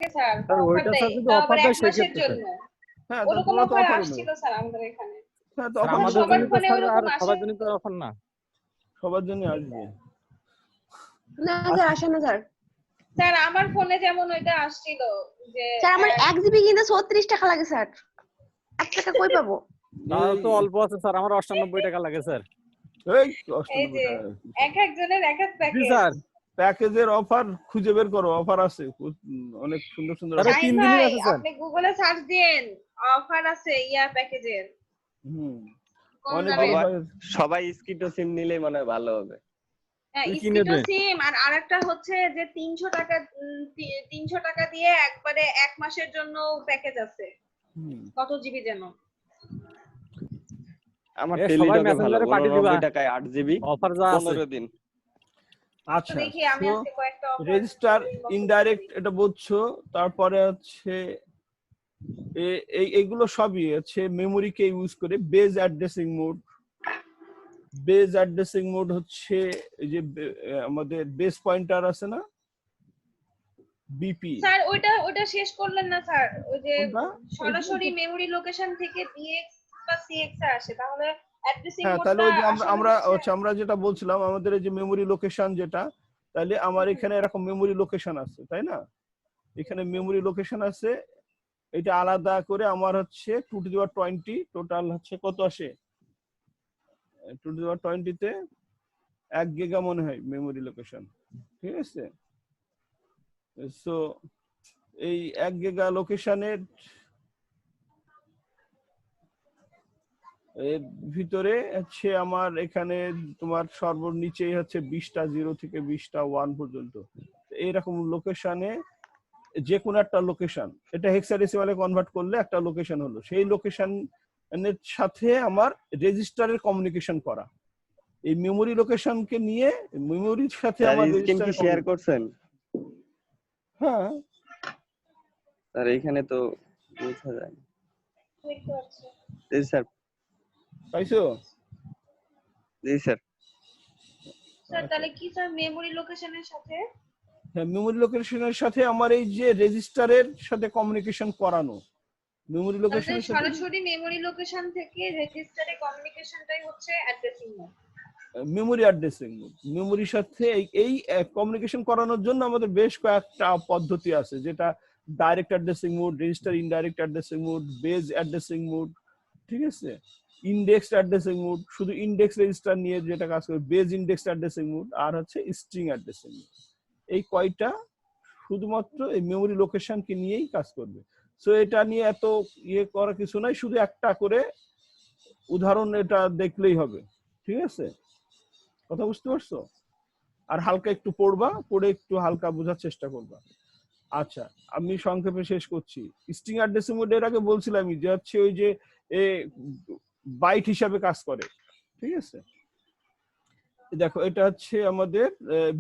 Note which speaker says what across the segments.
Speaker 1: Sir
Speaker 2: sir
Speaker 1: offer
Speaker 2: ওইটা
Speaker 1: দেয়,
Speaker 2: sir যদি
Speaker 1: তাও
Speaker 2: অফার
Speaker 1: আবার
Speaker 2: দেয়
Speaker 1: 1 মাসের
Speaker 2: সেক্ষেত্রে
Speaker 1: জন্য।
Speaker 3: হ্যাঁ
Speaker 1: ওরকম
Speaker 3: তোমরা তো
Speaker 1: অফার
Speaker 3: অফারই নাও।
Speaker 1: আসছিল স্যার আমাদের এখানে।
Speaker 3: হ্যাঁ তো
Speaker 2: স্যার
Speaker 3: অফার
Speaker 2: আমাদের
Speaker 1: সবার
Speaker 2: জন্য তো
Speaker 1: ফোনে
Speaker 2: স্যার
Speaker 1: ওরকম
Speaker 2: আর
Speaker 1: আসে
Speaker 2: সবার জন্য তো অফার না।
Speaker 3: সবার জন্য আসবে।
Speaker 4: না স্যার আসে না স্যার।
Speaker 1: স্যার আমার ফোনে যেমন ওইটা আসছিল যে
Speaker 4: স্যার আমার 1 জিবি কিনতে 36 টাকা লাগে স্যার। 1 টাকা কই পাবো?
Speaker 2: তাও তো অল্প আছে স্যার, আমার 98 টাকা লাগে স্যার।
Speaker 3: এই
Speaker 1: এই
Speaker 3: 98
Speaker 1: যে
Speaker 3: টাকা
Speaker 1: এক একজনের এক এক
Speaker 2: জি
Speaker 1: প্যাকেজ।
Speaker 2: স্যার।
Speaker 3: প্যাকেজের অফার খুঁজে বের করো, অফার আছে অনেক সুন্দর সুন্দর
Speaker 2: স্যার,
Speaker 3: offer।
Speaker 2: তিন
Speaker 1: শাহিন
Speaker 2: দিনই
Speaker 1: ভাই
Speaker 2: আছে স্যার।
Speaker 1: আপনি গুগলে সার্চ দিন, অফার আছে ইয়া প্যাকেজের
Speaker 3: হুম
Speaker 1: কম
Speaker 3: অনেক
Speaker 1: দামে।
Speaker 3: offer।
Speaker 5: সবাই স্কিটো সিম নিলেই মনে হয় ভালো হবে।
Speaker 1: হ্যাঁ
Speaker 2: তুই কি
Speaker 1: স্কিটো
Speaker 2: নেবে?
Speaker 1: সিম আর আরেকটা হচ্ছে যে 300 টাকা 300 টাকা দিয়ে একবারে 1 মাসের জন্য প্যাকেজ আছে।
Speaker 3: হুম
Speaker 1: কত জিবি যেন।
Speaker 5: আমার
Speaker 2: এ সবাই
Speaker 5: টেলিটকে ভালো,
Speaker 2: মেসেঞ্জারে পাঠিয়ে দিবা
Speaker 5: 89 টাকায় 8 জিবি
Speaker 2: অফার যা আছে।
Speaker 5: 15 দিন।
Speaker 1: তো
Speaker 3: আচ্ছা
Speaker 1: দেখি আমি
Speaker 3: তো
Speaker 1: আজকে কয়েকটা অফার
Speaker 3: রেজিস্টার ইনডাইরেক্ট এটা বুঝছো, তারপরে হচ্ছে এইগুলো সবই হচ্ছে মেমোরিকে ইউজ করে। Base addressing mode, base addressing mode হচ্ছে এই যে আমাদের বেস পয়েন্টার আছে না বিপি,
Speaker 1: স্যার ওইটা শেষ করলেন না স্যার? ওই যে
Speaker 3: কোনটা?
Speaker 1: সরাসরি মেমরি লোকেশন থেকে ডিএক্স বা সিএক্স এ আসে, তাহলে অ্যাড্রেসিং
Speaker 3: হ্যাঁ তাহলে
Speaker 1: মোডটা
Speaker 3: ওই যে
Speaker 1: আসলে
Speaker 3: আমরা
Speaker 1: হচ্ছে
Speaker 3: আমরা যেটা বলছিলাম আমাদের এই যে মেমোরি লোকেশন যেটা, তাহলে আমার এখানে এরকম মেমোরি লোকেশন আছে তাই না, এখানে মেমোরি লোকেশন আছে, এটা আলাদা করে আমার হচ্ছে 2 to the power 20 টোটাল হচ্ছে কত আসে 2 to the power 20 তে 1 গিগা মনে হয় মেমোরি লোকেশন, ঠিক আছে। সো এই 1 গিগা লোকেশনের এর ভিতরে হচ্ছে আমার এখানে তোমার সর্বনিচেই হচ্ছে 20টা 0 থেকে 20টা 1 পর্যন্ত এইরকম লোকেশনে যে কোনো একটা লোকেশন, এটা হেক্সাডেসিমালে কনভার্ট করলে একটা লোকেশন হলো, সেই লোকেশনের সাথে আমার রেজিস্টারের কমিউনিকেশন করা। এই মেমোরি লোকেশনকে নিয়ে মেমোরির সাথে
Speaker 5: স্যার
Speaker 3: আমার
Speaker 5: স্ক্রিন কি
Speaker 3: রেজিস্টারে
Speaker 5: শেয়ার করছেন?
Speaker 3: হ্যাঁ
Speaker 5: স্যার এখানে তো বোঝা যায় না।
Speaker 1: দেখতে পাচ্ছি।
Speaker 5: জি স্যার।
Speaker 3: পাইছো?
Speaker 5: জি স্যার।
Speaker 1: স্যার তাহলে কি স্যার মেমরি লোকেশনের সাথে?
Speaker 3: হ্যাঁ মেমোরি লোকেশনের সাথে আমার এই যে রেজিস্টারের সাথে কমিউনিকেশন করানো, মেমোরি
Speaker 1: তাহলে
Speaker 3: লোকেশনের সাথে
Speaker 1: সরাসরি মেমরি লোকেশন থেকে রেজিস্টারে কমিউনিকেশনটাই হচ্ছে addressing mode.
Speaker 3: Memory addressing mode, মেমোরির সাথে এই কমিউনিকেশন করানোর জন্য আমাদের বেশ কয়েকটা পদ্ধতি আছে, যেটা direct addressing mode, register indirect addressing mode, base addressing mode, ঠিক আছে, ইনডেক্সড অ্যাড্রেসিং মোড, শুধু ইনডেক্স রেজিস্টার নিয়ে যেটা কাজ করে বেজ ইনডেক্স অ্যাড্রেসিং মোড, আর হচ্ছে স্ট্রিং অ্যাড্রেসিং মোড। এই কয়টা শুধুমাত্র এই মেমোরি লোকেশনকে নিয়েই কাজ করবে। সো এটা নিয়ে এত ইয়ে করার কিছু নাই, শুধু একটা করে উদাহরণ এটা দেখলেই হবে, ঠিক আছে, কথা বুঝতে পারছো? আর হালকা একটু পড়বা, পড়ে একটু হালকা বোঝার চেষ্টা করবা। আচ্ছা আমি সংক্ষেপে শেষ করছি। স্ট্রিং অ্যাড্রেসিং মোড এর আগে বলছিলামই যে হচ্ছে ওই যে বাইট হিসাবে কাজ করে, ঠিক আছে। দেখো এটা হচ্ছে আমাদের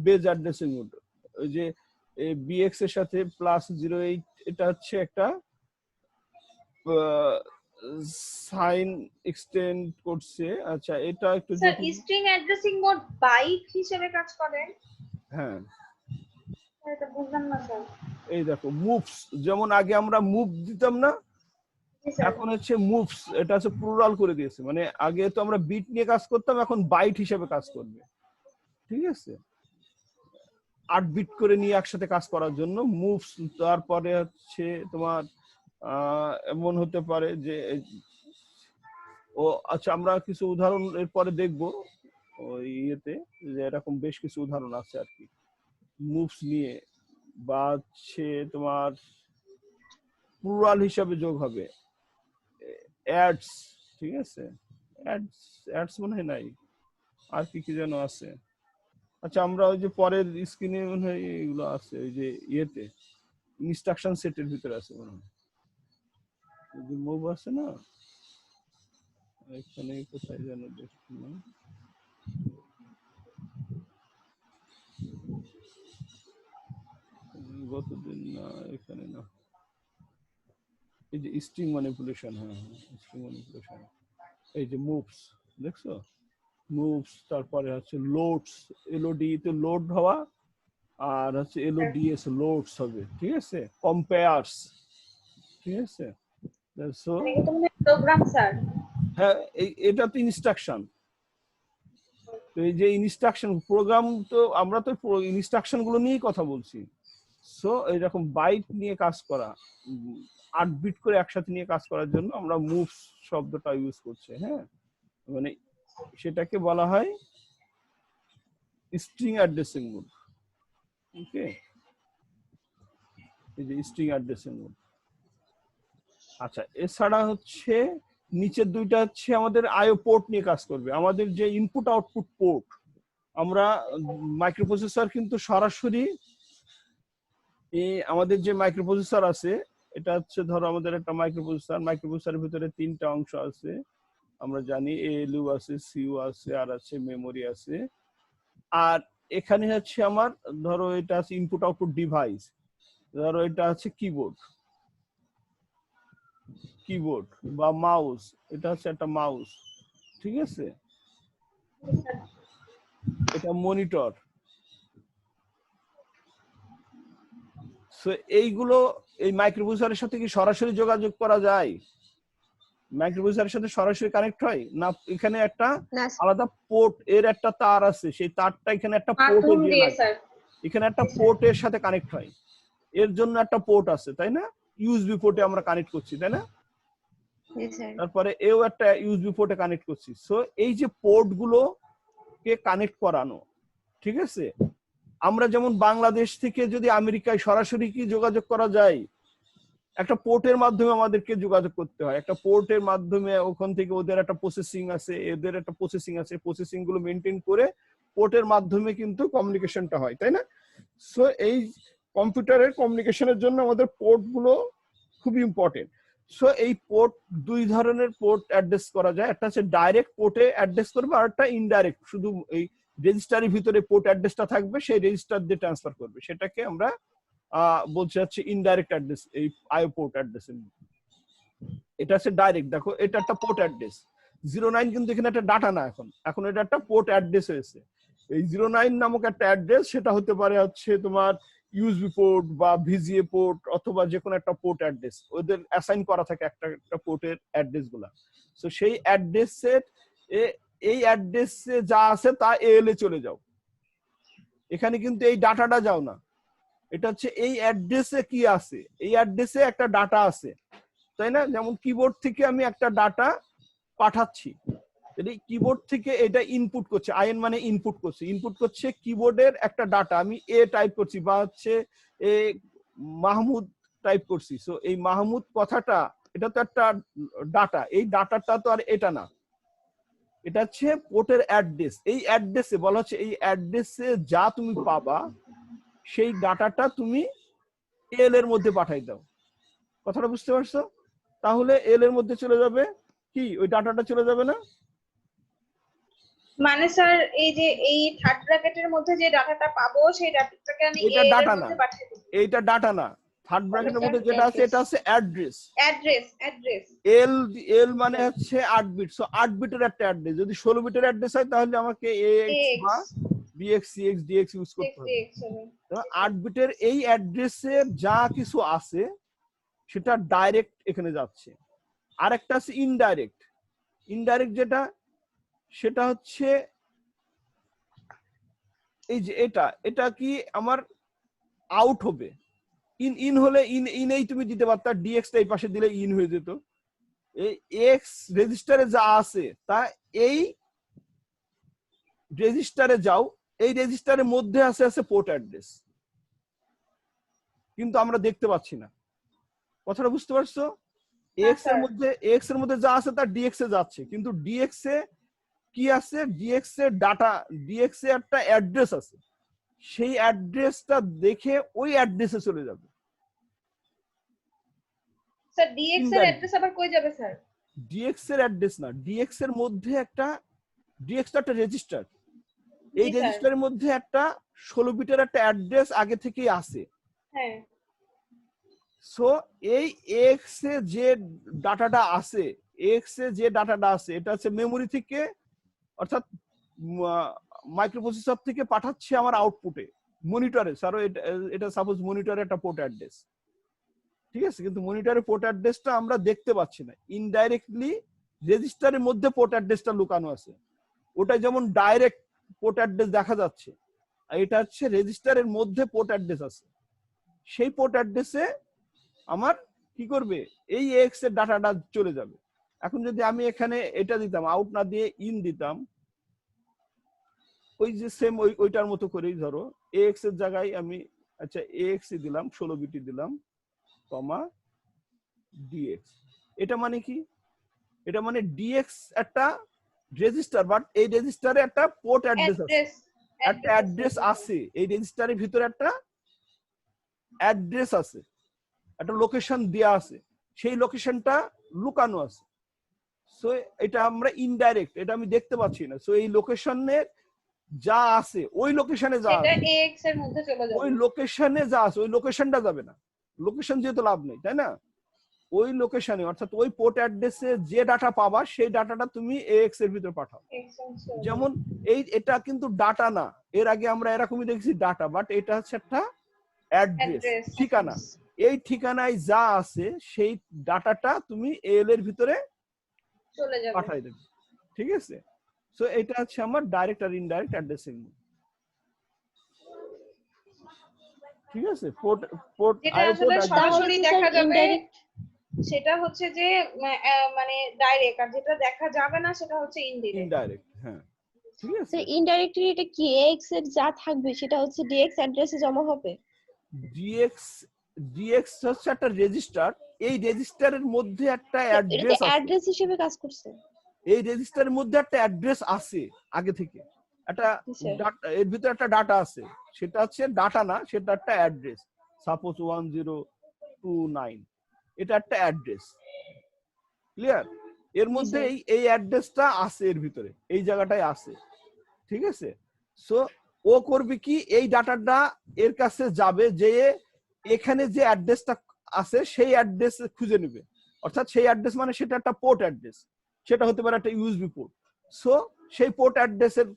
Speaker 3: বেজ অ্যাড্রেসিং মোড, ওই যে বিএক্স এর সাথে +08, এটা হচ্ছে একটা সাইন এক্সটেন্ড করছে। আচ্ছা এটা একটু
Speaker 1: sir string addressing mode byte হিসেবে কাজ করে?
Speaker 3: হ্যাঁ
Speaker 1: এটা বুঝলাম না স্যার।
Speaker 3: এই দেখো মুভস, যেমন আগে আমরা মুভ দিতাম না,
Speaker 1: জি স্যার।
Speaker 3: এখন হচ্ছে মুভস, এটা হচ্ছে প্লুরাল করে দিয়েছে, মানে আগে তো আমরা বিট নিয়ে কাজ করতাম, এখন বাইট হিসেবে কাজ করবে, ঠিক আছে, 8 বিট করে নিয়ে একসাথে কাজ করার জন্য মুভস। তারপরে হচ্ছে তোমার এমন হতে পারে যে ও আচ্ছা আমরা কিছু উদাহরণ এরপরে দেখবো ওই ইয়েতে, যে এরকম বেশ কিছু উদাহরণ আছে আর কি মুভস নিয়ে, বা হচ্ছে তোমার প্লুরাল হিসাবে যোগ হবে অ্যাডস, ঠিক আছে, অ্যাডস অ্যাডস মনে হয় নাই, আর কি কি যেন আছে। আচ্ছা আমরা ওই যে পরের স্ক্রিনে মনে হয় এগুলো আছে, ওই যে ইয়েতে ইনস্ট্রাকশন সেটের ভিতরে আছে মনে হয়, ওই যে মুভ আছে না এখানে, কোথায় যেন দেখছি না, গতদিন না এখানে না, এই যে স্ট্রিং ম্যানিপুলেশন, হ্যাঁ স্ট্রিং ম্যানিপুলেশন, এই যে মুভস দেখছো, মুভস, তারপরে হচ্ছে লোডস, এলওডি তে লোড হওয়া, আর হচ্ছে LODS লোডস হবে, ঠিক আছে, কম্পেয়ার্স, ঠিক আছে। সো
Speaker 1: মানে এটা তো মনে হয় প্রোগ্রাম স্যার।
Speaker 3: হ্যাঁ, এটা তো ইনস্ট্রাকশন। তো এই যে ইনস্ট্রাকশন প্রোগ্রাম, তো আমরা তো ইনস্ট্রাকশন গুলো নিয়েই কথা বলছি। সো এইরকম বাইট নিয়ে কাজ করা, 8 বিট করে একসাথে নিয়ে কাজ করার জন্য আমরা মুভস শব্দটা ইউজ করছি। হ্যাঁ, মানে সেটাকে বলা হয় স্ট্রিং অ্যাড্রেসিং মোড। ওকে, এই যে স্ট্রিং অ্যাড্রেসিং মোড। আচ্ছা, এছাড়া হচ্ছে নিচের দুইটা হচ্ছে আমাদের আইও পোর্ট নিয়ে কাজ করবে। আমাদের যে ইনপুট আউটপুট পোর্ট, আমরা মাইক্রোপ্রসেসর কিন্তু সরাসরি আমাদের যে মাইক্রোপ্রসেসর আছে, এটা হচ্ছে ধরো আমাদের একটা মাইক্রোপ্রসেসরের ভিতরে 3টা অংশ আছে, আমরা জানি ALU আছে, CU আছে, আর আছে মেমোরি আছে। আর এখানে হচ্ছে আমার ধরো এটা আছে ইনপুট আউটপুট ডিভাইস, ধরো এটা আছে কিবোর্ড বা মাউস, এটা হচ্ছে একটা মাউস, ঠিক আছে, এটা মনিটর। সো এইগুলো এই মাইক্রোপ্রসেসরের সাথে কি সরাসরি যোগাযোগ করা যায়? মাইক্রোপ্রসেসরের সাথে সরাসরি কানেক্ট হয় না? এখানে একটা
Speaker 4: না
Speaker 3: আলাদা পোর্ট, এর একটা তার আছে, সেই তারটা এখানে একটা পোর্টে
Speaker 1: মাধ্যম
Speaker 3: দিয়ে
Speaker 1: দিয়ে
Speaker 3: লাগে,
Speaker 1: স্যার।
Speaker 3: এখানে একটা পোর্টের সাথে কানেক্ট হয়, এর জন্য একটা পোর্ট আছে, তাই না? USB পোর্টে আমরা কানেক্ট করছি, তাই না?
Speaker 4: জি স্যার।
Speaker 3: তারপরে এও একটা USB পোর্টে কানেক্ট করছি। সো এই যে পোর্ট গুলো কে কানেক্ট করানো, ঠিক আছে। আমরা যেমন বাংলাদেশ থেকে যদি আমেরিকায় সরাসরি কি যোগাযোগ করা যায়, একটা পোর্টের মাধ্যমে আমাদেরকে যোগাযোগ করতে হয়, একটা পোর্টের মাধ্যমে ওখান থেকে ওদের একটা প্রসেসিং আছে, এদের একটা প্রসেসিং আছে, প্রসেসিং গুলো মেনটেন করে পোর্টের মাধ্যমে কিন্তু কমিউনিকেশনটা হয়, তাই না? সো এই কম্পিউটারের কমিউনিকেশনের জন্য আমাদের পোর্ট গুলো খুব ইম্পর্টেন্ট। সো এই পোর্ট, 2 ধরনের পোর্ট অ্যাড্রেস করা যায়, একটা হচ্ছে ডাইরেক্ট পোর্টে অ্যাড্রেস করবে, আর একটা ইনডাইরেক্ট, শুধু এই রেজিস্টারের ভিতরে পোর্ট অ্যাড্রেসটা থাকবে, সেই রেজিস্টার দিয়ে ট্রান্সফার করবে, সেটাকে আমরা বলছে হচ্ছে ইনডাইরেক্ট অ্যাড্রেস। এই আইও পোর্ট অ্যাড্রেস, এটা হচ্ছে ডাইরেক্ট। দেখো এটা একটা পোর্ট অ্যাড্রেস 09, কিন্তু এখানে একটা ডাটা না, এখন এটা একটা পোর্ট অ্যাড্রেস হয়েছে। এই 09 নামক একটা অ্যাড্রেস, সেটা হতে পারে হচ্ছে তোমার USB পোর্ট বা VGA পোর্ট, অথবা যে কোনো একটা পোর্ট অ্যাড্রেস, ওদের অ্যাসাইন করা থাকে একটা একটা পোর্টের অ্যাড্রেস গুলা। সো সেই অ্যাড্রেসের এই অ্যাড্রেসে যা আছে তা AL এ চলে যাও, এখানে কিন্তু এই ডাটাটা যাও না। এটা হচ্ছে এই অ্যাড্রেসে কি আছে, এই অ্যাড্রেসে একটা ডাটা আছে, তাই না? যেমন কিবোর্ড থেকে আমি একটা ডাটা পাঠাচ্ছি, কিবোর্ড থেকে এটা ইনপুট করছে, আইএন মানে ইনপুট করছে কিবোর্ডের একটা ডাটা, আমি এ টাইপ করছি বা হচ্ছে এ মাহমুদ টাইপ করছি। সো এই মাহমুদ কথাটা, এটা তো একটা ডাটা, এই ডাটাটা তো আর এটা না, এটা হচ্ছে পোর্টের অ্যাড্রেস। এই অ্যাড্রেসে বলা হচ্ছে, এই অ্যাড্রেসে যা তুমি পাবা সেই ডাটাটা তুমি এল এর মধ্যে পাঠাই দাও। কথাটা বুঝতে পারছো? তাহলে এল এর মধ্যে চলে যাবে কি, ওই ডাটাটা চলে যাবে না?
Speaker 1: মানে স্যার এই যে এই থার্ড ব্র্যাকেটের মধ্যে যে ডাটাটা পাবো, সেই ডাটাটাকে আমি
Speaker 3: এটা
Speaker 1: এর
Speaker 3: ডাটা না,
Speaker 1: মধ্যে পাঠিয়ে দেব।
Speaker 3: এইটা ডাটা না। থার্ড ব্র্যাকেটের মধ্যে যেটা আছে এটা হচ্ছে অ্যাড্রেস।
Speaker 1: অ্যাড্রেস
Speaker 3: এল মানে হচ্ছে 8 বিট। সো 8 বিটের একটা অ্যাড্রেস, যদি 16 বিটের অ্যাড্রেস হয় তাহলে আমাকে AX বা BX CX DX ইউজ করতে হবে। 8 বিটের এই অ্যাড্রেসের যা কিছু আছে সেটা ডাইরেক্ট এখানে যাচ্ছে। আর একটা আছে ইনডাইরেক্ট। ইনডাইরেক্ট যেটা, সেটা হচ্ছে এই যে এটা কি আমার আউট হবে। ইন হলে ইনেই তুমি দিতে পারতা, DX টা এই পাশে দিলে ইন হয়ে যেত। এই এক্স রেজিস্টারে যা আছে তা এই রেজিস্টারে যাও, এই রেজিস্টারের মধ্যে আছে পোর্ট অ্যাড্রেস, কিন্তু আমরা দেখতে পাচ্ছি না। কথাটা বুঝতে পারছো? এক্স এর মধ্যে যা আছে তা ডিএক্স এ যাচ্ছে, কিন্তু ডিএক্স এ কি আছে, ডিএক্স এর ডাটা, ডিএক্স এ একটা অ্যাড্রেস আছে, সেই অ্যাড্রেসটা দেখে ওই অ্যাড্রেসে চলে যাবে।
Speaker 1: স্যার ডিএক্স এর অ্যাড্রেস আবার কই যাবে স্যার?
Speaker 3: ডিএক্স এর অ্যাড্রেস না, ডিএক্স এর মধ্যে একটা, ডিএক্স টা একটা রেজিস্টার, এই রেজিস্টারের মধ্যে একটা 16 বিটের একটা অ্যাড্রেস আগে থেকেই আছে।
Speaker 1: হ্যাঁ।
Speaker 3: সো এই এক্স এ যে ডাটাটা আছে, এটা হচ্ছে মেমোরি থেকে, অর্থাৎ মাইক্রোপ্রসেসর থেকে পাঠাচ্ছে আমার আউটপুটে। মনিটরে স্যারও এটা সাপোজ মনিটরে একটা পোর্ট অ্যাড্রেস, ঠিক আছে, কিন্তু মনিটরে পোর্ট অ্যাড্রেসটা আমরা দেখতে পাচ্ছি না, ইনডাইরেক্টলি রেজিস্টারের মধ্যে পোর্ট অ্যাড্রেসটা লুকানো আছে। ওটা যেমন ডাইরেক্ট পোর্ট অ্যাড্রেস দেখা যাচ্ছে, আর এটা হচ্ছে রেজিস্টারের মধ্যে পোর্ট অ্যাড্রেস আছে। সেই পোর্ট অ্যাড্রেসে আমার কি করবে, এই এক্স এর ডাটাটা চলে যাবে। এখন যদি আমি এখানে এটা দিতাম, আউট না দিয়ে ইন দিতাম, ওই যে সেম ওইটার মতো করেই ধরো এক্স এর জায়গায় আমি আচ্ছা এক্স দিলাম 16 বিটি দিলাম, কমা ডিএক্স। এটা মানে কি, এটা মানে ডিএক্স একটা রেজিস্টার, বাট এই রেজিস্টারে একটা পোর্ট অ্যাড্রেস আছে, একটা অ্যাড্রেস আছে, এই রেজিস্টারের ভিতরে একটা অ্যাড্রেস আছে, একটা লোকেশন দেয়া আছে, সেই লোকেশনটা লুকানো আছে। সো এটা আমরা ইনডাইরেক্ট, এটা আমি দেখতে পাচ্ছি না। সো এই লোকেশনে যা আছে, ওই লোকেশনে যা
Speaker 1: এটা
Speaker 3: আছে,
Speaker 1: এক্স এর মধ্যে চলে যাবে,
Speaker 3: ওই লোকেশনে যা আছে ওই লোকেশনটা যাবে না, লোকেশন যেহেতু লাভ নেই, তাই না? ওই লোকেশনে অর্থাৎ ওই পোর্ট অ্যাড্রেসে যে ডাটা পাবা সেই ডাটাটা তুমি এক্স এর ভিতর পাঠাও। যেমন এটা কিন্তু ডাটা না, এর আগে আমরা এরকমই দেখছি ডাটা, বাট এটা হচ্ছে একটা অ্যাড্রেস, ঠিকানা। এই ঠিকানায় যা আছে সেই ডাটাটা তুমি এল এর ভিতরে
Speaker 1: চলে যাবে,
Speaker 3: পাঠাই দেবে, ঠিক আছে? সো এটা হচ্ছে আমার ডাইরেক্ট আর ইনডাইরেক্ট অ্যাড্রেসিং। ঠিক আছে, পোর্ট পোর্ট
Speaker 1: যেটা আসলে সরাসরি দেখা যাবে সেটা হচ্ছে যে মানে ডাইরেক্ট, আর যেটা দেখা যাবে না সেটা হচ্ছে
Speaker 3: ইনডাইরেক্ট। হ্যাঁ, ঠিক আছে।
Speaker 4: তো ইনডাইরেক্টলি এটা কি এক্স এর যা থাকবে সেটা হচ্ছে ডিএক্স অ্যাড্রেসে জমা হবে।
Speaker 3: ডিএক্স হচ্ছে একটা রেজিস্টার, এই রেজিস্টারের মধ্যে একটা অ্যাড্রেস আছে,
Speaker 4: অ্যাড্রেস হিসেবে কাজ করছে।
Speaker 3: এই রেজিস্টারের মধ্যে একটা অ্যাড্রেস আছে আগে থেকে, একটা এর ভিতরে একটা ডাটা আছে, সেটা হচ্ছে ডাটা না, সেটা একটা অ্যাড্রেস। সাপোজ 1029, এটা একটা অ্যাড্রেস, ক্লিয়ার? এর মধ্যে এই অ্যাড্রেসটা আছে, এর ভিতরে এই জায়গাটায় আছে, ঠিক আছে? সো ও করবে কি, এই ডাটাটা এর কাছে যাবে, যে এখানে যে অ্যাড্রেসটা আছে সেই অ্যাড্রেস খুঁজে নেবে, অর্থাৎ সেই অ্যাড্রেস মানে সেটা একটা পোর্ট অ্যাড্রেস, সেটা হতে পারে একটা ইউএসবি পোর্ট। সো সেই পোর্ট অ্যাড্রেসের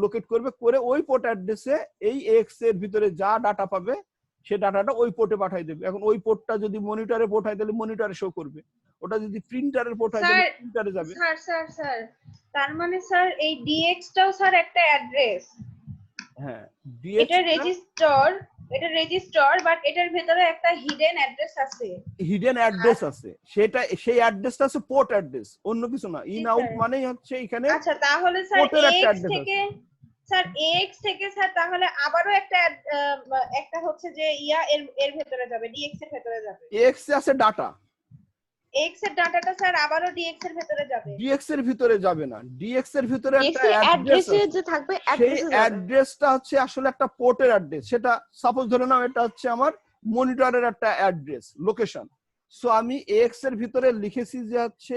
Speaker 3: লোকেট করবে, করে ওই পোর্ট অ্যাড্রেসে এই এক্স এর ভিতরে যা ডাটা পাবে সেই ডাটাটা ওই পোর্টে পাঠিয়ে দেবে। এখন ওই পোর্টটা যদি মনিটরে পোর্ট হয় তাহলে মনিটরে শো করবে, ওটা যদি প্রিন্টারের পোর্ট হয় তাহলে প্রিন্টারে যাবে।
Speaker 1: স্যার তার মানে স্যার এই ডিএক্স টাও স্যার একটা অ্যাড্রেস।
Speaker 3: হ্যাঁ,
Speaker 1: এটা রেজিস্টার বাট এটার ভিতরে একটা হিডেন অ্যাড্রেস আছে,
Speaker 3: হিডেন অ্যাড্রেস আছে, সেটা সেই অ্যাড্রেসটা আছে পোর্ট অ্যাড্রেস, অন্য কিছু না। ইন আউট মানেই হচ্ছে এখানে।
Speaker 1: আচ্ছা তাহলে স্যার এক্স থেকে স্যার তাহলে আবারও একটা হচ্ছে যে এর ভেতরে যাবে, ডিএক্স এর ভেতরে যাবে।
Speaker 3: এক্স আছে ডাটা,
Speaker 1: এক্স এর ডাটাটা স্যার আবারও ডিএক্স এর ভেতরে যাবে।
Speaker 3: ডিএক্স এর ভিতরে যাবে না, ডিএক্স এর ভিতরে একটা
Speaker 4: অ্যাড্রেস যে থাকবে
Speaker 3: সেই অ্যাড্রেসটা হচ্ছে আসলে একটা পোর্টের অ্যাড্রেস। সেটা সাপোজ ধরে নাও এটা হচ্ছে আমার মনিটরের একটা অ্যাড্রেস লোকেশন। সো আমি এক্স এর ভিতরে লিখেছি যে হচ্ছে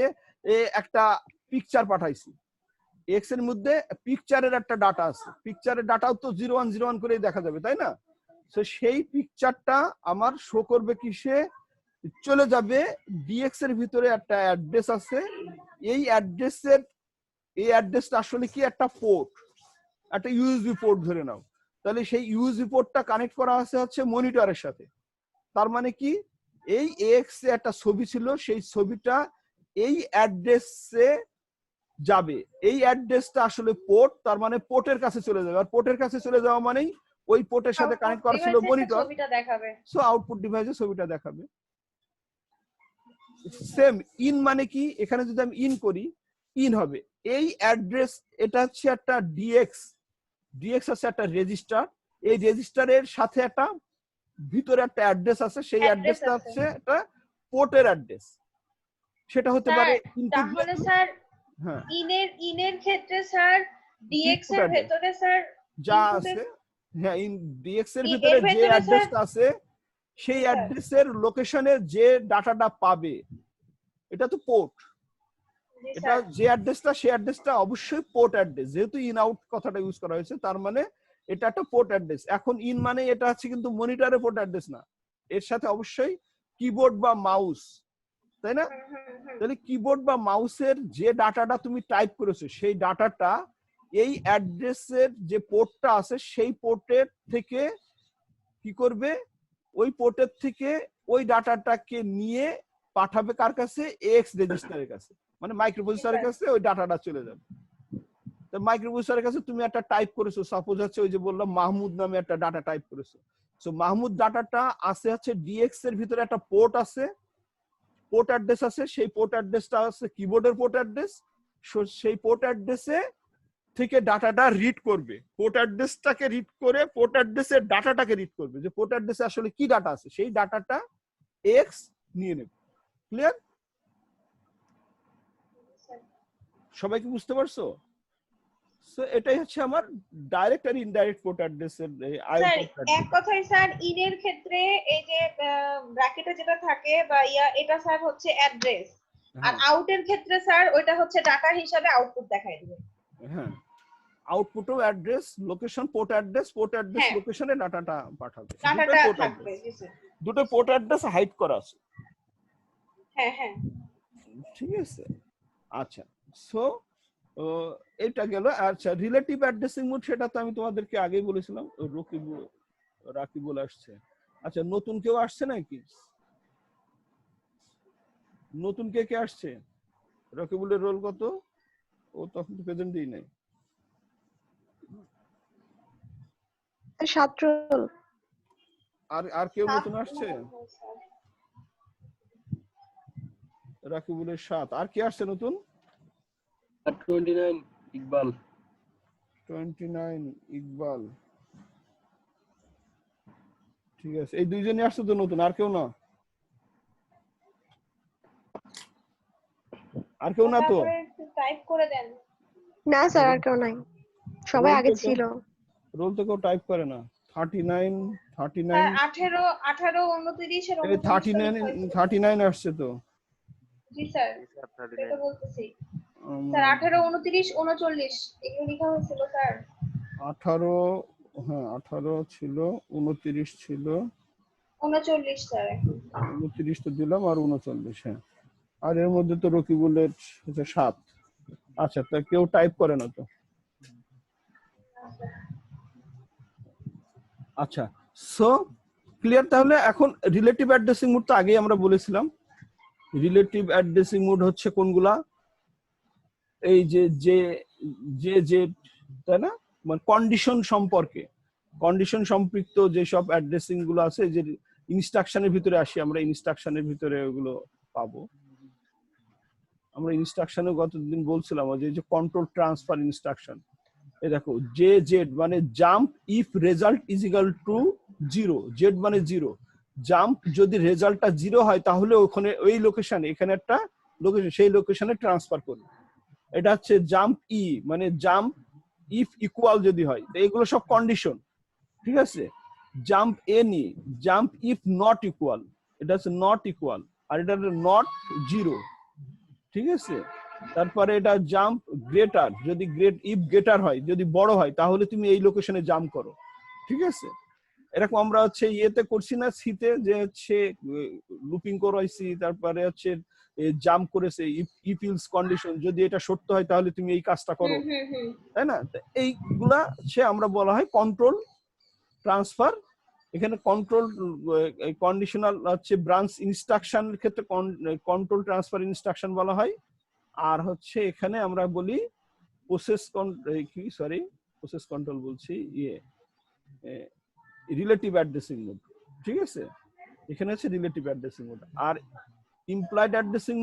Speaker 3: একটা পিকচার পাঠাইছি, এক্স এর মধ্যে পিকচারের একটা ডাটা আছে, পিকচারের ডাটাও তো 0101 করেই দেখা যাবে, তাই না? সো সেই পিকচারটা আমার শো করবে কিসে, চলে যাবে ডিএক্স এর ভিতরে একটা অ্যাড্রেস আছে, এই অ্যাড্রেসটা আসলে কি একটা পোর্ট, একটা ইউএসবি পোর্ট ধরে নাও, তাহলে সেই ইউএসবি পোর্টটা কানেক্ট করা আছে হচ্ছে মনিটরের সাথে। তার মানে কি, এই এক্স এ একটা ছবি ছিল, সেই ছবিটা এই অ্যাড্রেসে যাবে, এই অ্যাড্রেসটা আসলে পোর্ট, তার মানে পোর্টের কাছে চলে যাবে, আর পোর্টের কাছে চলে যাওয়া মানেই ওই পোর্টের সাথে কানেক্ট করা ছিল মনিটর,
Speaker 1: ছবিটা দেখাবে।
Speaker 3: সো আউটপুট ডিভাইসে ছবিটা দেখাবে। সেম ইন মানে কি, এখানে যদি আমি ইন করি, ইন হবে এই অ্যাড্রেস, এটা হচ্ছে একটা ডিএক্স আছে একটা রেজিস্টার, এই রেজিস্টারের সাথে একটা ভিতরে একটা অ্যাড্রেস আছে, সেই অ্যাড্রেসটা হচ্ছে একটা পোর্টের অ্যাড্রেস, সেটা হতে পারে
Speaker 1: তাহলে স্যার ইনের ক্ষেত্রে স্যার ডিএক্স এর ভেতরে স্যার
Speaker 3: যা আছে, হ্যাঁ ডিএক্স এর ভিতরে যে অ্যাড্রেসটা আছে সেই অ্যাড্রেসের লোকেশনে যে ডাটাটা পাবে, এটা তো পোর্ট, এটা যে অ্যাড্রেসটা সেই অ্যাড্রেসটা অবশ্যই পোর্ট অ্যাড্রেস, যেহেতু ইন আউট কথাটা ইউজ করা হয়েছে, তার মানে এটা একটা পোর্ট অ্যাড্রেস। এখন ইন মানে এটা হচ্ছে কিন্তু মনিটরে পোর্ট অ্যাড্রেস না, এর সাথে অবশ্যই কিবোর্ড বা মাউস, তাই না? তাহলে কিবোর্ড বা মাউসের যে ডাটাটা তুমি টাইপ করেছো সেই ডাটাটা এই অ্যাড্রেসের যে পোর্টটা আছে সেই পোর্টের থেকে কি করবে, ওই পোর্টের থেকে ওই ডাটাটাকে নিয়ে পাঠাবে কার কাছে, এক্স রেজিস্টারের কাছে, মানে মাইক্রোপ্রসেসরের কাছে ওই ডাটাটা চলে যাবে। তো মাইক্রোপ্রসেসরের কাছে তুমি একটা টাইপ করেছো, সাপোজ হচ্ছে ওই যে বললাম মাহমুদ নামে একটা ডাটা টাইপ করেছো। সো মাহমুদ ডাটাটা আছে হচ্ছে ডিএক্স এর ভিতরে একটা পোর্ট আছে, পোর্ট অ্যাড্রেস আছে, সেই পোর্ট অ্যাড্রেসটা আছে কিবোর্ডের পোর্ট অ্যাড্রেস। সেই পোর্ট অ্যাড্রেসে থেকে ডাটাটা রিড করবে, পোর্ট অ্যাড্রেসটাকে রিড করে পোর্ট অ্যাড্রেসের ডাটাটাকে রিড করবে, যে পোর্ট অ্যাড্রেসে আসলে কি ডাটা আছে সেই ডাটাটা এক্স নিয়ে নেবে। ক্লিয়ার? সবাই কি বুঝতে পারছো? সো এটাই হচ্ছে আমার ডাইরেক্ট আর ইনডাইরেক্ট পোর্ট অ্যাড্রেসের
Speaker 1: স্যার এক কথায় স্যার ইনের ক্ষেত্রে এই যে ব্র্যাকেটে যেটা থাকে বা এটা স্যার হচ্ছে অ্যাড্রেস, আর আউটের ক্ষেত্রে স্যার ওইটা হচ্ছে ডাটা হিসাবে আউটপুট দেখায় দিবে।
Speaker 3: হ্যাঁ, আউটপুটও অ্যাড্রেস লোকেশন, পোর্ট অ্যাড্রেস লোকেশনে ডাটাটা পাঠাবে।
Speaker 1: ডাটাটা থাকবে জি স্যার।
Speaker 3: দুটো পোর্ট অ্যাড্রেস হাইড করা আছে।
Speaker 1: হ্যাঁ হ্যাঁ
Speaker 3: ঠিক আছে। আচ্ছা, সো এটা গেল। আচ্ছা, রিলেটিভ অ্যাড্রেসিং মোড সেটা তো আমি তোমাদেরকে আগেই বলেছিলাম, রাকিবুল আসছে। আচ্ছা, নতুন কেউ আসছে নাকি? নতুন কে আসছে? রাকিবুলের রোল কত? ও তখন তো প্রেজেন্টই নাই।
Speaker 4: 7 রোল।
Speaker 3: আর কেউ নতুন আসছে? রাকিবুলের 7। আর কে আসছে নতুন?
Speaker 6: 29 ইকবাল।
Speaker 3: 29 ইকবাল। ঠিক আছে, এই দুইজনই আসছে তো নতুন, আর কেউ না? আর কেউ না তো?
Speaker 1: টাইপ করে দেন।
Speaker 4: না স্যার আর কেউ নাই, সবাই আগে ছিল।
Speaker 3: রোল তো কেউ টাইপ করে না। 39
Speaker 1: স্যার 18 29 এর
Speaker 3: 39 আসছে তো।
Speaker 1: জি স্যার, এটা বলতেছি স্যার। 18 29 39 এগুলো লেখা হয়েছিল স্যার।
Speaker 3: 18, হ্যাঁ 18 ছিল, 29 ছিল,
Speaker 1: 39 স্যার।
Speaker 3: 29 তো দিলাম আর 39। হ্যাঁ, আর এর মধ্যে তো রকিবুলের 7। আচ্ছা, তা কেউ টাইপ করে না তো? আচ্ছা, সো ক্লিয়ার। তাহলে এখন রিলেটিভ অ্যাড্রেসিং মোড তো আগেই আমরা বলেছিলাম। রিলেটিভ অ্যাড্রেসিং মোড হচ্ছে কোনগুলা? এই যে তাই না, মানে কন্ডিশন সম্পৃক্ত যেসব অ্যাড্রেসিং গুলো আছে, যে ইনস্ট্রাকশনের ভিতরে আসি আমরা, ইনস্ট্রাকশনের ভিতরে ওগুলো পাবো আমরা। ইনস্ট্রাকশনে গতদিন বলছিলাম যে কন্ট্রোল ট্রান্সফার ইনস্ট্রাকশন। এই দেখো, জেড মানে jump if result is equal to 0, Z মানে 0। জাম্প যদি রেজাল্টটা 0 হয় তাহলে ওখানে ওই লোকেশনে, এখানে একটা লোকেশন, সেই লোকেশনে ট্রান্সফার করবে। এটা হচ্ছে জাম্প ই, মানে জাম্প ইফ ইকুয়াল যদি হয়। এগুলো সব কন্ডিশন, ঠিক আছে। Jump any, jump if not equal, এটা হচ্ছে নট ইকুয়াল, আর এটা নট 0, ঠিক আছে। তারপরে এটা জাম্প গ্রেটার, যদি ইফ গ্রেটার হয়, যদি বড় হয়, তাহলে তুমি এই লোকেশনে জাম্প করো, ঠিক আছে। এরকম আমরা হচ্ছে ইয়েতে করছি না, সিতে, যে হচ্ছে লুপিং করাইছি, তারপরে হচ্ছে জাম্প করেছে ইফ ইলস কন্ডিশন, যদি এটা সত্য হয় তাহলে তুমি এই কাজটা করো, তাই না। এইগুলা হচ্ছে আমরা বলা হয় কন্ট্রোল ট্রান্সফার। এখানে কন্ট্রোল কন্ডিশনাল হচ্ছে ব্রাঞ্চ ইনস্ট্রাকশনের ক্ষেত্রে কন্ট্রোল ট্রান্সফার ইনস্ট্রাকশন বলা হয়। আর হচ্ছে এখানে আমরা বলি প্রসেস কন্ট্রোল বলছি, রিলেটিভ অ্যাড্রেসিং মোড, ঠিক আছে। এখানে হচ্ছে রিলেটিভ অ্যাড্রেসিং মোড। আর ইমপ্লয়েড অ্যাড্রেসিং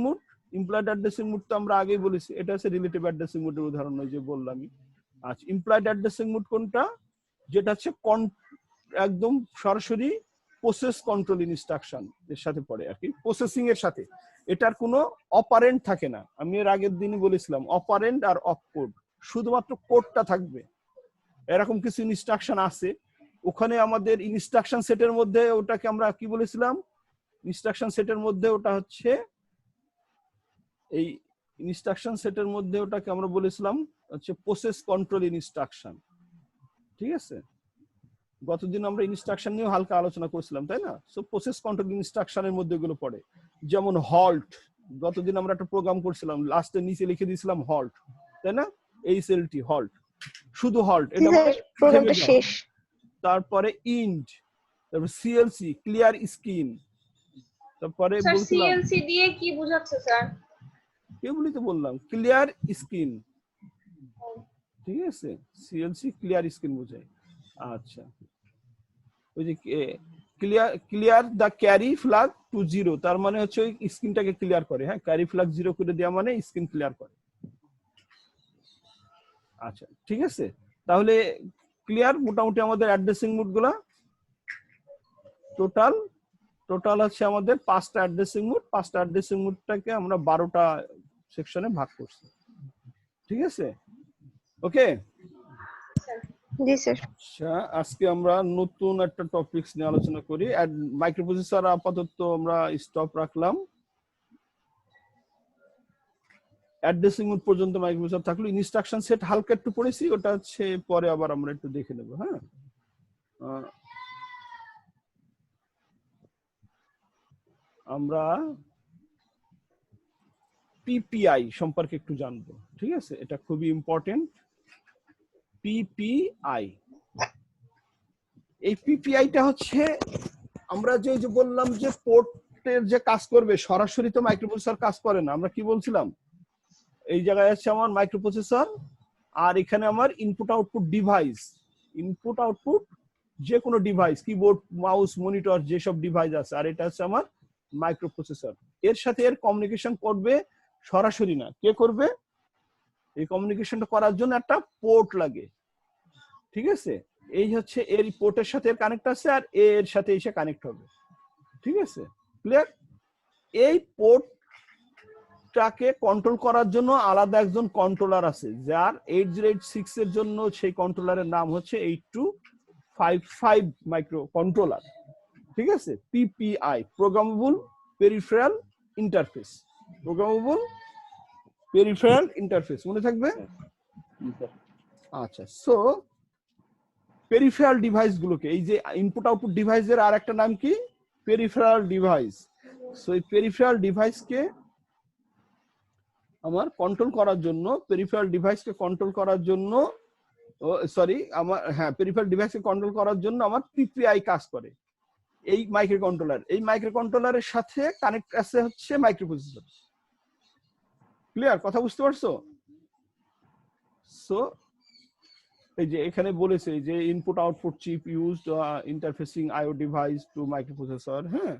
Speaker 3: মোড তো আমরা আগেই বলেছি, এটা হচ্ছে রিলেটিভ অ্যাড্রেসিং মোডের উদাহরণ, ওই যে বললামই। আচ্ছা, ইমপ্লয়েড অ্যাড্রেসিং মোড কোনটা? যেটা হচ্ছে একদম সরাসরি প্রসেস কন্ট্রোল ইনস্ট্রাকশন এর সাথে পড়ে আর কি, প্রসেসিং এর সাথে। এটার কোনো অপারেন্ট থাকে না। আমি এর আগের দিনই বলেছিলাম, অপারেন্ট আর অপকোড, শুধুমাত্র কোডটা থাকবে। এরকম কিছু ইনস্ট্রাকশন আছে, ওখানে আমাদের ইনস্ট্রাকশন সেটের মধ্যে ওটাকে আমরা কি বলেছিলাম, ইনস্ট্রাকশন সেটের মধ্যে ওটা হচ্ছে এই ইনস্ট্রাকশন সেটের মধ্যে ওটাকে আমরা বলেছিলাম হচ্ছে প্রসেস কন্ট্রোল ইনস্ট্রাকশন, ঠিক আছে। গতদিন আমরা ইনস্ট্রাকশন নিয়ে হালকা আলোচনা করেছিলাম, তাই না। সো প্রসেস কন্ট্রোল ইনস্ট্রাকশনের মধ্যে এগুলো পড়ে। যেমন হল্ট, গতদিন আমরা একটা প্রোগ্রাম করছিলাম, লাস্টে নিচে লিখে দিয়েছিলাম হল্ট, তাই না, HLT হল্ট। শুধু হল্ট,
Speaker 4: জি
Speaker 3: এটা
Speaker 4: স্যার,
Speaker 3: মানে
Speaker 4: প্রোগ্রামটা
Speaker 3: থেমে যাওয়া।
Speaker 4: শেষ।
Speaker 3: তারপরে ইন্ড, তারপর সিএলসি ক্লিয়ার স্ক্রিন, তারপরে
Speaker 1: স্যার
Speaker 3: বলছিলাম
Speaker 1: সিএলসি দিয়ে কি বোঝাচ্ছে স্যার?
Speaker 3: এগুলি তো বললাম ক্লিয়ার স্ক্রিন, ঠিক আছে, সিএলসি ক্লিয়ার স্ক্রিন বোঝায়। আচ্ছা, ওই যে clear the carry flag to zero, তার মানে হচ্ছে ওই স্ক্রিনটাকে ক্লিয়ার করে। হ্যাঁ, ক্যারি ফ্ল্যাগ জিরো করে দেওয়া মানে স্ক্রিন ক্লিয়ার করে। আচ্ছা ঠিক আছে, তাহলে ক্লিয়ার মোটামুটি আমাদের অ্যাড্রেসিং মোড গুলা। টোটাল টোটাল হচ্ছে আমাদের 5টা অ্যাড্রেসিং মোড, 5টা অ্যাড্রেসিং মোডটাকে আমরা 12টা সেকশনে ভাগ করছি, ঠিক আছে, ওকে।
Speaker 4: জি স্যার।
Speaker 3: আচ্ছা, আজকে আমরা নতুন একটা টপিকস নিয়ে আলোচনা করি। মাইক্রোপ্রসেসর আপাতত আমরা স্টপ রাখলাম, অ্যাড্রেসিং মোড পর্যন্ত মাইক্রোপ্রসেসর থাকলো। ইনস্ট্রাকশন সেট হালকা একটু পড়েছি, ওটা হচ্ছে পরে আবার আমরা একটু দেখে নেব। হ্যাঁ, আমরা পিপিআই সম্পর্কে একটু জানবো, ঠিক আছে, এটা খুবই ইম্পর্টেন্ট। পিপিআই, এই পিপিআইটা হচ্ছে আমরা যে বললাম যে পোর্টের যে কাজ করবে, সরাসরি তো মাইক্রোপ্রসেসর কাজ করে না। আমরা কি বলছিলাম, এই জায়গায় আছে আমার মাইক্রোপ্রসেসর, আর এখানে আমার input output device, input output যে কোনো ডিভাইস, কিবোর্ড মাউস মনিটর যেসব ডিভাইস আছে, আর এটা হচ্ছে আমার মাইক্রোপ্রসেসর। এর সাথে এর কমিউনিকেশন করবে সরাসরি না, কে করবে? এই কমিউনিকেশনটা করার জন্য একটা পোর্ট লাগে, ঠিক আছে। এই হচ্ছে এর পোর্টের সাথে এর কানেক্ট আছে, আর এর সাথে এসে কানেক্ট হবে, ঠিক আছে, ক্লিয়ার। এই পোর্টটাকে কন্ট্রোল করার জন্য আলাদা একজন কন্ট্রোলার আছে, যার 8086 এর জন্য সেই কন্ট্রোলারের নাম হচ্ছে 8255 মাইক্রো কন্ট্রোলার, ঠিক আছে। PPI, programmable peripheral interface, programmable peripheral interface, মনে থাকবে। আচ্ছা, সো পেরিফেরাল ডিভাইস গুলোকে, এই যে ইনপুট আউটপুট ডিভাইসের আর একটা নাম কি? Peripheral device. সো এই পেরিফেরাল ডিভাইসকে আমার কন্ট্রোল করার জন্য, পেরিফেরাল ডিভাইসকে কন্ট্রোল করার জন্য, সরি আমার, হ্যাঁ, পেরিফেরাল ডিভাইসকে কন্ট্রোল করার জন্য আমার পিপিআই কাজ করে। এই মাইক্রো কন্ট্রোলার, এই মাইক্রো কন্ট্রোলারের সাথে কানেক্ট আছে হচ্ছে মাইক্রোপ্রসেসর। ক্লিয়ার, কথা বুঝতে পারছো? সো এই যে এখানে বলেছে যে input output chip used interfacing IO device to microprocessor. হ্যাঁ,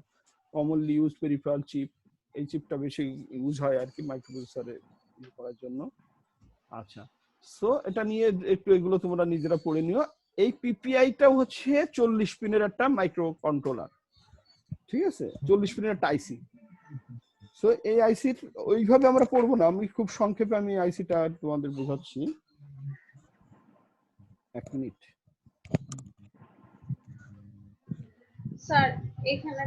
Speaker 3: কমনলি ইউজ পেরিফেরাল চিপ, এই চিপটা বেশি ইউজ হয় আর কি মাইক্রোপ্রসেসরে করার জন্য। আচ্ছা, সো এটা নিয়ে একটু এগুলো তোমরা নিজেরা পড়ে নিও। এই পিপিআইটা হচ্ছে 40 পিনের একটা মাইক্রো কন্ট্রোলার, ঠিক আছে, 40 পিনের একটা আইসি। সো এই আইসির ওইভাবে আমরা পড়বো না, আমি খুব সংক্ষেপে আমি আইসিটা তোমাদের বোঝাচ্ছি। এক মিনিট
Speaker 1: স্যার এখানে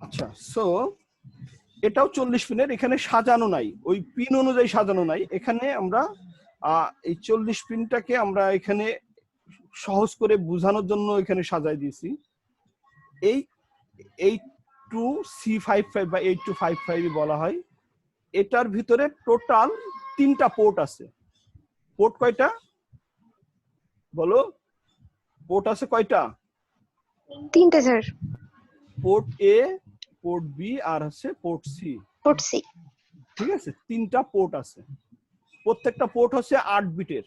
Speaker 3: আচ্ছা, সো এটাও 40 পিনের, এখানে সাজানো নাই, ওই পিন অনুযায়ী সাজানো নাই। এখানে আমরা এই 40 পিনটাকে আমরা এখানে সহজ করে বোঝানোর জন্য এখানে সাজাই দিয়েছি। এই 82C55 বা 8255 বলা হয়। এটার ভিতরে টোটাল 3টা পোর্ট আছে। পোর্ট কয়টা বলো? পোর্ট আছে কয়টা?
Speaker 4: 3টে sir.
Speaker 3: Port A, port B, আর হচ্ছে পোর্ট সি।
Speaker 4: পোর্ট সি,
Speaker 3: ঠিক আছে, 3টা পোর্ট আছে। প্রত্যেকটা পোর্ট হচ্ছে 8 বিটের,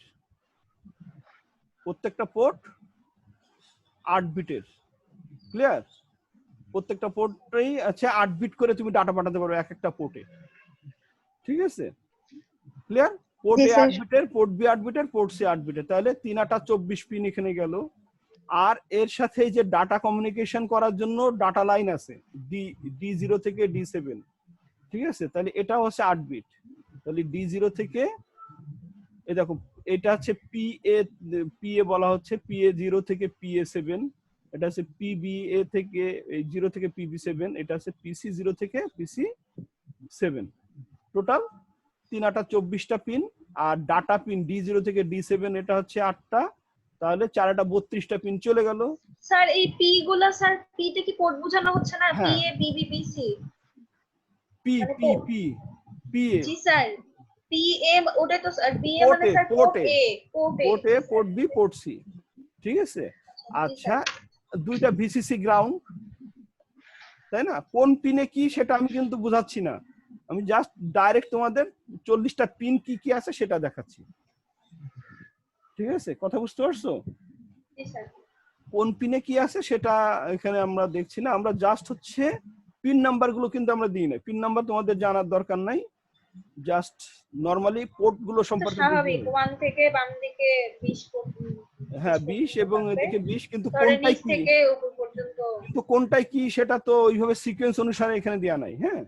Speaker 3: প্রত্যেকটা পোর্ট 8 বিটের। ক্লিয়ার? প্রত্যেকটা পোর্টেই আছে 8 বিট করে তুমি ডাটা পাঠাতে পারো এক একটা পোর্টে, ঠিক আছে, ক্লিয়ার। পোর্ট এ 8 বিটের, পোর্ট বি 8 বিটের, পোর্ট সি 8 বিটের, তাহলে 3/24 পিন এখানে গেল। আর এর সাথে যে ডাটা কমিউনিকেশন করার জন্য ডাটা লাইন আছে D0 থেকে D7, ঠিক আছে, তাহলে এটা হচ্ছে 8 বিট। তাহলে D0 থেকে এই দেখো, এটা হচ্ছে PA বলা হচ্ছে, PA0 থেকে PA7, এটা হচ্ছে PBA থেকে 0 থেকে PB7, এটা হচ্ছে PC0 থেকে PC7। টোটাল 3/24টা পিন। আর ডাটা পিন D0 থেকে D7 এটা হচ্ছে 8টা, তাহলে 4টা 32টা পিন চলে গেল।
Speaker 1: স্যার এই পি গুলা স্যার পি তে কি পোর্ট বোঝানো হচ্ছে না? পি
Speaker 3: হ্যাঁ,
Speaker 1: A B B P C
Speaker 3: P
Speaker 1: মানে
Speaker 3: P P P A
Speaker 1: G sir P A ওটা তো স্যার পি এ মানে
Speaker 3: পোর্টে
Speaker 1: স্যার পোর্ট
Speaker 3: পোর্টে
Speaker 1: A port A
Speaker 3: port A, port B, port C. ঠিক আছে।
Speaker 1: জি
Speaker 3: আচ্ছা,
Speaker 1: স্যার।
Speaker 3: দুইটা ভিসিসি গ্রাউন্ড, তাই না? কোন পিনে কি সেটা আমি কিন্তু বুঝাচ্ছি না, আমি জাস্ট ডাইরেক্ট তোমাদের 40টা পিন কি কি আছে সেটা দেখাচ্ছি। ঠিক আছে, কথা বুঝতে পারছো?
Speaker 1: জি স্যার।
Speaker 3: কোন পিনে কি আছে সেটা এখানে আমরা দেখছি না, আমরা জাস্ট হচ্ছে পিন নাম্বার গুলো কিন্তু আমরা দিই না, পিন নাম্বার তোমাদের জানার দরকার নাই, জাস্ট নরমালি পোর্ট গুলো
Speaker 1: তো
Speaker 3: সম্পর্কে বুঝতে
Speaker 1: স্বাভাবিক
Speaker 3: হবে।
Speaker 1: 1 থেকে বাম দিকে 20
Speaker 3: হ্যাঁ
Speaker 1: 20
Speaker 3: 20
Speaker 1: পর্যন্ত
Speaker 3: এবং
Speaker 1: থাকবে।
Speaker 3: এদিকে 20, কিন্তু
Speaker 1: ধরে
Speaker 3: কোনটাই
Speaker 1: নিচ
Speaker 3: কি,
Speaker 1: থেকে উপর পর্যন্ত।
Speaker 3: কিন্তু কোনটাই কি সেটা তো ওইভাবে সিকোয়েন্স অনুসারে এখানে দেয়া নাই। হ্যাঁ,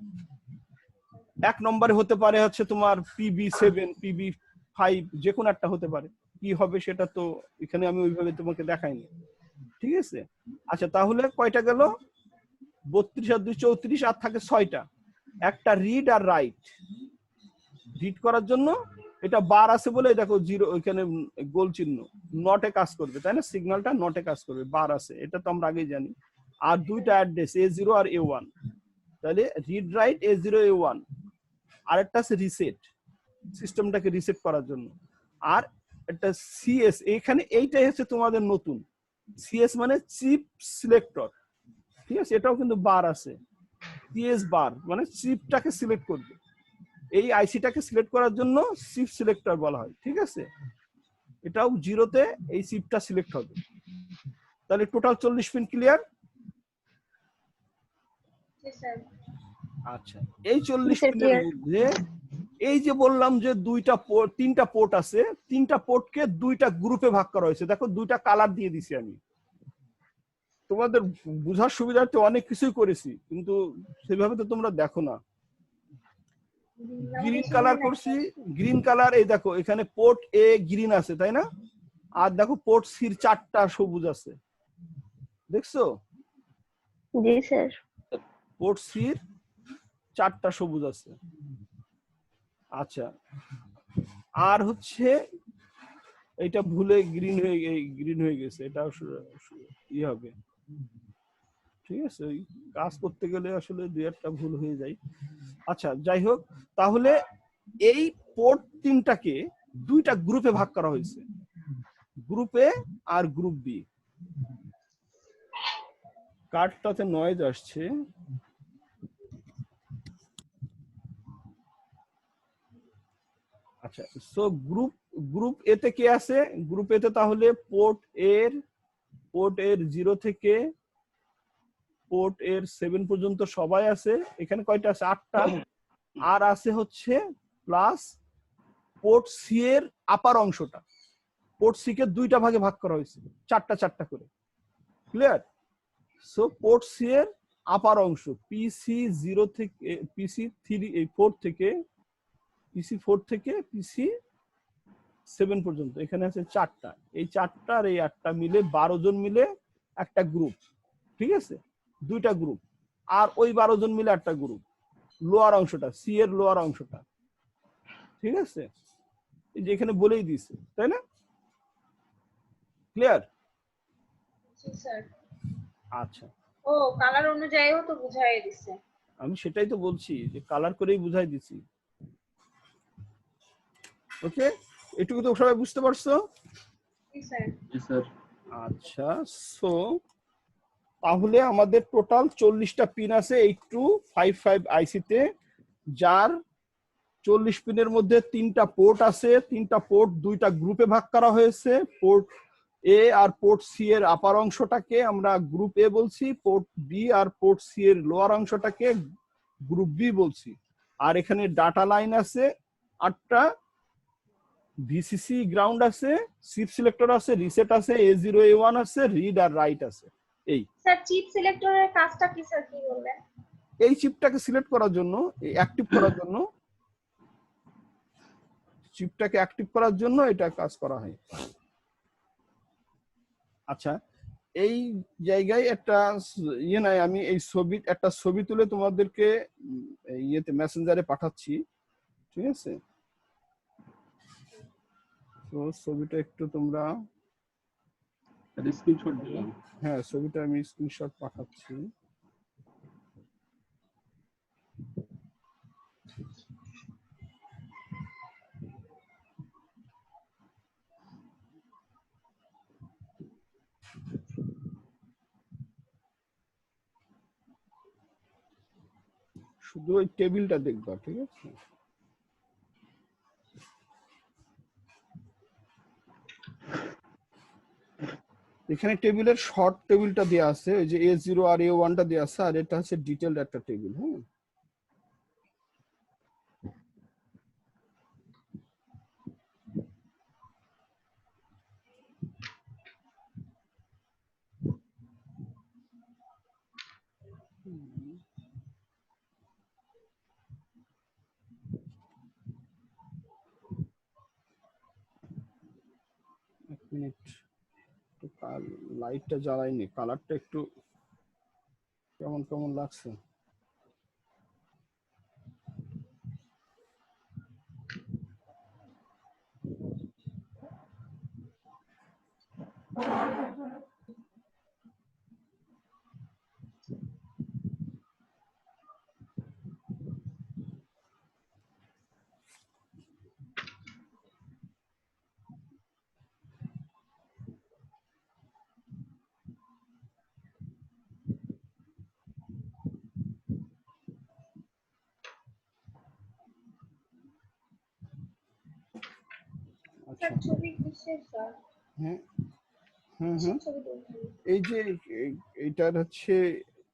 Speaker 3: 1 নম্বরে হতে পারে হচ্ছে তোমার PB7 PB5, যে কোনো একটা হতে পারে, কি হবে সেটা তো এখানে আমি ওইভাবে তোমাকে দেখাইনি। ঠিক আছে। আচ্ছা, তাহলে কয়টা গেল? 32 আর 2 34, আর থাকে 6টা। একটা রিড আর রাইট। রিড করার জন্য এটা বার আছে বলে দেখো জিরো ওইখানে গোল চিহ্ন, নটে কাজ করবে, তাই না? সিগন্যালটা নটে কাজ করবে, বার আছে, এটা তো আমরা আগেই জানি। আর দুইটা অ্যাড্রেস A0 আর A1, তাহলে রিড রাইট A0 A1। আরেকটা আছে রিসেট, সিস্টেমটাকে রিসেট করার জন্য। আর একটা সিএস, এখানে এইটাই হচ্ছে তোমাদের নতুন সিএস, মানে চিপ সিলেক্টর। ঠিক আছে, এটাও কিন্তু বার আছে, সিএস বার মানে চিপটাকে সিলেক্ট করবে, এই আইসিটাকে সিলেক্ট করার জন্য চিপ সিলেক্টর বলা হয়। ঠিক আছে, এটাও জিরোতে এই চিপটা সিলেক্ট হবে। তাহলে টোটাল 40 পিন ক্লিয়ার?
Speaker 1: জি স্যার।
Speaker 3: আচ্ছা, এই 40
Speaker 4: স্যার
Speaker 3: পিনের
Speaker 4: ক্লিয়ার।
Speaker 3: মধ্যে এই যে বললাম যে তিনটা পোর্ট আছে, তিনটা পোর্টকে দুইটা গ্রুপে ভাগ করা হয়েছে। দেখো দুইটা কালার দিয়ে দিছি আমি, তোমাদের বুঝার সুবিধার্থে অনেক কিছুই করেছি, কিন্তু সেভাবে তো তোমরা দেখো না। গ্রিন কালার করছি, গ্রিন কালার, এই দেখো এখানে পোর্ট এ গ্রিন আছে, তাই না? আর দেখো পোর্ট সির 4টা সবুজ আছে, দেখছো?
Speaker 4: জি স্যার।
Speaker 3: পোর্ট সির 4টা সবুজ আছে। আচ্ছা, আর হচ্ছে এটা ভুলে গ্রিন হয়ে গেছে, এটা ই হবে। ঠিক আছে, ওই কাজ করতে গেলে আসলে দুই একটা ভুল হয়ে যায়। আচ্ছা, যাই হোক, তাহলে এই পোর্ট 3টাকে দুইটা গ্রুপে ভাগ করা হয়েছে, গ্রুপ এ আর গ্রুপ বি। কার্ডটাতে নয়েজ আসছে। আচ্ছা, সো গ্রুপ এ তে কে আছে? গ্রুপ এ তে তাহলে পোর্ট এর 0 থেকে পোর্ট এর 7 পর্যন্ত সবাই আছে। এখানে কয়টা আছে? 8টা। আর আছে হচ্ছে প্লাস পোর্ট সি এর আপার অংশটা, পোর্ট সি কে দুইটা ভাগে ভাগ করা হয়েছে, 4টা করে। ক্লিয়ার? সো পোর্ট সি এর আপার অংশ PC0 থেকে PC4 থেকে PC4 থেকে PC7 পর্যন্ত, এখানে আছে 4টা। এই 4টা আর এই 8টা মিলে 12 জন মিলে একটা গ্রুপ। ঠিক আছে, দুইটা গ্রুপ। আর ওই 12 জন মিলে একটা গ্রুপ, লোয়ার অংশটা, সি এর লোয়ার অংশটা। ঠিক আছে, এই যে এখানে বলেই দিয়েছে, তাই না? ক্লিয়ার?
Speaker 1: জি স্যার।
Speaker 3: আচ্ছা,
Speaker 1: ও কালার অনুযায়ীও তো বুঝাই দিছে।
Speaker 3: আমি সেটাই তো বলছি যে কালার করেই বুঝাই দিছি। ওকে, এটুকু তো সবাই বুঝতে পারছো?
Speaker 1: জি স্যার।
Speaker 5: জি স্যার।
Speaker 3: আচ্ছা, সো তাহলে আমাদের টোটাল 40টা পিন আছে 8255 আইসিতে, যার 40 পিনের মধ্যে 3টা পোর্ট আছে, 3টা পোর্ট দুইটা গ্রুপে ভাগ করা হয়েছে। পোর্ট এ আর পোর্ট সি এর আপার অংশটাকে আমরা গ্রুপ এ বলছি, পোর্ট বি আর পোর্ট সি এর লোয়ার অংশটাকে গ্রুপ বি বলছি। আর এখানে ডাটা লাইন আছে 8টা, ভিসিসি গ্রাউন্ড আছে, চিপ সিলেক্টর আছে, রিসেট আছে, A0 A1 আছে, রিড আর রাইট আছে। এই
Speaker 1: স্যার চিপ সিলেক্টরের কাজটা কি স্যার, কি বললেন?
Speaker 3: এই চিপটাকে সিলেক্ট করার জন্য, অ্যাক্টিভ করার জন্য, চিপটাকে অ্যাক্টিভ করার জন্য এটা কাজ করা হয়। আচ্ছা, এই জায়গায় একটা ইয়ে নাই, আমি এই একটা ছবি তুলে তোমাদেরকে ইয়েতে মেসেঞ্জারে পাঠাচ্ছি। ঠিক আছে, তো ছবিটা একটু তোমরা স্ক্রিনশট দিলাম। হ্যাঁ, ছবিটা আমি স্ক্রিনশট পাঠাচ্ছি। শুধু ওই টেবিলটা দেখবা, ঠিক আছে? এখানে টেবিলের শর্ট টেবিলটা দেওয়া আছে, ওই যে A0 আর A1 টা দেওয়া আছে, আর এটা হচ্ছে ডিটেইলড একটা টেবিল। হ্যাঁ, এক মিনিট, লাইটটা জ্বালাইনি, কালারটা একটু কেমন কেমন লাগছে। আচ্ছা,
Speaker 1: স্যার ছবি কিসের স্যার?
Speaker 3: হ্যাঁ হ্যাঁ হ্যাঁ,
Speaker 1: ছবি তুলতে
Speaker 3: এই যে এইটার হচ্ছে,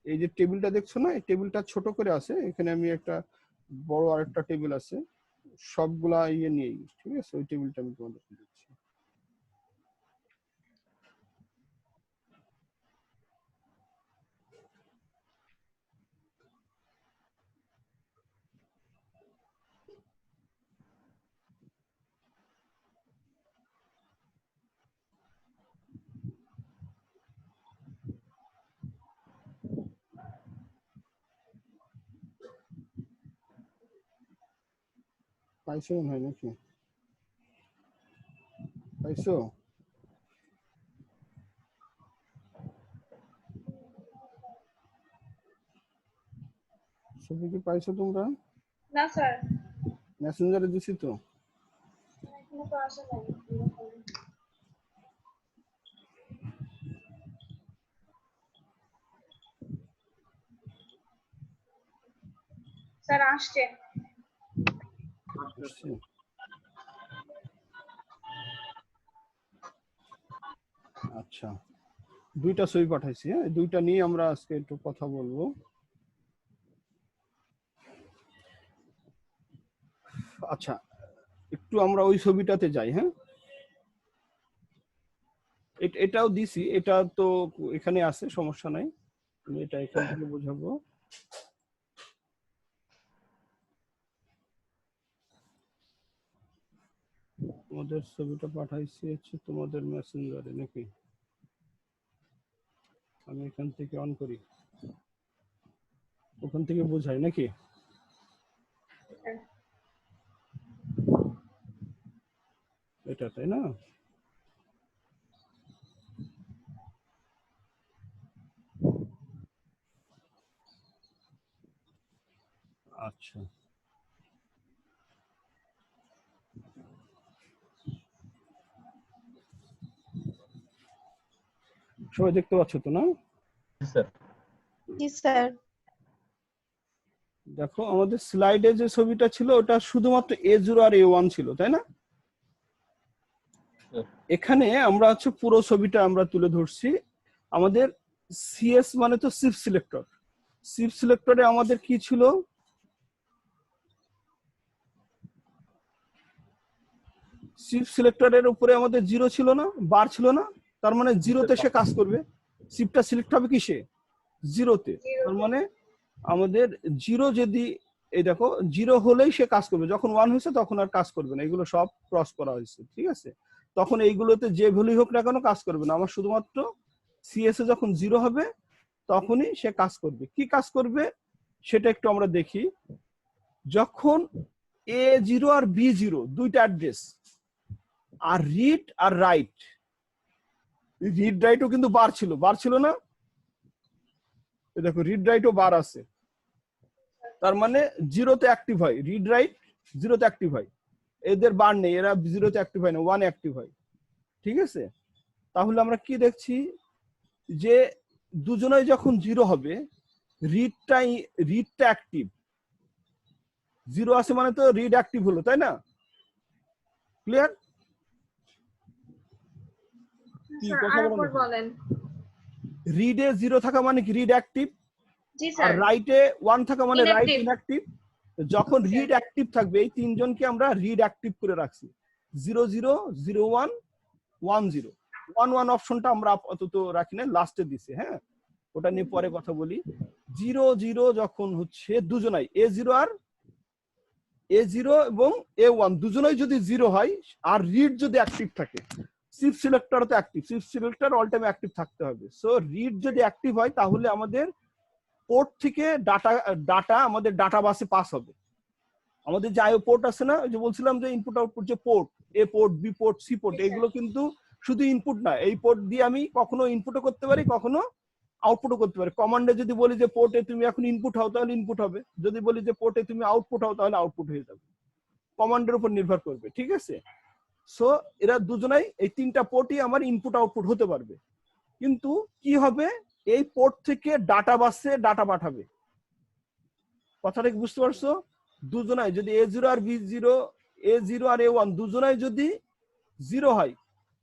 Speaker 3: এই যে টেবিলটা দেখছো না, এই টেবিলটা ছোট করে আছে, এখানে আমি একটা বড় আরেকটা টেবিল আছে, সবগুলা ইয়ে নিয়েই, ঠিক আছে? ওই টেবিলটা আমি তোমাদের দিচ্ছি। পাইছো মনে হয় নাকি? পাইছো? ছবি কি পাইছো তোমরা?
Speaker 1: না স্যার,
Speaker 3: মেসেঞ্জারে দিছি তো।
Speaker 1: এখনো তো আসে নাই। স্যার আসছে।
Speaker 3: আসছে? আচ্ছা, দুইটা ছবি পাঠাইছি। হ্যাঁ, দুইটা নিয়ে আমরা আজকে একটু কথা বলবো। আচ্ছা, একটু আমরা ওই ছবিটাতে যাই। হ্যাঁ, এটাও দিছি, এটা তো এখানে আছে, সমস্যা নাই, আমি এটা এখান থেকে বোঝাবো। তোমাদের ছবিটা পাঠাইছি হচ্ছে তোমাদের মেসেঞ্জারে নাকি? আমি এখান থেকে অন করি, ওখান থেকে বোঝাই নাকি? এটা তাই না? আচ্ছা, সবাই দেখতে পাচ্ছ তো না?
Speaker 4: জি স্যার।
Speaker 3: দেখো, আমাদের স্লাইডে যে ছবিটা ছিল ওটা শুধুমাত্র A0 আর A1 ছিল, তাই না? এখানে আমরা হচ্ছে পুরো ছবিটা আমরা তুলে ধরছি। আমাদের সিএস মানে তো চিপ সিলেক্টর, চিপ সিলেক্টরে আমাদের কি ছিল? চিপ সিলেক্টরের উপরে আমাদের 0 ছিল না, বার ছিল না, তার মানে 0-তে সে কাজ করবে। চিপটা সিলেক্ট হবে কিসে? 0-তে। তার মানে আমাদের 0 যদি, এই দেখো 0 হলেই সে কাজ করবে, যখন 1 হয়েছে তখন আর কাজ করবে না। এগুলো সব ক্রস করা হয়েছে, ঠিক আছে? তখন এইগুলোতে যে ভ্যালু হোক না কেন কাজ করবে না। আমার শুধুমাত্র সিএস এ যখন 0 হবে তখনই সে কাজ করবে। কি কাজ করবে সেটা একটু আমরা দেখি। যখন A0 আর B0 দুইটা অ্যাড্রেস, আর রিড আর রাইট, রিড রাইটও কিন্তু বার ছিল না, এই দেখো রিড রাইটও বার আছে, তার মানে জিরোতে অ্যাক্টিভ হয়, রিড রাইট জিরোতে অ্যাক্টিভ হয়, এদের বার নেই, এরা জিরোতে অ্যাক্টিভ হয় না, ওয়ান অ্যাক্টিভ হয়। ঠিক আছে, তাহলে আমরা কি দেখছি যে দুজনেই যখন জিরো হবে রিডটা অ্যাক্টিভ, জিরো আছে মানে তো রিড অ্যাক্টিভ হলো, তাই না? ক্লিয়ার? কি
Speaker 1: স্যার
Speaker 3: কথা
Speaker 1: আরেকবার
Speaker 3: বলেন?
Speaker 1: বলেন।
Speaker 3: রিডে জিরো থাকা মানে কি রিড অ্যাক্টিভ,
Speaker 1: জি
Speaker 3: আর
Speaker 1: স্যার।
Speaker 3: রাইটে ওয়ান থাকা মানে রাইট
Speaker 1: Inactive.
Speaker 3: ইনঅ্যাক্টিভ। যখন রিড অ্যাক্টিভ থাকবে এই তিনজনকে আমরা রিড অ্যাক্টিভ করে রাখছি, 0 0 0 1 1 0, 1 1 অপশনটা আমরা আপাতত রাখি না, লাস্টে দিছি। হ্যাঁ, ওটা নিয়ে পরে কথা বলি। 0 0 যখন হচ্ছে দুজনাই A0 আর A0 এবং A1 দুজনেই যদি 0 হয় আর রিড যদি অ্যাক্টিভ থাকে, শিফট সিলেক্টর তো active, shift selector all time active থাকতে হবে। সো রিড যদি অ্যাক্টিভ হয় তাহলে আমাদের পোর্ট থেকে ডাটা আমাদের ডাটা বাসে পাস হবে। আমাদের যে আইও পোর্ট আছে না, ওই যে বলছিলাম যে ইনপুট আউটপুট যে port, A port, B port, C port, এগুলো কিন্তু শুধু ইনপুট না, এই পোর্ট দিয়ে আমি কখনো ইনপুটও করতে পারি, কখনো আউটপুটও করতে পারি। কমান্ডে যদি বলি যে পোর্টে তুমি এখন ইনপুট হও তাহলে ইনপুট হবে, যদি বলি যে পোর্টে তুমি আউটপুট হও তাহলে আউটপুট হয়ে যাবে, কমান্ডের উপর নির্ভর করবে। ঠিক আছে, সো এরা দুজনাই এই তিনটা পোর্টই আমার ইনপুট আউটপুট হতে পারবে। কিন্তু কি হবে, এই পোর্ট থেকে ডাটা বাসে ডাটা পাঠাবে। কথাটা কি বুঝতে পারছো? দুজনাই যদি A0 আর B0, A0 আর A1 দুজনাই যদি 0 হয়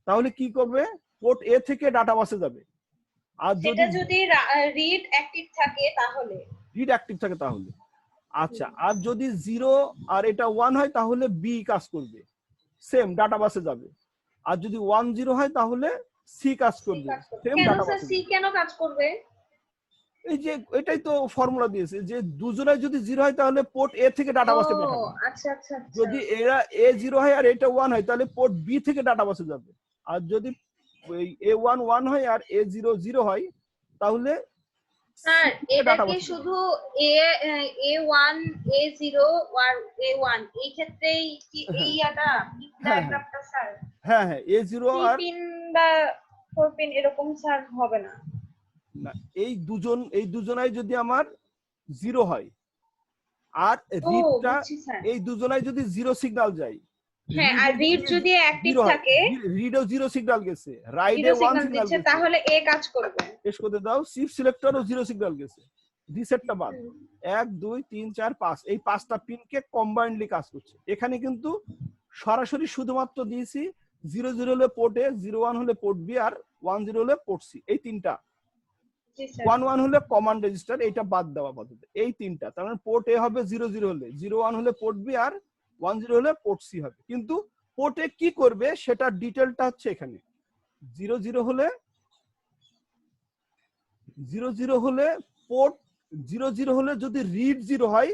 Speaker 3: তাহলে কি করবে, পোর্ট A থেকে ডাটা বাসে যাবে। আর
Speaker 1: সেটা যদি রিড অ্যাক্টিভ থাকে তাহলে,
Speaker 3: রিড অ্যাক্টিভ থাকে তাহলে, আচ্ছা, আর যদি 0 আর এটা 1 হয় তাহলে বি কাজ করবে, সেম ডাটা বাসে যাবে। আর যদি 1 0 হয় তাহলে সি কাজ করবে, সেম
Speaker 1: কেন
Speaker 3: ডাটা
Speaker 1: স্যার
Speaker 3: বাসে
Speaker 1: সি
Speaker 3: যাবে।
Speaker 1: কেন কাজ করবে?
Speaker 3: এই যে এটাই তো ফর্মুলা দিয়েছে যে দুজনাই যদি 0 হয় তাহলে পোর্ট এ থেকে ডাটা বাসে
Speaker 1: ও
Speaker 3: পাঠাবে,
Speaker 1: আচ্ছা আচ্ছা আচ্ছা।
Speaker 3: যদি এরা A0 হয় আর এটা 1 হয় তাহলে পোর্ট বি থেকে ডাটা বাসে যাবে। আর যদি A1 1 হয় আর A0 0 হয় তাহলে
Speaker 1: স্যার এটা
Speaker 3: ডাটা
Speaker 1: কি
Speaker 3: বাসে যাবে।
Speaker 1: শুধু A1 A0 আর A1 এই ক্ষেত্রেই কি এই ডায়াগ্রামটা স্যার?
Speaker 3: হ্যাঁ হ্যাঁ, A0
Speaker 1: 3
Speaker 3: আর
Speaker 1: পিন বা 4 পিন এরকম স্যার হবে না?
Speaker 3: না, এই দুজনাই যদি আমার 0 হয় আর রিডটা,
Speaker 1: বুঝছি স্যার।
Speaker 3: এই দুজনাই যদি 0 সিগন্যাল যায়,
Speaker 1: হ্যাঁ, আর রিড যদি অ্যাক্টিভ থাকে,
Speaker 3: রিডও 0 সিগন্যাল গেছে, রাইডে
Speaker 1: 0
Speaker 3: 1
Speaker 1: সিগন্যাল
Speaker 3: সিগন্যাল
Speaker 1: দিচ্ছে,
Speaker 3: গেছে,
Speaker 1: তাহলে এ কাজ করবে।
Speaker 3: শেষ করতে দাও, শিফট সিলেক্টরও 0 সিগন্যাল গেছে, রিসেটটা বাদ, 1 2 3 4 5 এই 5টা পিনকে কম্বাইন্ডলি কাজ করছে। এখানে কিন্তু সরাসরি শুধুমাত্র দিয়েছি 0 0 হলে পোর্ট এ, 0 1 হলে পোর্ট বি, আর 1 0 হলে পোর্ট সি, এই তিনটা।
Speaker 1: জি স্যার।
Speaker 3: 1 1 হলে কমান্ড রেজিস্টার, এইটা বাদ দেওয়া পদ্ধতি, এই তিনটা। তার মানে পোর্ট এ হবে 0 0 হলে, 0 1 হলে পোর্ট বি, আর 1 0 হলে পোর্ট সি হবে। কিন্তু পোর্ট এ কি করবে সেটা ডিটেলটা হচ্ছে এখানে। 0 0 হলে পোর্ট 0 0 হলে যদি রিড 0 হয়,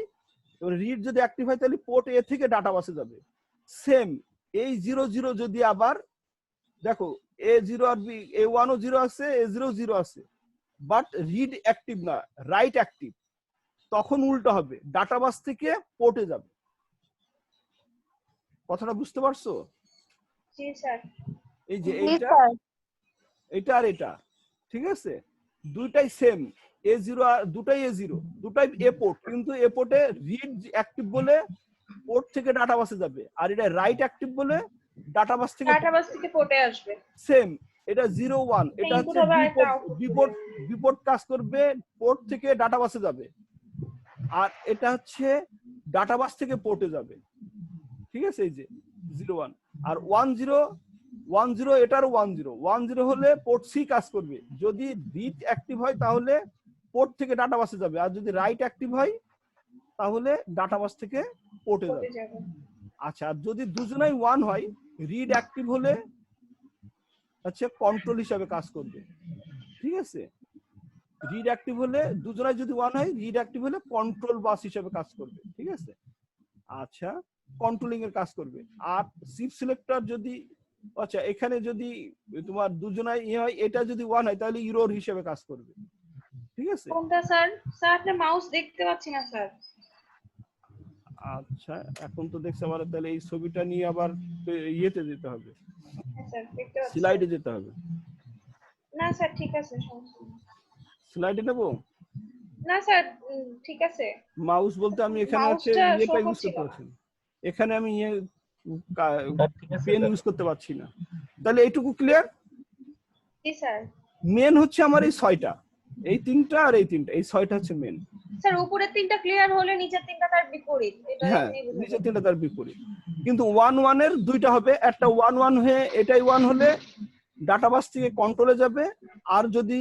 Speaker 3: রিড যদি অ্যাক্টিভ হয় তাহলে পোর্ট এ থেকে ডাটা বাসে যাবে। সেম এই 0 0 যদি আবার দেখো A0 আর বি, A1 ও 0 আছে, A0 0 আছে, বাট রিড অ্যাক্টিভ না, রাইট অ্যাক্টিভ, তখন উল্টো হবে, ডাটা বাস থেকে পোর্টে যাবে। কথাটা বুঝতে পারছো?
Speaker 1: জি স্যার।
Speaker 3: এই যে
Speaker 4: জি
Speaker 3: এইটা,
Speaker 4: স্যার।
Speaker 3: এটা আর এটা, ঠিক আছে, দুইটাই সেম, A0 আর দুটাই A0, দুটাই এ পোর্ট, কিন্তু এ পোর্টে রিড অ্যাক্টিভ বলে পোর্ট থেকে ডাটা বাসে যাবে, আর এটা রাইট অ্যাক্টিভ বলে ডাটা বাস থেকে
Speaker 1: ডাটাবাস থেকে পোর্টে আসবে।
Speaker 3: সেম। এটা 0 1, এটা
Speaker 1: ইনপুট
Speaker 3: হচ্ছে
Speaker 1: হবে আর একটা
Speaker 3: বিপোর্ট কাজ করবে, পোর্ট থেকে ডাটা বাসে যাবে, আর এটা হচ্ছে ডাটা বাস থেকে পোর্টে যাবে। ঠিক আছে, এই যে 0 1 আর 1 0 1 0, এটার 1 0 1 0 হলে পোর্ট সি কাজ করবে, যদি রিড অ্যাক্টিভ হয় তাহলে পোর্ট থেকে ডাটা বাসে যাবে, আর যদি রাইট অ্যাক্টিভ হয় তাহলে ডাটা বাস থেকে পোর্টে যাবে। আচ্ছা, আর যদি দুজনাই 1 হয়, রিড অ্যাক্টিভ হলে হচ্ছে কন্ট্রোল হিসাবে কাজ করবে। ঠিক আছে, রিড অ্যাক্টিভ হলে দুজনাই যদি 1 হয়, রিড অ্যাক্টিভ হলে কন্ট্রোল বাস হিসাবে কাজ করবে। ঠিক আছে, আচ্ছা, কন্ট্রোলিং এর কাজ করবে। আর শিফট সিলেক্টর যদি, আচ্ছা, এখানে যদি তোমার দুজনাই হয়, এটা যদি 1 হয় তাহলে ইরোর হিসেবে কাজ করবে। ঠিক আছে,
Speaker 1: কোনটা স্যার? স্যার আপনি মাউস দেখতে পাচ্ছি না স্যার।
Speaker 3: আচ্ছা, এখন তো দেখতে পারো, তাহলে এই ছবিটা নিয়ে আবার ইয়েতে যেতে হবে,
Speaker 1: হ্যাঁ স্যার দেখতে পাচ্ছি।
Speaker 3: স্লাইডে যেতে হবে।
Speaker 1: না স্যার ঠিক আছে, সমস্যা নেই।
Speaker 3: স্লাইডে নেবো?
Speaker 1: না স্যার ঠিক আছে।
Speaker 3: মাউস বলতে আমি এখানে হচ্ছে
Speaker 1: মাউসটা শো
Speaker 3: ইয়েটা ইউজ
Speaker 1: করছিল
Speaker 3: করতে
Speaker 1: না।
Speaker 3: পারছি না। এখানে আমি পেন ইউজ করতে পারছি না। তাহলে এইটুকু ক্লিয়ার?
Speaker 1: জি স্যার।
Speaker 3: মেন হচ্ছে আমার এই 6টা, এই 3টা আর এই 3টা, এই 6টা হচ্ছে মেন।
Speaker 1: স্যার উপরের 3টা ক্লিয়ার হলে নিচের 3টা তার বিপরীত, এটা
Speaker 3: হ্যাঁ,
Speaker 1: এমনি বুঝা
Speaker 3: নিচের
Speaker 1: যায়।
Speaker 3: 3টা তার বিপরীত। কিন্তু 1 1 এর 2টা হবে, একটা 1 1 হয়ে এটাই 1 হলে ডাটাবাস থেকে কন্ট্রোলে যাবে, আর যদি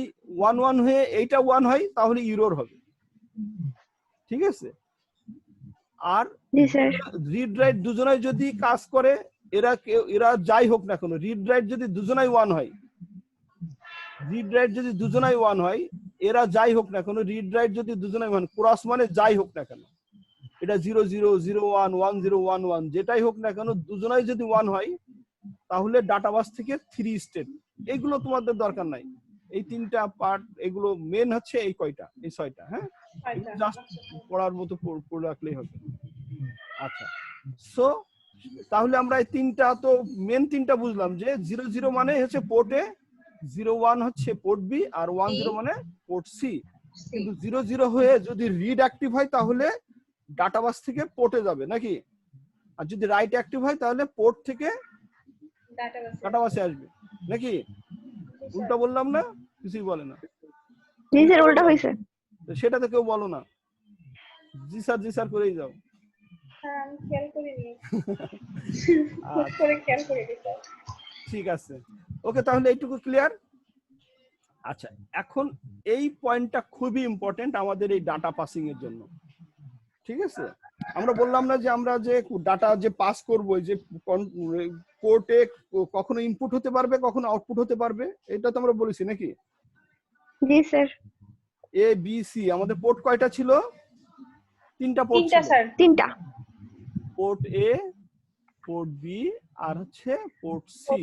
Speaker 3: 1 1 হয়ে এইটা 1 হয় তাহলে ইরর হবে। ঠিক আছে? আর
Speaker 4: জি স্যার।
Speaker 3: রিড রাইট দুজনাই যদি কাজ করে, এরা যাই হোক না কেন, রিড রাইট যদি দুজনাই 1 হয়, রিড রাইট যদি দুজনাই 1 হয়, এরা যাই হোক না কেন, রিড রাইট যদি দুজনাই 1, ক্রস মানে যাই হোক না কেন, এটা 0 0 0 1 1 0 1 1 যেটাই হোক না কেন, দুজনাই যদি 1 হয় তাহলে ডাটাবাস থেকে 3 স্টেট। এইগুলো তোমাদের দরকার নাই, এই 3টা পার্ট, এগুলো মেন হচ্ছে এই কয়টা, এই 6টা। হ্যাঁ,
Speaker 1: ছয়টা।
Speaker 3: জাস্ট পড়ার মতো পড়ে রাখলেই হবে। আচ্ছা, সো তাহলে আমরা এই 3টা তো মেন 3টা বুঝলাম, যে 0 0 মানে হচ্ছে পোর্ট এ, 0 1 হচ্ছে পোর্ট বি, আর 1 0 মানে পোর্ট সি। কিন্তু 0 0 হয়ে যদি রিড অ্যাক্টিভ হয় তাহলে ডাটাবাস থেকে পোর্টে যাবে নাকি, আর যদি রাইট অ্যাক্টিভ হয় তাহলে পোর্ট থেকে ডাটাবাসে আসবে নাকি? উল্টা বললাম না? কিছুই বলে না।
Speaker 4: জি স্যার, উল্টা হয়েছে।
Speaker 3: তো সেটা তো কেউ বলো না, জি স্যার করেই যাও।
Speaker 1: হ্যাঁ আমি খেয়াল করিনি। হুট করে খেয়াল করিনি স্যার।
Speaker 3: ঠিক আছে, ওকে, তাহলে এইটুকু ক্লিয়ার। আচ্ছা, এখন এই পয়েন্টটা খুবই ইম্পর্টেন্ট আমাদের এই ডাটা পাসিং এর জন্য। ঠিক আছে, আমরা বললাম না যে আমরা যে ডাটা যে পাস করবো, যে পোর্টে কখনো ইনপুট হতে পারবে, কখনো আউটপুট হতে পারবে, এটা তো আমরা বলেছি নাকি?
Speaker 4: জি স্যার।
Speaker 3: এ বি সি, আমাদের পোর্ট কয়টা ছিল? 3টা পোর্ট
Speaker 1: 3টা
Speaker 3: ছিল।
Speaker 1: স্যার।
Speaker 4: 3টা।
Speaker 3: পোর্ট এ, পোর্ট বি, আর হচ্ছে পোর্ট সি।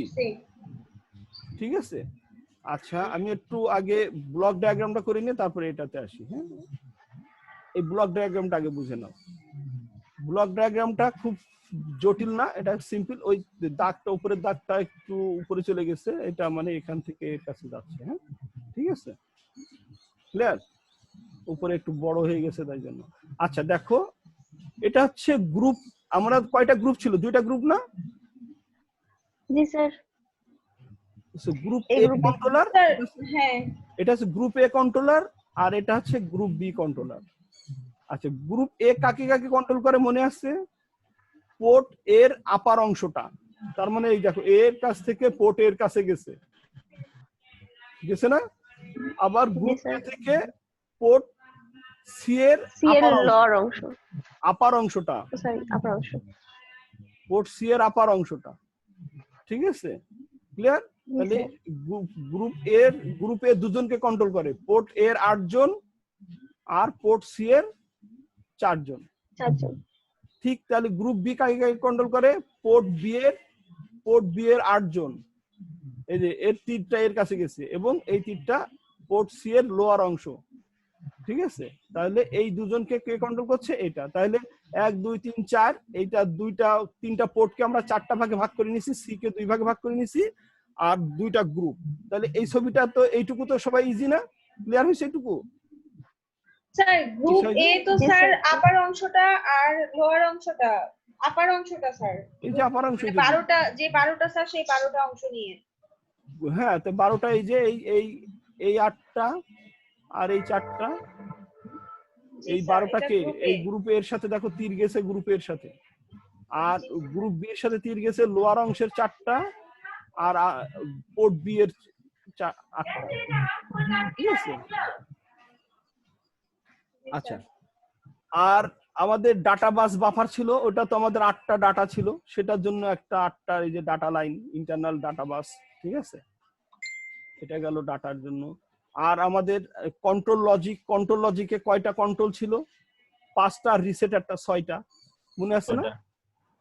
Speaker 3: ঠিক আছে, আচ্ছা আমি একটু আগে ব্লক ডায়াগ্রামটা করে নিয়ে তারপরে এটাতে আসি। হ্যাঁ, এই ব্লক ডায়াগ্রামটা আগে বুঝে নাও। ব্লক ডায়াগ্রামটা খুব জটিল না, এটা সিম্পল। ওই দাগটা, উপরের দাগটা একটু উপরে চলে গেছে, এটা মানে এখান থেকে এর কাছে যাচ্ছে। হ্যাঁ, ঠিক আছে, ক্লিয়ার? উপরে একটু বড় হয়ে গেছে তাই জন্য। আচ্ছা দেখো, এটা হচ্ছে গ্রুপ। আমরা কয়টা গ্রুপ ছিল? 2টা গ্রুপ না?
Speaker 4: জি স্যার।
Speaker 3: গ্রুপ
Speaker 4: এই
Speaker 3: এ
Speaker 4: গ্রুপে
Speaker 3: কন্ট্রোলার,
Speaker 1: স্যার হ্যাঁ
Speaker 3: এটা হচ্ছে গ্রুপ এ কন্ট্রোলার, আর এটা হচ্ছে গ্রুপ বি কন্ট্রোলার। আচ্ছা, গ্রুপ এ কাকে কাকে কন্ট্রোল করে মনে আছে? পোর্ট এর আপার অংশটা, তার মানে এই দেখো, এর কাছ থেকে পোর্ট এর কাছে গেছে না? আবার গ্রুপ এ থেকে পোর্ট সি এর
Speaker 4: লর অংশ,
Speaker 3: আপার অংশটা,
Speaker 4: সরি আপার অংশ,
Speaker 3: পোর্ট সি এর আপার অংশটা। ঠিক আছে, ক্লিয়ার? তাহলে গ্রুপ এ দুজনকে কন্ট্রোল করে, পোর্ট এর 8 জন আর পোর্ট সি এর 4 জন।
Speaker 4: 4 জন।
Speaker 3: ঠিক, তাহলে গ্রুপ বি কাকে কাকে কন্ট্রোল করে? পোর্ট বি এর 8 জন। এই যে এর তীরটা এর কাছে গেছে, এবং এই তীরটা পোর্ট সি এর লোয়ার অংশ। ঠিক আছে, তাহলে এই দুজনকে কে কন্ট্রোল করছে? এটা। তাহলে 1 2 3 4, এইটা 3টা পোর্টকে আমরা 4টা ভাগে ভাগ করে নিছি, সি কে 2 ভাগে ভাগ করে নিছি, আর 2টা গ্রুপ। তাহলে এই ছবিটা তো এইটুকু তো সবাই ইজি না? ক্লিয়ার হয়েছে এইটুকু?
Speaker 1: স্যার গ্রুপ এ তো
Speaker 4: জি,
Speaker 1: স্যার
Speaker 4: স্যার।
Speaker 1: আপার অংশটা আর লোয়ার অংশটা। আপার অংশটা স্যার,
Speaker 3: এই যে আপার অংশ,
Speaker 1: 12টা, যে 12টা স্যার সেই 12টা অংশ নিয়ে।
Speaker 3: হ্যাঁ, তো 12টা, এই যে এই 8টা আর এই 4টা, এই 12টাকে এই গ্রুপে এর সাথে দেখো তীর গেছে গ্রুপের সাথে, আর গ্রুপ বি এর সাথে তীর গেছে লোয়ার অংশের 4টা, আর পোর্ট বি এর 8টা। ঠিক আছে, আচ্ছা। আর আমাদের ডাটা বাস বাফার ছিল, ওটা তো আমাদের 8টা ডাটা ছিল, সেটার জন্য একটা 8টা এই যে ডাটা লাইন, ইন্টারনাল ডাটা বাস। ঠিক আছে, এটা গেল ডাটার জন্য। আর আমাদের কন্ট্রোল লজিকে কয়টা কন্ট্রোল ছিল? 5টা, রিসেট একটা 6টা, মনে আছে না?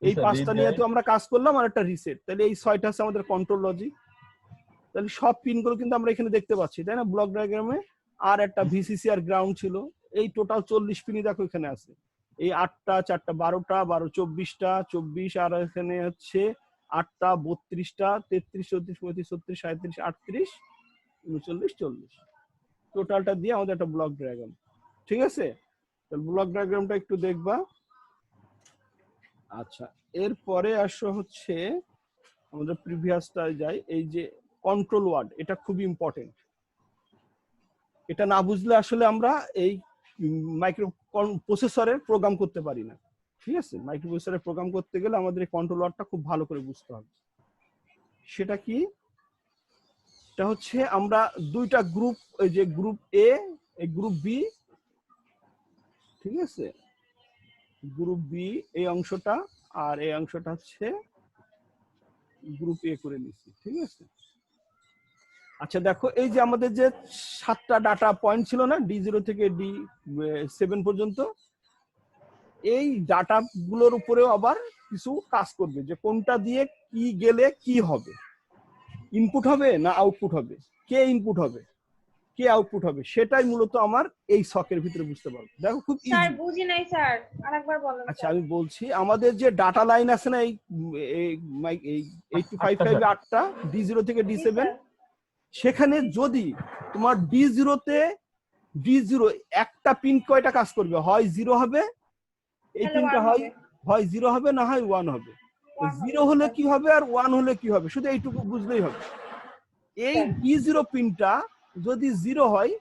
Speaker 3: এই 5টা নিয়ে তো আমরা কাজ করলাম, আর একটা রিসেট। তাহলে এই 6টা আছে আমাদের কন্ট্রোল লজিক। তাহলে সব পিনগুলো কিন্তু আমরা এখানে দেখতে পাচ্ছি, তাই না, ব্লক ডায়াগ্রামে? আর একটা ভিসিসি আর গ্রাউন্ড ছিল। এই টোটাল 40 পিনই দেখো এখানে আছে। এই 8টা 4টা 12টা 12 24টা 24, আর এখানে হচ্ছে 8টা 32টা 33 34 35 36 37 38 39 40 টোটালটা দিয়ে আমাদের একটা ব্লক ডায়াগ্রাম। ঠিক আছে, তাহলে ব্লক ডায়াগ্রামটা একটু দেখবা। আচ্ছা, এরপরে আসো হচ্ছে আমাদের প্রিভিয়াসটায় যাই। এই যে কন্ট্রোল ওয়ার্ড, এটা খুবই ইম্পর্টেন্ট। এটা না বুঝলে আসলে আমরা এই মাইক্রো প্রসেসরের প্রোগ্রাম করতে পারি না। ঠিক আছে, মাইক্রো প্রসেসরের প্রোগ্রাম করতে গেলে আমাদের এই কন্ট্রোল ওয়ার্ডটা খুব ভালো করে বুঝতে হবে। সেটা কি? এটা হচ্ছে আমরা দুইটা গ্রুপ, এই যে গ্রুপ এ, এই গ্রুপ বি, ঠিক আছে, গ্রুপ বি এই অংশটা, আর এই অংশটা হচ্ছে গ্রুপ এ করে নিচ্ছি। ঠিক আছে, আচ্ছা দেখো, এই যে আমাদের যে 7টা ডাটা পয়েন্ট ছিল না, D0 থেকে D7 পর্যন্ত, এই ডাটা গুলোর উপরেও আবার কিছু কাজ করবে, যে কোনটা দিয়ে কি গেলে কি হবে, ইনপুট হবে না আউটপুট হবে, কে ইনপুট হবে কে আউটপুট হবে, সেটাই মূলত আমার এই সকের ভিতরে বুঝতে পারবো। দেখো খুব
Speaker 1: স্যার
Speaker 3: ইজি।
Speaker 1: বুঝি নাই স্যার, আরেকবার বলেন।
Speaker 3: আচ্ছা আমি বলছি, আমাদের যে ডাটা লাইন আছে না, এই 8255 8টা D0 থেকে D7, সেখানে যদি তোমার D0 একটা পিন কয়টা কাজ করবে, হয় 0 হবে, এই পিনটা হয় 0 হবে, না হয় 1 হবে। 0 হলে কি হবে আর 1 হলে কি হবে, শুধু এইটুকু বুঝলেই হবে। এই D0 পিনটা যদি 0 হয়,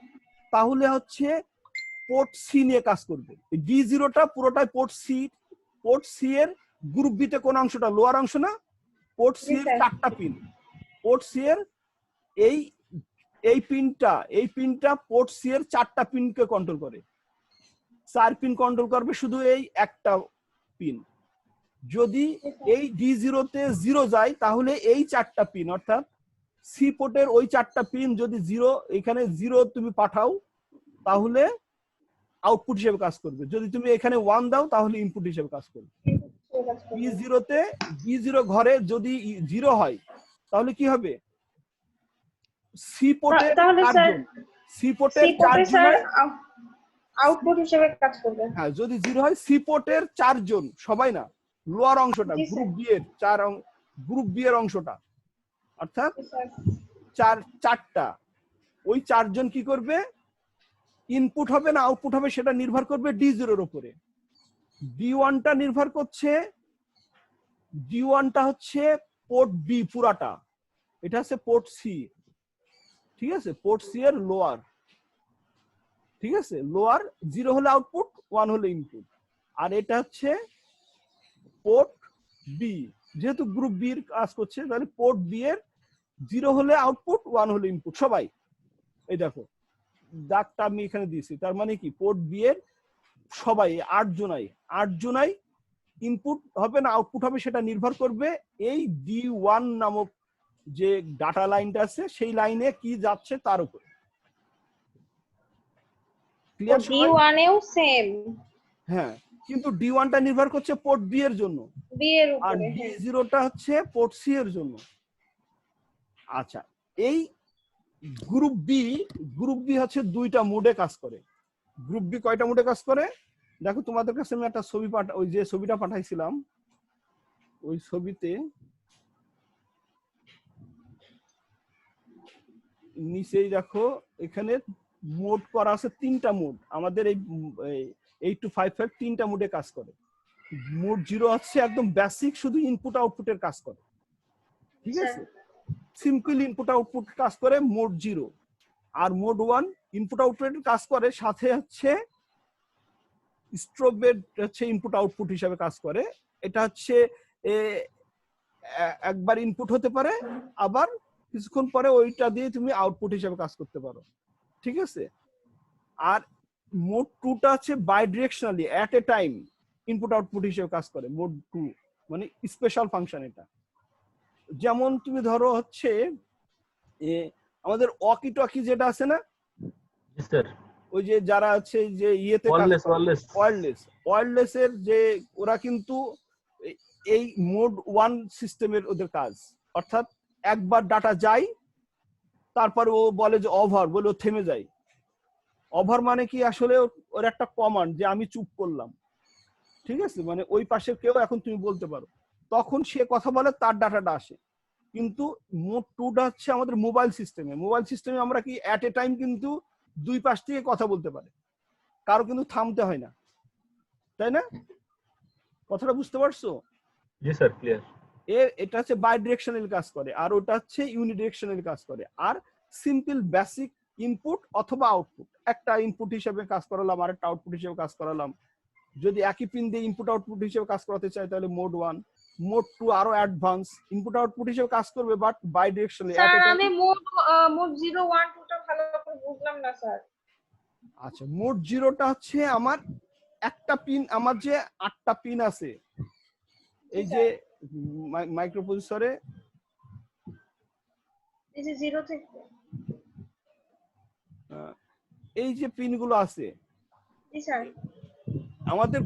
Speaker 3: তাহলে হচ্ছে পোর্ট সি নিয়ে কাজ করবে। D0টা পুরোটাই পোর্ট সি এর গ্রুপ বি তে কোন অংশটা, লোয়ার অংশ না, পোর্ট সি এর 4টা পিন, পোর্ট সি এর এই পিনটা পোর্ট সি এর 4টা পিনকে কন্ট্রোল করে। 4 পিন কন্ট্রোল করবে শুধু এই একটা পিন। যদি এই D0 তে 0 যায়, তাহলে এই 4টা পিন, অর্থাৎ সি পোর্টের ওই 4টা পিন যদি 0, এখানে 0 তুমি পাঠাও, তাহলে আউটপুট হিসেবে কাজ করবে। যদি তুমি এখানে 1 দাও, তাহলে ইনপুট হিসেবে কাজ করবে। D0 ঘরে যদি 0 হয়, তাহলে কি হবে, সি পোর্টে সি পোর্টের 4 জন
Speaker 1: আউটপুট হিসেবে কাজ করবে।
Speaker 3: হ্যাঁ, যদি 0 হয়, সি পোর্টের 4 জন, সবাই না, লোয়ার অংশটা, গ্রুপ বি এর গ্রুপ বি এর অংশটা, অর্থাৎ 4টা, ওই 4 জন কি করবে, ইনপুট হবে না আউটপুট হবে, সেটা নির্ভর করবে D0 এর উপরে। D1টা নির্ভর করছে, D1টা হচ্ছে পোর্ট বি পুরাটা, এটা হচ্ছে পোর্ট সি। ঠিক আছে, পোর্ট সি এর লোয়ার। ঠিক আছে, লোয়ার, 0 হলে আউটপুট, 1 হলে ইনপুট। আর এটা হচ্ছে পোর্ট বি, যেহেতু গ্রুপ বি এর কাজ করছে, তাহলে পোর্ট বি এর 0 হলে আউটপুট, 1 হলে ইনপুট। সবাই এই দেখো দাগটা আমি এখানে দিয়েছি, তার মানে কি, পোর্ট বি এর সবাই 8 জনাই ইনপুট হবে না আউটপুট হবে, সেটা নির্ভর করবে এই D1 নামক যে ডাটা লাইনটা আছে, সেই লাইনে কি যাচ্ছে তার উপর। ক্লিয়ার?
Speaker 1: D1 এও সেম।
Speaker 3: হ্যাঁ, কিন্তু D1টা নির্ভর করছে পোর্ট বি এর জন্য,
Speaker 1: বি এর
Speaker 3: আর
Speaker 1: উপরে।
Speaker 3: D0টা হচ্ছে পোর্ট সি এর জন্য। আচ্ছা, এই গ্রুপ বি হচ্ছে 2টা মোডে কাজ করে। গ্রুপ বি কয়টা মোডে কাজ করে, দেখো তোমাদের কাছে আমি একটা ছবি ওই যে ছবিটা পাঠাইছিলাম, ওই ছবিতে নিচেই দেখো, এখানে মোড করা আছে 3টা মোড। আমাদের এই 8255 3টা মোডে কাজ করে। মোড 0 হচ্ছে একদম বেসিক, শুধু ইনপুট আউটপুটের কাজ করে। ঠিক আছে, সিম্পল ইনপুট আউটপুট কাজ করে মোড 0। আর মোড 1 ইনপুট আউটপুটের কাজ করে, সাথে হচ্ছে স্ট্রোবেড হচ্ছে ইনপুট আউটপুট হিসাবে কাজ করে। এটা হচ্ছে একবার ইনপুট হতে পারে, আবার কিছুক্ষণ পরে ওইটা দিয়ে তুমি আউটপুট হিসাবে কাজ করতে পারো। ঠিক আছে, আর মোড 2টা হচ্ছে bidirectionally at a time input output হিসেবে কাজ করে। মোড 2 মানে স্পেশাল ফাংশন। এটা যেমন তুমি ধরো হচ্ছে আমাদের ওয়াকি টকি যেটা আছে না, ওই যে যারা আছে যে ইয়েতে ওয়্যারলেস এর, যে ওরা কিন্তু এই মোড 1 সিস্টেমের ওদের কাজ, অর্থাৎ একবার ডাটা যায়, তারপর ও বলে যে ওভার, বলে ও থেমে যায়। ওভার মানে কি, আসলে ওর একটা কমান্ড, যে আমি চুপ করলাম। ঠিক আছে, মানে ওই পাশে কেউ এখন তুমি বলতে পারো, তখন সে কথা বলে, তার ডাটাটা আসে। কিন্তু মোড 2টা হচ্ছে আমাদের মোবাইল সিস্টেমে আমরা কি এট এ টাইম কিন্তু দুই পাশ থেকে কথা বলতে পারে, কারো কিন্তু থামতে হয় না, তাই না? কথাটা বুঝতে পারছো?
Speaker 6: জি স্যার, ক্লিয়ার।
Speaker 3: এটা হচ্ছে বাই ডিরেকশনাল কাজ করে, আর ওটা হচ্ছে ইউনিডিরেকশনাল কাজ করে। আর সিম্পল বেসিক ইনপুট অথবা আউটপুট, একটা ইনপুট হিসেবে কাজ করালাম আর একটা আউটপুট হিসেবে কাজ করালাম। যদি একই পিন দিয়ে ইনপুট আউটপুট হিসেবে কাজ করাতে চাই তাহলে মোড 1। মোড 2 আরো অ্যাডভান্স, ইনপুট আউটপুট হিসেবে কাজ করবে বাট বাই ডিরেকশনাল।
Speaker 1: স্যার আমি মোড 0 1 2 টা ভালো করে বুঝলাম না স্যার।
Speaker 3: আচ্ছা, মোড 0টা হচ্ছে আমার একটা পিন, আমার যে 8টা পিন আছে এই যে মাইক্রোপ্রসেসরে,
Speaker 1: এই যে 0 থেকে
Speaker 3: এই যে পিনগুলো আছে,
Speaker 1: জি স্যার।
Speaker 3: আমাদের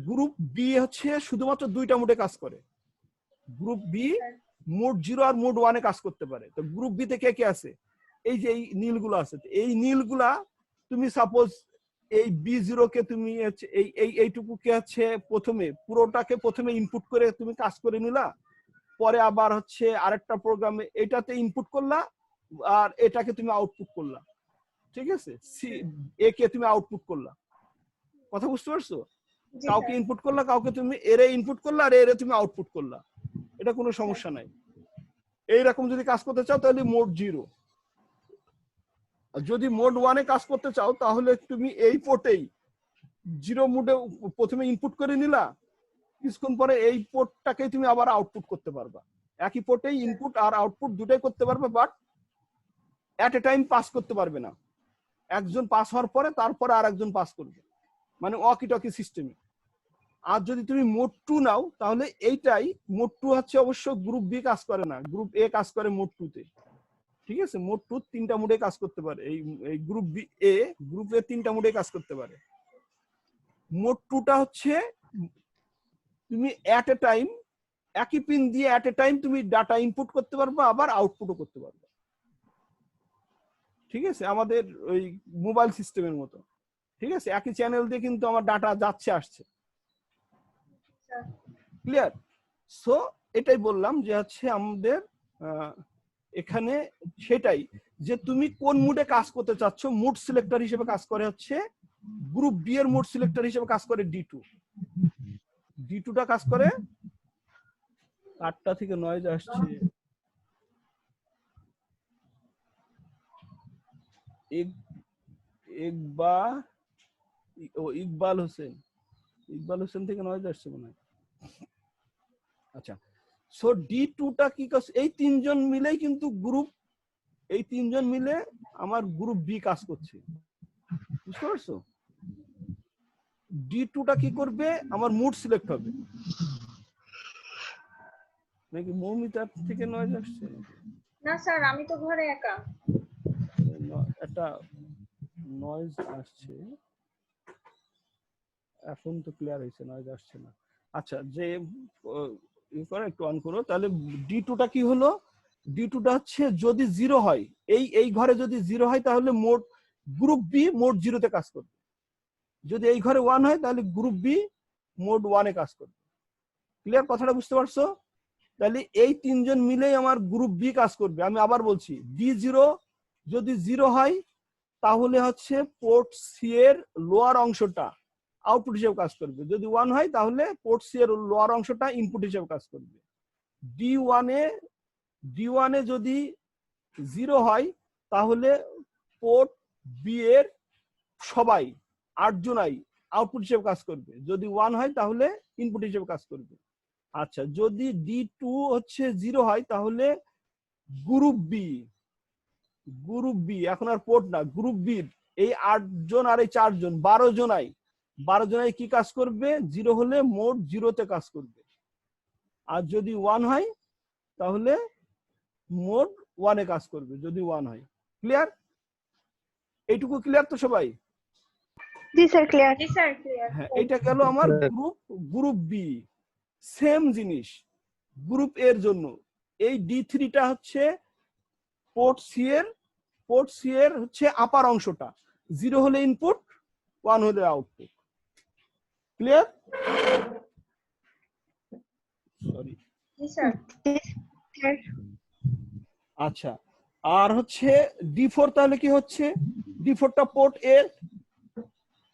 Speaker 3: গ্রুপ বি হচ্ছে শুধুমাত্র দুইটা মোডে কাজ করে। গ্রুপ বি মোড 0 আর মোড 1 এ কাজ করতে পারে। তো গ্রুপ বি তে কে কে আছে? এই যে এই নীলগুলো আছে, এই নীলগুলা তুমি সাপোজ এই B0 কে তুমি এইটুকুকে হচ্ছে পুরোটাকে প্রথমে ইনপুট করে তুমি কাজ করে নিলা, পরে আবার হচ্ছে আরেকটা প্রোগ্রামে এটাতে ইনপুট করলা আর এটাকে তুমি আউটপুট করলা, ঠিক আছে? এ কে তুমি আউটপুট করলা, কথা বুঝতে পারছো? কাউকে ইনপুট করলা, কাউকে তুমি এরে ইনপুট করলা আর এরে তুমি আউটপুট করলা, এটা কোনো সমস্যা নাই। এইরকম যদি কাজ করতে চাও তাহলে মোড 0। যদি মোড 1 এ কাজ করতে চাও তাহলে তুমি এই পোর্টেই 0 মোডে প্রথমে ইনপুট করে নিলা, কিছুক্ষণ পরে এই পোর্টটাকে তুমি আবার আউটপুট করতে পারবা। একই পোর্টেই ইনপুট আর আউটপুট দুটাই করতে পারবে, but at a time pass করতে পারবে না। একজন পাস হওয়ার পরে তারপরে আর একজন পাস করবে, মানে ওয়াকি টকি সিস্টেমে। আর যদি তুমি মোড 2 নাও তাহলে এইটাই মোড 2 হচ্ছে অবশ্য গ্রুপ বি কাজ করে না, গ্রুপ এ কাজ করে মোড 2 তে, ঠিক আছে? মোড 2 তিনটা মোডে কাজ করতে পারে, এই গ্রুপ এ তিনটা মোডে কাজ করতে পারে। মোড 2টা হচ্ছে তুমি এট এ টাইম একই পিন দিয়ে এট এ টাইম তুমি ডাটা ইনপুট করতে পারবে আবার আউটপুটও করতে পারবে, ঠিক আছে? আমাদের ওই মোবাইল সিস্টেমের মতো, ঠিক আছে? একই চ্যানেল দিয়ে কিন্তু আমার ডাটা যাচ্ছে আসছে, ক্লিয়ার? সো এটাই বললাম যে হচ্ছে আমাদের এখানে সেটাই যে তুমি কোন মুডে কাজ করতে চাচ্ছ। মুড সিলেক্টর হিসেবে কাজ করে হচ্ছে গ্রুপ বি এর মুড সিলেক্টর হিসেবে কাজ করে D2টা কাজ করে 8টা থেকে 9 আসছে। ইকবাল হোসেন থেকে 9 আসছে মনে হয়। আচ্ছা, সো D2টা কি কাজ? এই তিনজন মিলেই কিন্তু এই তিনজন মিলে আমার গ্রুপ বি কাজ করছে, বুঝতে পারছো? D2টা কি করবে? আমার মুড সিলেক্ট হবে। নাকি মৌমিতার থেকে 9 আসছে?
Speaker 1: না স্যার, আমি তো ঘরে একা।
Speaker 3: একটা নয়েজ আসছে, এখন তো ক্লিয়ার হয়েছে, নয়েজ আসছে না। আচ্ছা, যে একটু অন করো তাহলে। D2টা কি হলো? D2টা হচ্ছে যদি 0 হয়, এই ঘরে যদি 0 হয় তাহলে গ্রুপ বি মোড 0 তে কাজ করবে। যদি এই ঘরে 1 হয় তাহলে গ্রুপ বি মোড 1 এ কাজ করবে। ক্লিয়ার? কথাটা বুঝতে পারছো? তাহলে এই তিনজন মিলেই আমার গ্রুপ বি কাজ করবে। আমি আবার বলছি, D0 যদি 0 হয় তাহলে হচ্ছে পোর্ট সি এর লোয়ার অংশটা আউটপুট হিসেবে কাজ করবে। যদি 1 হয় তাহলে পোর্ট সি এর লোয়ার অংশটা ইনপুট হিসেবে কাজ করবে। D1 এ যদি 0 হয় তাহলে পোর্ট বি এর সবাই 8 জনাই আউটপুট হিসেবে কাজ করবে। যদি 1 হয় তাহলে ইনপুট হিসেবে কাজ করবে। আচ্ছা, যদি D2 হচ্ছে 0 হয় তাহলে গ্রুপ বি এখন আর পোর্ট না, গ্রুপ বি এই 8 জন আর এই 4 জন 12 জনাই কি কাজ করবে? 0 হলে মোড 0 তে কাজ করবে। আর যদি 1 হয় তাহলে মোড 1 এ কাজ করবে, যদি 1 হয়। ক্লিয়ার? এইটুকু ক্লিয়ার তো সবাই?
Speaker 4: জি স্যার, ক্লিয়ার।
Speaker 1: জি স্যার, ক্লিয়ার।
Speaker 3: হ্যাঁ, এটা গেল আমার গ্রুপ বি। সেম জিনিস গ্রুপ এর জন্য। এই D3টা হচ্ছে পোর্ট সি এর হচ্ছে আপার অংশটা, 0 হলে ইনপুট, 1 হলে আউটপুট। ক্লিয়ার? সরি।
Speaker 1: জি স্যার।
Speaker 4: স্যার
Speaker 3: আচ্ছা, আর হচ্ছে D4 তাহলে কি হচ্ছে? D4টা পোর্ট এ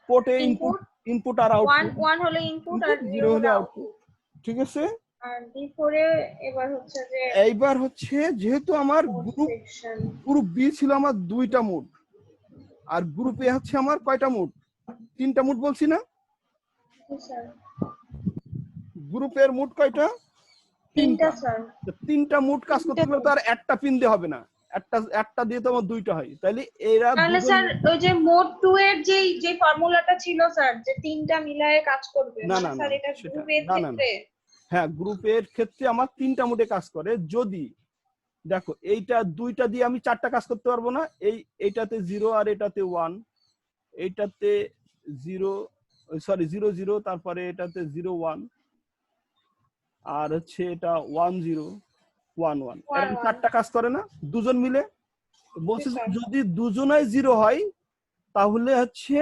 Speaker 3: ইনপুট,
Speaker 1: ইনপুট
Speaker 3: ইনপুট আর
Speaker 1: 1
Speaker 3: আউটপুট,
Speaker 1: 1 হলে ইনপুট আর 0
Speaker 3: 0 হলে
Speaker 1: হলে
Speaker 3: আউটপুট।
Speaker 1: আউটপুট।
Speaker 3: ঠিক আছে?
Speaker 1: আর D4 এ এবার হচ্ছে যে
Speaker 3: এইবার হচ্ছে যেহেতু আমার
Speaker 1: সেকশন
Speaker 3: গ্রুপ বি ছিল আমার 2টা মোড, আর গ্রুপ এ হচ্ছে আমার কয়টা মোড? 3টা মোড বলছি না?
Speaker 1: স্যার,
Speaker 3: গ্রুপের মোড কয়টা?
Speaker 1: 3টা স্যার।
Speaker 3: 3টা মোড কাজ করতে গেলে তো আর একটা পিন দিয়ে হবে না, একটা দিয়ে তো আমার 2টা হয়, তাহলে এরা
Speaker 1: তাহলে স্যার ওই যে মোড 2 এর যে ফর্মুলাটা ছিল স্যার, যে 3টা মিলায়ে কাজ করবে,
Speaker 3: না,
Speaker 1: মানে
Speaker 3: না,
Speaker 1: স্যার
Speaker 3: না,
Speaker 1: এটা
Speaker 3: সেটা
Speaker 1: গ্রুপ এর
Speaker 3: না, না, না।
Speaker 1: ক্ষেত্রে
Speaker 3: হ্যাঁ, গ্রুপের ক্ষেত্রে আমার 3টা মোডে কাজ করে। যদি দেখো এইটা 2টা দিয়ে আমি 4টা কাজ করতে পারবো না, এইটাতে 0 আর এটাতে 1, এইটাতে 0 0 0, তারপরে এটাতে 0 1, আর হচ্ছে এটা 1 0 1 1, এরকম 4টা কাজ করে না দুজন মিলে? বলছে যে যদি দুজনাই 0 হয় তাহলে হচ্ছে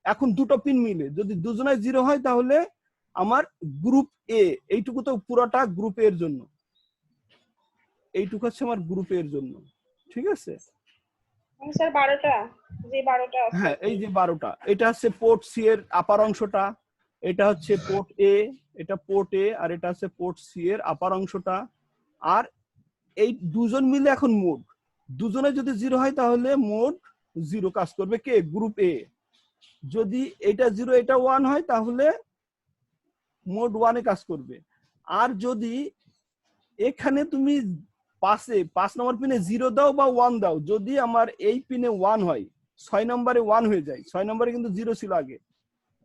Speaker 3: এখন দুটো পিন মিলে যদি দুজনাই 0 হয় তাহলে আমার গ্রুপ এ, এইটুকু তো পুরোটা গ্রুপ এর জন্য, এইটুকু হচ্ছে আমার গ্রুপ এর জন্য। ঠিক আছে?
Speaker 1: স্যার 12টা, যে 12টা আছে।
Speaker 3: হ্যাঁ, এই যে 12টা, এটা হচ্ছে পোর্ট সি এর আপার অংশটা, এটা হচ্ছে পোর্ট এ, এটা পোর্ট এ, আর এটা হচ্ছে পোর্ট সি এর আপার অংশটা। আর এই দুজন মিলে এখন মোড, দুজনে যদি 0 হয় তাহলে মোড 0 কাজ করবে কে? গ্রুপ এ। যদি এটা 0 এটা 1 হয় তাহলে মোড 1 এ কাজ করবে। আর যদি এখানে তুমি 5 নম্বর পিনে 0 দাও বা 1 দাও, যদি আমার এই পিনে 1 হয়, 6 নম্বরে 1 হয়ে যায়। 6 নম্বরে কিন্তু 0 ছিল আগে,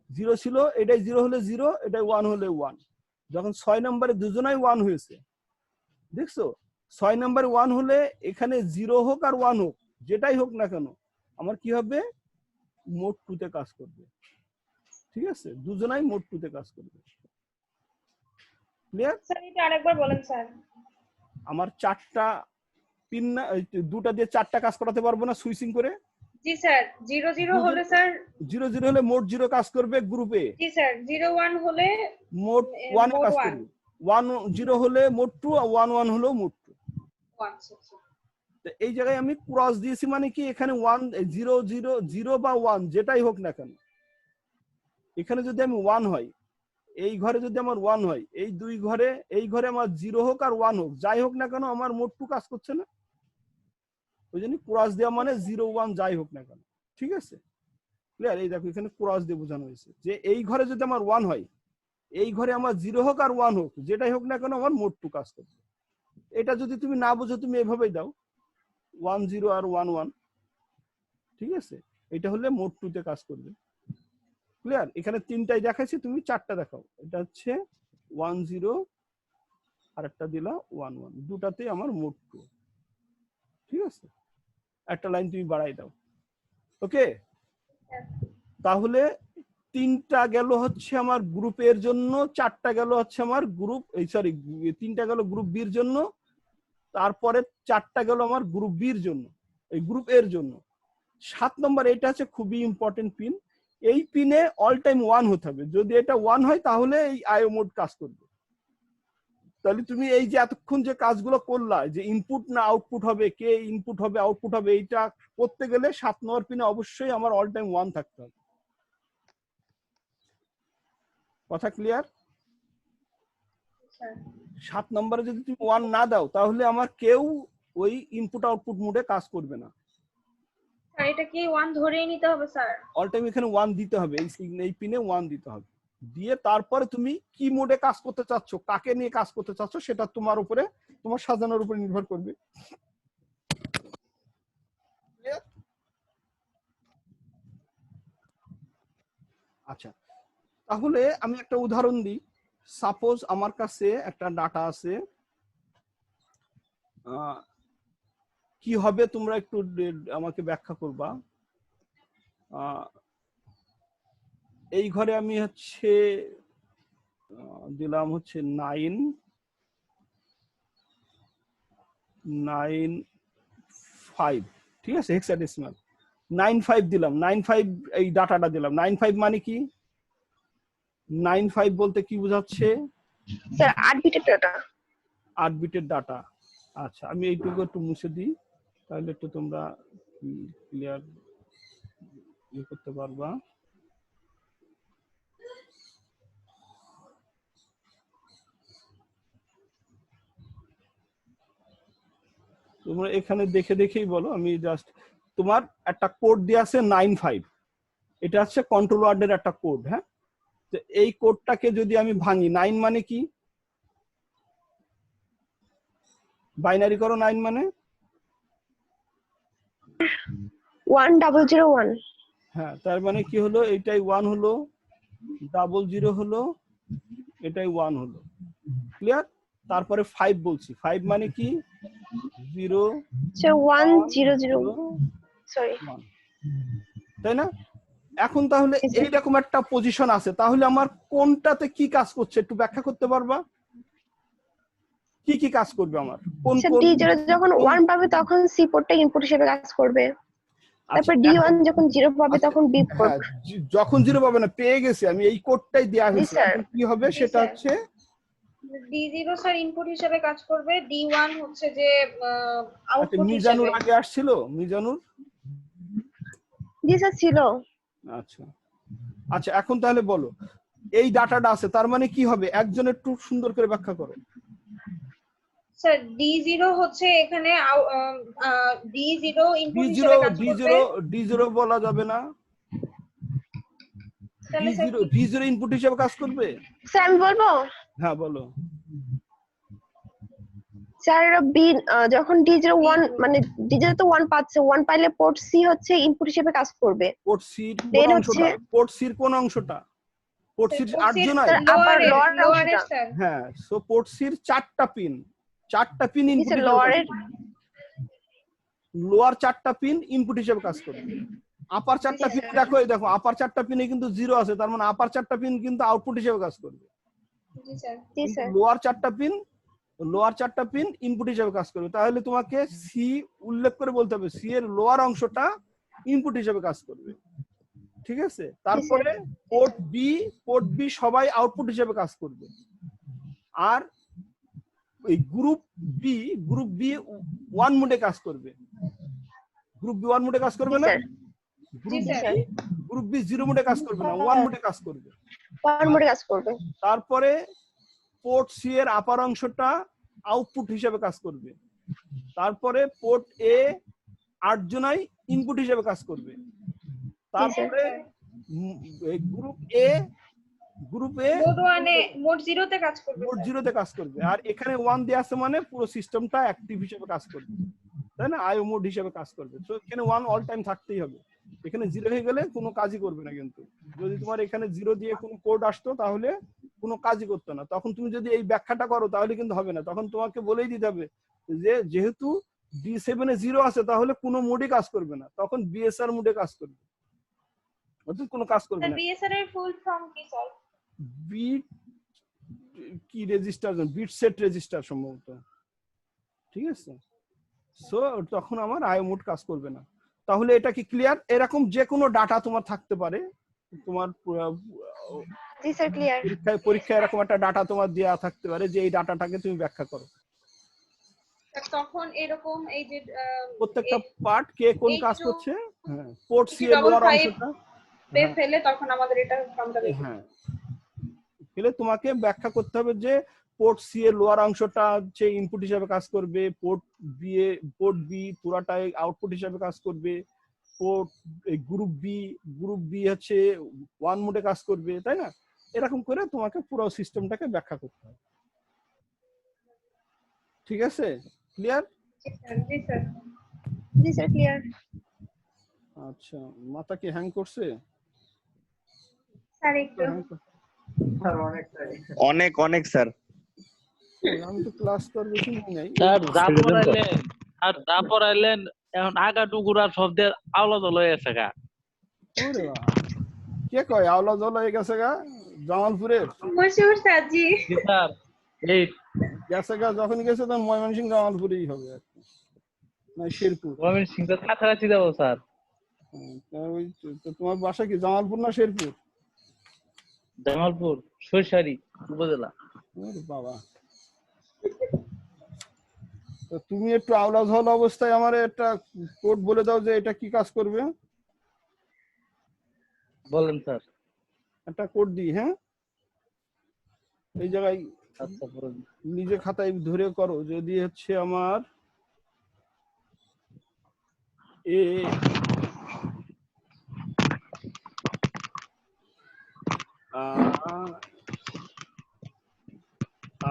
Speaker 3: 0 ছিল, এটাই 0 হলে 0, এটাই 1 হলে 1। যখন 6 নম্বরে দুজনাই 1 হয়েছে, দেখছো 6 নম্বরে 1 হলে এখানে 0 হোক আর 1 হোক, যেটাই হোক না কেন, আমার কি হবে? মোড 2 তে কাজ করবে। ঠিক আছে? দুজনাই মোড 2 তে কাজ করবে। ক্লিয়ার?
Speaker 1: স্যার এটা আরেকবার বলেন স্যার।
Speaker 3: আমার 4টা পিন না, 2টা দিয়ে 4টা কাজ করাতে পারবো না সুইচিং করে?
Speaker 1: জি স্যার, 0 0 হলে স্যার
Speaker 3: 0 0 হলে মোড 0 কাজ করবে গ্রুপে,
Speaker 1: জি স্যার, 0 1 হলে
Speaker 3: মোড 1 এ
Speaker 1: মোড
Speaker 3: কাজ
Speaker 1: 1
Speaker 3: করবে, 1 0 হলে মোড 2, আর 1 1 হলেও মোড 2।
Speaker 1: 1।
Speaker 3: তো এই জায়গায় আমি ক্রস দিয়েছি, মানে কি এখানে 1 0 0 0 বা 1 যেটাই হোক না কেন, এখানে যদি আমি 1 হয়, এই ঘরে যদি আমার 1 হয়, এই দুই ঘরে, এই ঘরে আমার 0 হোক আর 1 হোক, যাই হোক না কেন আমার মোড 2 কাজ করছে না? ওই জন্য ক্রস দেওয়া মানে 0 1 যাই হোক না কেন। ঠিক আছে? ক্লিয়ার? এই দেখো এখানে ক্রস দিয়ে বোঝানো হয়েছে যে এই ঘরে যদি আমার 1 হয়, এই ঘরে আমার 0 হোক আর 1 হোক, যেটাই হোক না কেন আমার মোড 2 কাজ করবে। এটা যদি তুমি না বুঝো তুমি এভাবেই দাও 1 0 আর 1 1। ঠিক আছে? এটা হলে মোড 2 তে কাজ করবে। ক্লিয়ার? এখানে 3টাই দেখাইছি, তুমি 4টা দেখাও। এটা হচ্ছে 1 0 আর একটা দিলা 1 1, দুটাতেই আমার মোড 2। ঠিক আছে? একটা লাইন তুমি বাড়াই দাও। ওকে? তাহলে 3টা গেল হচ্ছে আমার গ্রুপের জন্য, 4টা গেল হচ্ছে আমার গ্রুপ, এই সরি 3টা গেল গ্রুপ বির জন্য, তারপরে 4টা গেল আমার গ্রুপ বির জন্য, এই গ্রুপ এর জন্য। 7 নম্বর, এটা হচ্ছে খুবই ইম্পর্টেন্ট পিন। এই পিনে অল টাইম 1 হতে হবে। যদি এটা 1 হয় তাহলে এই আইও মোড কাজ করবে। তাহলে তুমি এই যে এতক্ষণ যে কাজগুলো করলা, যে ইনপুট না আউটপুট হবে, কে ইনপুট হবে আউটপুট হবে, এইটা করতে গেলে 7 নম্বর পিনে অবশ্যই আমার অল টাইম 1 থাকতে হবে। কথা ক্লিয়ার? 7 নম্বরে যদি তুমি 1 না দাও তাহলে আমার কেউ ওই ইনপুট আউটপুট মোডে কাজ করবে না।
Speaker 1: স্যার এটা কি 1 ধরেই নিতে হবে স্যার?
Speaker 3: অল টাইম এখানে 1 দিতে হবে, এই পিনে 1 দিতে হবে। দিয়ে তারপরে তুমি কি মোডে কাজ করতে চাচ্ছ, কাকে নিয়ে কাজ করতে চাচ্ছ, সেটা তোমার উপরে, তোমার সাজানোর উপরে নির্ভর করবে। আচ্ছা, তাহলে আমি একটা উদাহরণ দিই। সাপোজ আমার কাছে একটা ডাটা আছে, কি হবে তোমরা একটু আমাকে ব্যাখ্যা করবা। এই ঘরে আমি হচ্ছে দিলাম হচ্ছে 9 9 5, ঠিক আছে, হেক্সাডেসিমাল 9 5 দিলাম, 9 5 এই ডাটাটা দিলাম। 9 5 মানে কি? 9 5 বলতে কি বোঝাচ্ছে?
Speaker 4: স্যার 8 বিটের ডাটা।
Speaker 3: 8 বিটের ডাটা। আচ্ছা, আমি এইটুকু একটু মুছে দিই, তাহলে একটু তোমরা ক্লিয়ার করতে পারবা। তোমরা এখানে দেখে দেখেই বলো, আমি জাস্ট তোমার একটা কোড দিয়ে আছে 95, এটা হচ্ছে কন্ট্রোল ওয়ার্ডের একটা কোড। হ্যাঁ, তো এই কোডটাকে যদি আমি ভাঙি, 9 মানে কি? বাইনারি করো, 9 মানে
Speaker 4: 1001।
Speaker 3: হ্যাঁ, তার মানে কি হলো, এইটাই 1 হলো, 00 হলো, এটাই 1 হলো। ক্লিয়ার? তারপরে 5 বলছি, 5 মানে কি? 0
Speaker 4: সো 100 সরি
Speaker 3: 1, তাই না? এখন তাহলে এইরকম একটা পজিশন আছে, তাহলে আমার কোনটাতে কি কাজ করছে একটু ব্যাখ্যা করতে পারবা? কি কি কাজ করবে আমার? কোন
Speaker 4: আচ্ছা,
Speaker 3: কোন
Speaker 4: D0 যখন 1 পাবে তখন C পোর্টটা ইনপুট হিসেবে কাজ করবে।
Speaker 3: আচ্ছা,
Speaker 4: তারপর D1 যখন 0 পাবে
Speaker 3: আচ্ছা,
Speaker 4: তখন B পোর্ট।
Speaker 3: হ্যাঁ, যখন 0 পাবে না, পেয়ে গেছি আমি, এই কোডটাই দেয়া
Speaker 4: জি
Speaker 3: হয়েছে।
Speaker 4: স্যার।
Speaker 3: এখন কি হবে
Speaker 1: জি
Speaker 3: সেটা
Speaker 1: স্যার।
Speaker 3: হচ্ছে
Speaker 1: D0 স্যার ইনপুট হিসেবে কাজ করবে, D1 হচ্ছে যে
Speaker 3: আচ্ছা,
Speaker 1: আউটপুট
Speaker 3: মিজানুর
Speaker 1: হিসেবে।
Speaker 3: আগে আসছিল, মিজানুর?
Speaker 4: জি স্যার ছিল।
Speaker 3: আচ্ছা আচ্ছা, এখন তাহলে বলো, এই ডাটাটা আছে, তার মানে কি হবে? একজন একটু সুন্দর করে ব্যাখ্যা করো।
Speaker 1: স্যার D0 হচ্ছে এখানে D0 ইনপুট
Speaker 3: D0
Speaker 1: হিসেবে কাজ
Speaker 3: D0
Speaker 1: করবে।
Speaker 3: D0 বলা যাবে না,
Speaker 1: তাহলে স্যার
Speaker 3: D0 D0 ইনপুট হিসেবে কাজ করবে।
Speaker 4: স্যার আমি বলবো,
Speaker 3: হ্যাঁ বলো।
Speaker 4: স্যার বি যখন D0 1 মানে D0 তো 1 পাচ্ছে, 1 পাইলে পোর্ট সি হচ্ছে ইনপুট হিসেবে কাজ করবে।
Speaker 3: পোর্ট সির কোন
Speaker 4: দেন
Speaker 3: অংশটা?
Speaker 4: হচ্ছে
Speaker 3: পোর্ট সির কোন অংশটা? পোর্ট সির 8 জন
Speaker 4: স্যার আপার লোয়ার
Speaker 1: লোয়ারের
Speaker 4: অংশটা।
Speaker 1: স্যার।
Speaker 3: হ্যাঁ, সো পোর্ট সির 4টা পিন, 4টা পিন
Speaker 4: জি
Speaker 3: ইনপুট
Speaker 4: স্যার,
Speaker 3: হিসেবে
Speaker 4: লোয়ারের
Speaker 3: লোয়ার 4টা পিন ইনপুট হিসেবে কাজ করবে। আপার 4টা পিন দেখো, এই দেখো আপার 4টা পিনে কিন্তু 0 আছে, তার মানে আপার 4টা পিন কিন্তু আউটপুট হিসেবে কাজ করবে।
Speaker 1: জি স্যার।
Speaker 4: জি
Speaker 3: কিন্তু
Speaker 4: স্যার।
Speaker 3: লোয়ার 4টা পিন ইনপুট হিসেবে কাজ করবে। তাহলে তোমাকে সি উল্লেখ করে বলতে হবে, সি এর লোয়ার অংশটা ইনপুট হিসেবে কাজ করবে। ঠিক আছে? তারপরে পোর্ট বি সবাই আউটপুট হিসেবে কাজ করবে। আর এই গ্রুপ বি 1 মোডে কাজ করবে। গ্রুপ বি 1 মোডে কাজ করবে না,
Speaker 1: জি স্যার।
Speaker 3: গ্রুপ বি 0 মোডে কাজ করবে না, 1 মোডে কাজ করবে।
Speaker 4: 1 মোডে কাজ করবে।
Speaker 3: তারপরে পোর্ট সি এর আপার অংশটা আউটপুট হিসেবে কাজ করবে। তারপরে পোর্ট এ 8 জনাই ইনপুট হিসেবে কাজ করবে। তারপরে গ্রুপ এ
Speaker 1: মোড 0 তে কাজ করবে
Speaker 3: মোড
Speaker 1: স্যার।
Speaker 3: 0 তে কাজ করবে। আর এখানে 1 দেয়া আছে মানে পুরো সিস্টেমটা অ্যাক্টিভ হিসেবে কাজ করবে, তাই না? আইও মোড হিসেবে কাজ করবে। তো এখানে 1 অল টাইম থাকতেই হবে। এখানে 0 হয়ে গেলে কোনো কাজই করবে না। কিন্তু যদি তোমার এখানে 0 দিয়ে কোনো কোড আসতো তাহলে কোনো কাজই করতো না। তখন তুমি যদি এই ব্যাখ্যাটা করো তাহলে কিন্তু হবে না। তখন তোমাকে বলেই দিতে হবে যে যেহেতু D7 এ 0 আছে তাহলে কোনো মোডে কাজ করবে না, তখন বিএসআর মোডে কাজ করবে, অর্থাৎ কোনো কাজ করবে
Speaker 1: স্যার
Speaker 3: না।
Speaker 1: বিএসআর এর ফুল ফর্ম কি স্যার?
Speaker 3: বিট কি রেজিস্টার, বিট সেট রেজিস্টার সম্ভবত। ঠিক আছে? সো তখন আমার আইও মোড কাজ করবে না। তাহলে এটা কি ক্লিয়ার? এরকম যে কোনো ডাটা তোমার থাকতে পারে, তোমার
Speaker 4: জি স্যার, ক্লিয়ার।
Speaker 3: পরীক্ষায় এরকম একটা ডাটা তোমার দেয়া থাকতে পারে যে এই ডাটাটাকে তুমি ব্যাখ্যা করো।
Speaker 1: তখন এরকম এই যে
Speaker 3: প্রত্যেকটা পার্ট কে কোন কাজ করছে, হ্যাঁ, পোর্ট সি এর লোয়ার অংশটা
Speaker 1: ফেলে তখন আমাদের এটা ফর্মটা বের করতে
Speaker 3: হ্যাঁ, ফেলে তোমাকে ব্যাখ্যা করতে হবে যে পোর্ট সি এর লোয়ার অংশটা হচ্ছে ইনপুট হিসেবে কাজ করবে, পোর্ট বি পুরাটাই আউটপুট হিসেবে কাজ করবে, পোর্ট গ্রুপ বি হচ্ছে 1 মোডে কাজ করবে, তাই না? এরকম করে তোমাকে পুরো সিস্টেমটাকে ব্যাখ্যা করতে হবে। ঠিক আছে? ক্লিয়ার?
Speaker 1: জি স্যার।
Speaker 4: জি স্যার, ক্লিয়ার।
Speaker 3: আচ্ছা, মাথা কি হ্যাং করছে?
Speaker 1: স্যার একটু
Speaker 5: অনেক অনেক স্যার।
Speaker 3: আমি তো ক্লাস করার বেশি নাই।
Speaker 6: স্যার যা পড়াইলেন এখন আগা টুকুরা শব্দের আওলা দল হয়ে গেছে গা।
Speaker 3: ওরে বাবা, কে কয় আওলা জল হয়ে গেছে গা? জামালপুরের
Speaker 1: মশহুর স্যার জি।
Speaker 6: জি স্যার, এই
Speaker 3: গেছে গা, যখন গেছে তখন ময়মনসিংহ জামালপুরেই হবে আর কি, না শেরপুর।
Speaker 6: গভর্নমেন্ট সিংটা কাছাকাছি যাবো স্যার।
Speaker 3: তো তোমার বাসা কি জামালপুর না শেরপুর?
Speaker 6: জামালপুর সরিষারি উপজেলা।
Speaker 3: ওরে বাবা, তো তুমি একটু আওলা ঝাওলা অবস্থায় আমার একটা কোড বলে দাও যে এটা কি কাজ করবে।
Speaker 6: বলেন স্যার।
Speaker 3: একটা কোড দিই, হ্যাঁ, এই জায়গায়
Speaker 6: আচ্ছা বলেন।
Speaker 3: নিজে খাতায় ধরে করো। যদি হচ্ছে আমার এ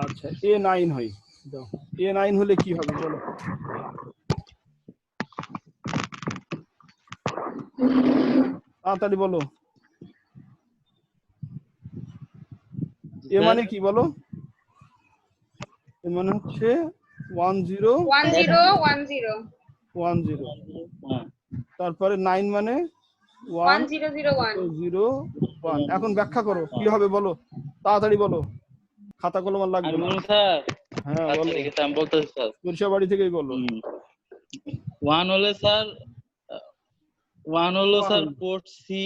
Speaker 3: আচ্ছা A9 হয়, দাও A9 হলে কি হবে বলো। তাড়াতাড়ি বলো। এ মানে কি বলো? এ মানে হচ্ছে 10
Speaker 1: 1010
Speaker 3: 10। তারপরে 9 মানে
Speaker 1: 1001
Speaker 3: 1001। এখন ব্যাখ্যা করো কি হবে বলো, তাড়াতাড়ি বলো, খাতা কলম আর লাগবে
Speaker 6: আমি
Speaker 3: না।
Speaker 6: বলুন স্যার।
Speaker 3: হ্যাঁ
Speaker 6: আচ্ছা
Speaker 3: বলো,
Speaker 6: ঠিক আছে আমি বলতেছি স্যার।
Speaker 3: সরিষা বাড়ি থেকেই বলো।
Speaker 6: 1 হলে স্যার 1 হলো স্যার
Speaker 3: 1
Speaker 6: পোর্ট সি।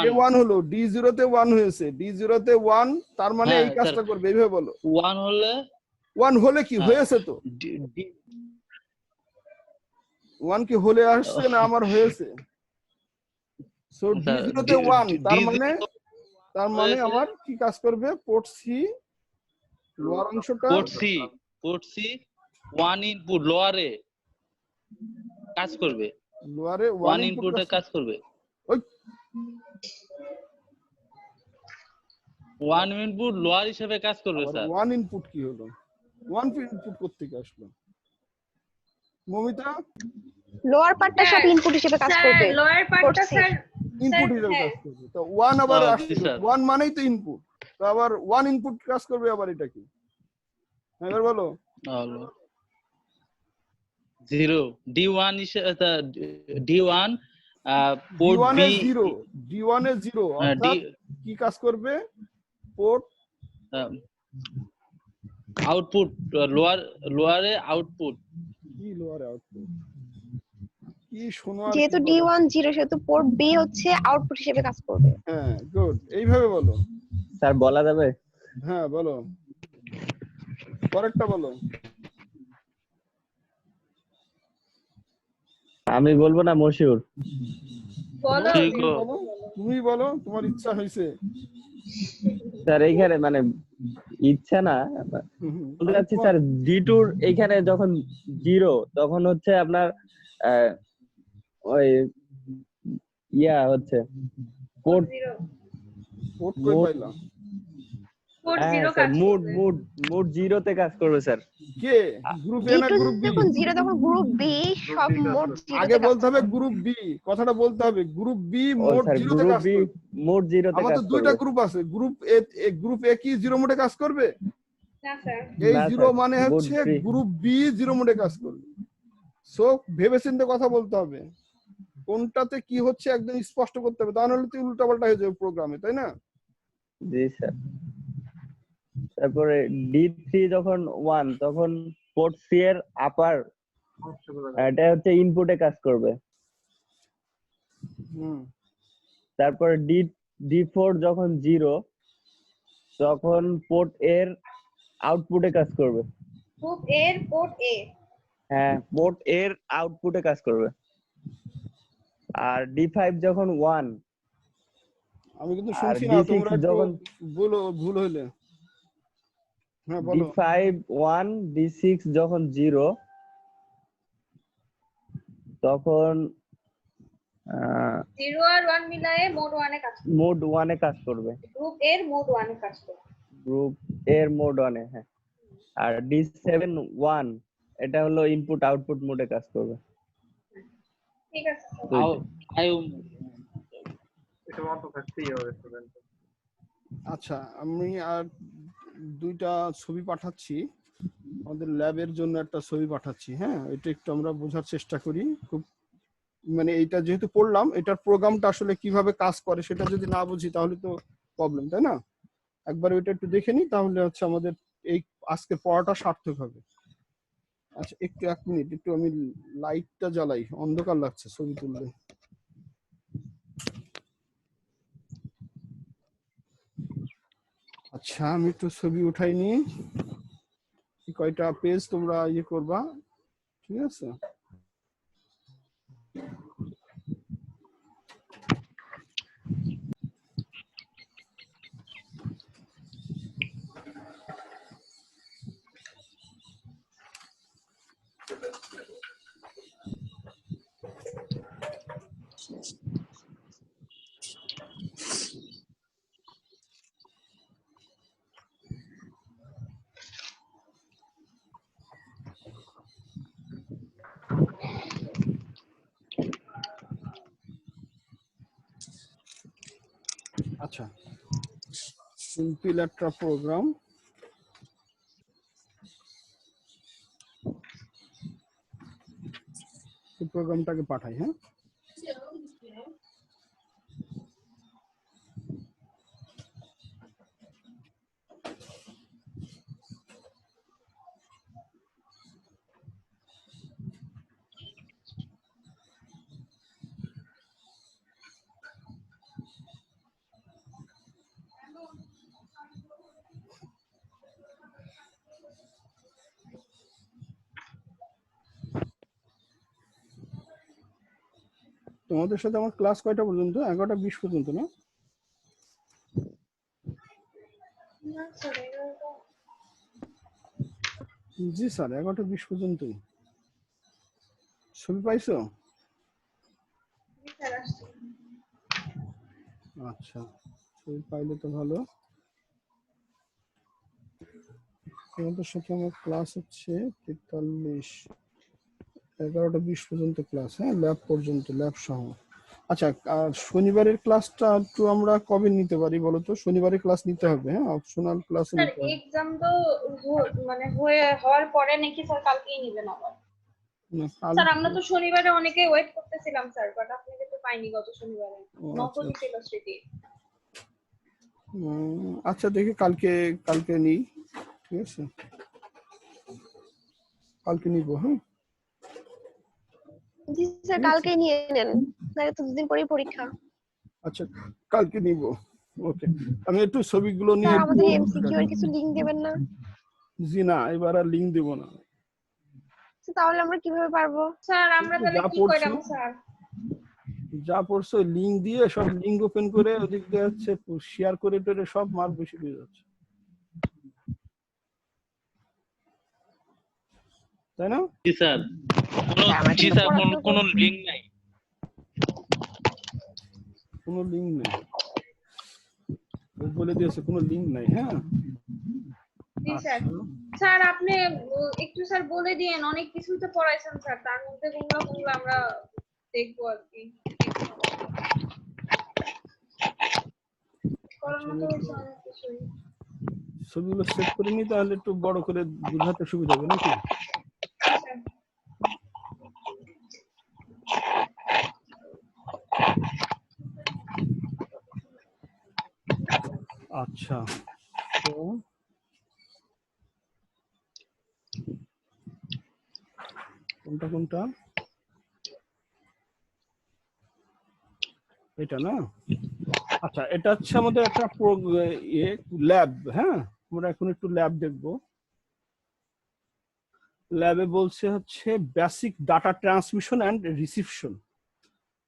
Speaker 3: K1 হলো D0 তে 1 হয়েছে, D0 তে 1, তার মানে
Speaker 6: হ্যাঁ
Speaker 3: এই
Speaker 6: স্যার,
Speaker 3: কাজটা করবে, এইভাবে বলো।
Speaker 6: 1 হলে
Speaker 3: 1 হলে কি
Speaker 6: হ্যাঁ,
Speaker 3: হয়েছে? তো
Speaker 6: ডি-
Speaker 3: 1 কি হলে আসছে না আমার হয়েছে? সো
Speaker 6: স্যার,
Speaker 3: D0 তে 1, তার
Speaker 6: D0
Speaker 3: মানে
Speaker 6: হয়েছে
Speaker 3: আমার কি কাজ করবে? পোর্ট সি লোয়ার অংশটা,
Speaker 6: পোর্ট সি 1 ইনপুট লোয়ারে কাজ করবে।
Speaker 3: লোয়ারে
Speaker 6: 1
Speaker 3: 1 ইনপুট
Speaker 6: ইনপুটে কাজ করবে।
Speaker 3: ওই
Speaker 6: 1 ইনপুট লোয়ার হিসেবে কাজ করবে স্যার।
Speaker 3: 1 ইনপুট কি হলো? 1 ইনপুট করতে কি আসলো? মমিতা,
Speaker 4: লোয়ার পার্টটা সব ইনপুট হিসেবে কাজ করবে।
Speaker 1: লোয়ার পার্টটা
Speaker 4: Port C।
Speaker 1: স্যার
Speaker 3: ইনপুট হিসেবে
Speaker 1: হ্যাঁ।
Speaker 3: কাজ করবে। তো 1 আবার
Speaker 6: জি
Speaker 3: আসছে,
Speaker 6: স্যার।
Speaker 3: 1 মানেই তো ইনপুট, তো আবার 1 ইনপুট কাজ করবে, আবার এটা কি? এবার বলো।
Speaker 6: হলো 0 D1 D1 port
Speaker 3: D1
Speaker 6: B
Speaker 3: A 0, D1 এ 0 অর্থাৎ কি কাজ করবে? পোর্ট
Speaker 6: আউটপুট লোয়ারে আউটপুট।
Speaker 3: কি লোয়ারে আউটপুট কি শোনো আর
Speaker 4: যেহেতু
Speaker 3: কি বলো?
Speaker 4: D1 0 সেহেতু পোর্ট বি হচ্ছে আউটপুট হিসেবে কাজ করবে।
Speaker 3: হ্যাঁ গুড, এইভাবে বলো।
Speaker 5: স্যার বলা যাবে?
Speaker 3: হ্যাঁ বলো, পরেরটা বলো।
Speaker 5: আমি বলবো না মশিউর?
Speaker 1: বলো
Speaker 6: ঠিক
Speaker 3: তুমি বলো, তুমি বলো, তোমার ইচ্ছা হয়েছে।
Speaker 5: স্যার এইখানে মানে ইচ্ছা না, বলতে চাচ্ছি স্যার D2 এইখানে যখন 0 তখন হচ্ছে আপনার ওই হচ্ছে পোর্ট
Speaker 3: পোর্ট কই
Speaker 5: মোড,
Speaker 3: পাইলা?
Speaker 1: পোর্ট
Speaker 5: হ্যাঁ
Speaker 1: 0
Speaker 5: স্যার
Speaker 1: কাজ
Speaker 5: মুড
Speaker 1: করবে।
Speaker 5: মুড মুড 0 তে কাজ করবে স্যার।
Speaker 3: কে গ্রুপ এ না
Speaker 4: D2
Speaker 3: গ্রুপ বি?
Speaker 4: যখন 0 তখন গ্রুপ বি সব মোড 0
Speaker 3: আগে
Speaker 4: তে কাজ
Speaker 3: বলতে হবে
Speaker 4: করবে।
Speaker 3: গ্রুপ বি, কথাটা বলতে হবে। গ্রুপ বি
Speaker 5: ও
Speaker 3: মোড
Speaker 5: স্যার
Speaker 3: 0 তে
Speaker 5: গ্রুপ
Speaker 3: কাজ
Speaker 5: বি
Speaker 3: করবে।
Speaker 5: মোড 0 তে
Speaker 3: আমার
Speaker 5: কাজ
Speaker 3: তো দুইটা
Speaker 5: করবে।
Speaker 3: গ্রুপ আছে, গ্রুপ এ কি 0 মোডে কাজ করবে?
Speaker 1: না স্যার,
Speaker 3: এই
Speaker 5: না
Speaker 3: 0
Speaker 5: স্যার,
Speaker 3: মানে
Speaker 5: মোড
Speaker 3: হচ্ছে
Speaker 5: 3।
Speaker 3: গ্রুপ বি 0 মোডে কাজ করবে। সো ভেবেচিন্তে কথা বলতে হবে, কোনটাতে কি হচ্ছে একদম স্পষ্ট করতে হবে, তা নাহলে তো উল্টাপাল্টা হয়ে যাবে প্রোগ্রামে, তাই না?
Speaker 5: জি স্যার। তারপরে D3 যখন 1 তখন পোর্ট সি এর আপার এটা হচ্ছে ইনপুটে কাজ করবে।
Speaker 3: হুম,
Speaker 5: তারপরে D4 যখন 0 তখন পোর্ট এর আউটপুটে কাজ করবে।
Speaker 1: গ্রুপ এর পোর্ট এ।
Speaker 5: হ্যাঁ পোর্ট এর আউটপুটে কাজ করবে। আর D5 যখন 1
Speaker 3: আমি কিন্তু
Speaker 5: আর
Speaker 3: শুনছি না,
Speaker 5: D6
Speaker 3: তোমরা একটু
Speaker 5: যখন
Speaker 3: বলো ভুল হইলে। হ্যাঁ বলো।
Speaker 5: D5 1 D6 যখন 0 তখন
Speaker 1: 0 আর 1 মিলায়ে মোড 1 এ কাজ করবে।
Speaker 5: মোড 1 এ কাজ করবে।
Speaker 1: গ্রুপ এর মোড 1 এ কাজ করবে।
Speaker 5: গ্রুপ এর মোড 1 এ, হ্যাঁ। আর D7 1 এটা হলো ইনপুট আউটপুট মোডে কাজ করবে।
Speaker 1: ঠিক আছে স্যার।
Speaker 3: আচ্ছা, আমি আর দুইটা ছবি পাঠাচ্ছি, আমাদের ল্যাবের জন্য একটা ছবি পাঠাচ্ছি। হ্যাঁ, এটা একটু আমরা বোঝার চেষ্টা করি। খুব মানে এইটা যেহেতু পড়লাম, এটার প্রোগ্রামটা আসলে কিভাবে কাজ করে সেটা যদি না বুঝি তাহলে তো প্রবলেম, তাই না? একবার ওইটা একটু দেখে নিই, তাহলে হচ্ছে আমাদের এই আজকে পড়াটা সার্থক হবে। আচ্ছা একটু 1 মিনিট, একটু আমি লাইটটা জ্বালাই, অন্ধকার লাগছে ছবি তুললে। আচ্ছা আমি একটু ছবি উঠাই নি। কয়টা পেজ তোমরা ইয়ে করবা, ঠিক আছে? আচ্ছা, সিম্পল একটা প্রোগ্রাম। এই প্রোগ্রামটাকে পাঠাই, হ্যাঁ? তোমাদের সাথে আমার ক্লাস কয়টা পর্যন্ত? 11:20 পর্যন্ত না?
Speaker 1: না স্যার,
Speaker 3: জি স্যার, 11:20 পর্যন্তই। ছবি পাইছো?
Speaker 1: স্যার আসছে।
Speaker 3: আচ্ছা, ছবি পাইলে তো ভালো। তোমাদের সাথে আমার ক্লাস হচ্ছে 43, 11:20 পর্যন্ত ক্লাস, হ্যাঁ? ল্যাব পর্যন্ত, ল্যাব সহ। আচ্ছা, আর শনিবারের ক্লাসটা একটু আমরা কবে নিতে পারি বলো তো? শনিবারের ক্লাস নিতে হবে, হ্যাঁ? অপশনাল ক্লাস
Speaker 1: স্যার
Speaker 3: নিতে হবে।
Speaker 1: এক্সাম তো মানে হওয়ার পরে নাকি স্যার কালকেই নেবেন আবার?
Speaker 3: না,
Speaker 1: স্যার আমরা তো শনিবারে অনেকে ওয়েট করতেছিলাম স্যার, বাট আপনাকে তো পাইনি গত শনিবারে। নকলই ছিল স্মৃতি।
Speaker 3: আচ্ছা, দেখি কালকে নিই, ঠিক আছে? কালকে নিবো, হ্যাঁ?
Speaker 4: জি স্যার, কালকেই নিয়ে নেন, নাহলে তো দুদিন পরেই পরীক্ষা।
Speaker 3: আচ্ছা, কালকে নিব। ওকে, আমি একটু ছবিগুলো নিয়ে
Speaker 4: স্যার আমাদের এমসিকিউ এর কিছু লিংক দেবেন না?
Speaker 3: জি না, এবার আর লিংক দেব না।
Speaker 4: তাহলে আমরা কিভাবে পারবো?
Speaker 1: স্যার আমরা তাহলে
Speaker 3: যা
Speaker 1: কি
Speaker 3: পড়ছি,
Speaker 1: কইরাম স্যার?
Speaker 3: যা পড়ছো লিংক দিয়ে, সব লিংক ওপেন করে ওদিক দিয়ে হচ্ছে শেয়ার করে টোরে সব মার্ক বেশি পেয়ে যাচ্ছে, তাই না?
Speaker 6: জি স্যার, কোনো লিংক নাই।
Speaker 3: কোনো লিংক নেই, বলে দিয়েছে কোনো লিংক নাই, হ্যাঁ?
Speaker 1: জি স্যার। স্যার আপনি একটু স্যার বলে দিয়েন, অনেক কিছুই তো পড়াইছেন স্যার, তার মধ্যে কোনগুলো আমরা দেখবো আর কি। পড়ানো তো হচ্ছে অনেক কিছুই।
Speaker 3: ছবিগুলো সেভ করে নি, তাহলে একটু বড় করে বোঝাতে সুবিধা হবে নাকি? আচ্ছা, তো কোনটা এটা না? আচ্ছা, এটা হচ্ছে আমাদের একটা ল্যাব, হ্যাঁ? আমরা এখন একটু ল্যাব দেখবো। ল্যাবে বলছে হচ্ছে basic data transmission and reception,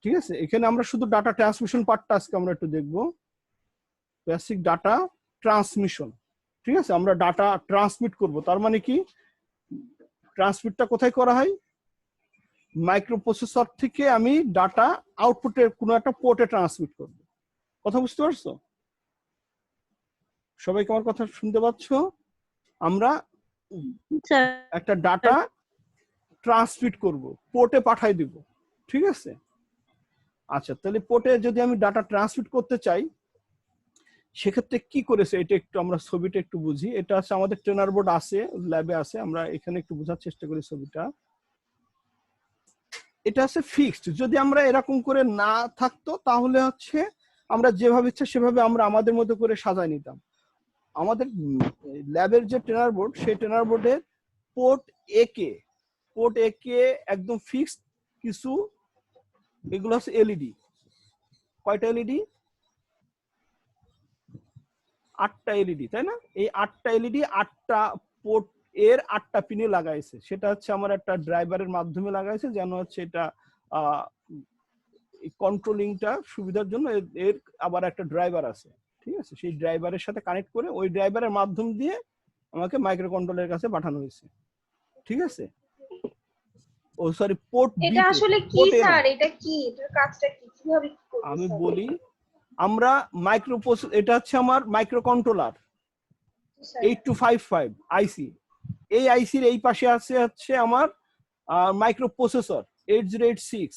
Speaker 3: ঠিক আছে? এখানে আমরা শুধু ডাটা ট্রান্সমিশন পার্টটা আজকে আমরা একটু দেখবো। বেসিক ডাটা ট্রান্সমিশন, ঠিক আছে? আমরা ডাটা ট্রান্সমিট করব, তার মানে কি? ট্রান্সমিটটা কোথায় করা হয়? মাইক্রোপ্রসেসর থেকে আমি ডাটা আউটপুটের কোনো একটা পোর্টে ট্রান্সমিট করব। কথা বুঝতে পারছো? সবাই আমার কথা শুনতে পাচ্ছ? আমরা একটা ডাটা ট্রান্সমিট করব, পোর্টে পাঠাই দিব, ঠিক আছে? আচ্ছা, তাহলে পোর্টে যদি আমি ডাটা ট্রান্সমিট করতে চাই, সেক্ষেত্রে কি করেছে এটা একটু আমরা ছবিটা একটু বুঝি। এটা আছে আমাদের ট্রেনার বোর্ড আছে, ল্যাবে আছে, আমরা এখানে একটু বোঝার চেষ্টা করি ছবিটা। এটা আছে ফিক্সড। যদি আমরা এরকম করে না থাকতো, তাহলে হচ্ছে আমরা যেভাবে ইচ্ছা সেভাবে আমরা আমাদের মতো করে সাজায় নিতাম। আমাদের ল্যাবের যে ট্রেনার বোর্ড, সেই ট্রেনার বোর্ডের পোর্ট এ কে একদম ফিক্সড কিছু, এগুলো হচ্ছে এলইডি। কয়টা এলইডি? 8টা এলইডি, তাই না? এই 8টা এলইডি 8টা পোর্ট এর 8টা পিনে লাগাইছে, সেটা হচ্ছে আমার একটা ড্রাইভারের মাধ্যমে লাগাইছে, যেন হচ্ছে এটা কন্ট্রোলিংটা সুবিধার জন্য এর আবার একটা ড্রাইভার আছে, ঠিক আছে? সেই ড্রাইভারের সাথে কানেক্ট করে ওই ড্রাইভারের মাধ্যম দিয়ে আমাকে মাইক্রো কন্ট্রোলারের কাছে পাঠানো হয়েছে, ঠিক আছে? ও সরি, পোর্ট বি।
Speaker 1: এটা আসলে কি স্যার? এটা কি? এটার কাজটা কি? কিভাবে করব
Speaker 3: আমি
Speaker 1: স্যার?
Speaker 3: বলি, আমরা এটা হচ্ছে আমার মাইক্রো কন্ট্রোলার
Speaker 1: স্যার,
Speaker 3: 8255 আইসি। এই আইসির এই পাশে আছে হচ্ছে আমার মাইক্রো প্রসেসর 8086,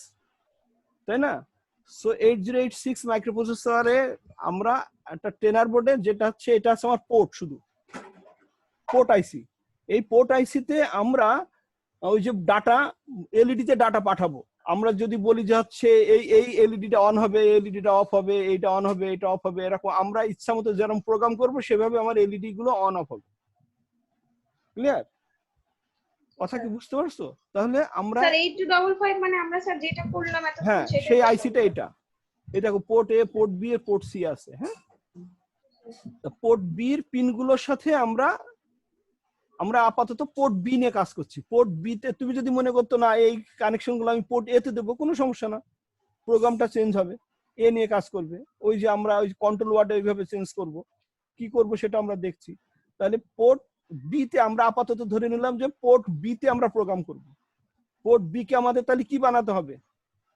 Speaker 3: তাই না? সো 8086 মাইক্রো প্রসেসরে আমরা একটা টেনার বোর্ডে, যেটা হচ্ছে এটা হচ্ছে আমার পোর্ট, শুধু পোর্ট আইসি। এই পোর্ট আইসিতে আমরা ওই যে ডাটা, এলইডি তে ডাটা পাঠাবো। আমরা যদি বলি যে হচ্ছে এই এলইডিটা অন হবে, এলইডিটা অফ হবে, এইটা অন হবে, এটা অফ হবে, এরকম আমরা ইচ্ছা মতো যেরকম প্রোগ্রাম করবো সেভাবে আমার এলইডি গুলো অন অফ হবে। ক্লিয়ার? কথা কি বুঝতে পারছো? তাহলে আমরা
Speaker 1: স্যার 8255 মানে আমরা স্যার যেটা করলাম এতক্ষণ
Speaker 3: হ্যাঁ,
Speaker 1: সেটাই
Speaker 3: সেই
Speaker 1: তো
Speaker 3: আইসিটা এটা। এটা পোর্ট এ, পোর্ট বি এর পোর্ট সি আছে। হ্যাঁ, পোর্ট বি এর পিন গুলোর সাথে আমরা আপাতত পোর্ট বি নিয়ে কাজ করছি। পোর্ট বি তে তুমি যদি মনে করতো না এই কানেকশন গুলো আমি পোর্ট এ তে দেবো, কোনো সমস্যা না, প্রোগ্রামটা চেঞ্জ হবে, এ নিয়ে কাজ করবে। ওই যে আমরা ওই কন্ট্রোল ওয়ার্ডে ওইভাবে চেঞ্জ করব, কি করব সেটা আমরা দেখছি। তাহলে পোর্ট বি তে আমরা আপাতত ধরে নিলাম যে পোর্ট বি তে আমরা প্রোগ্রাম করব। পোর্ট বি কে আমাদের তাহলে কি বানাতে হবে?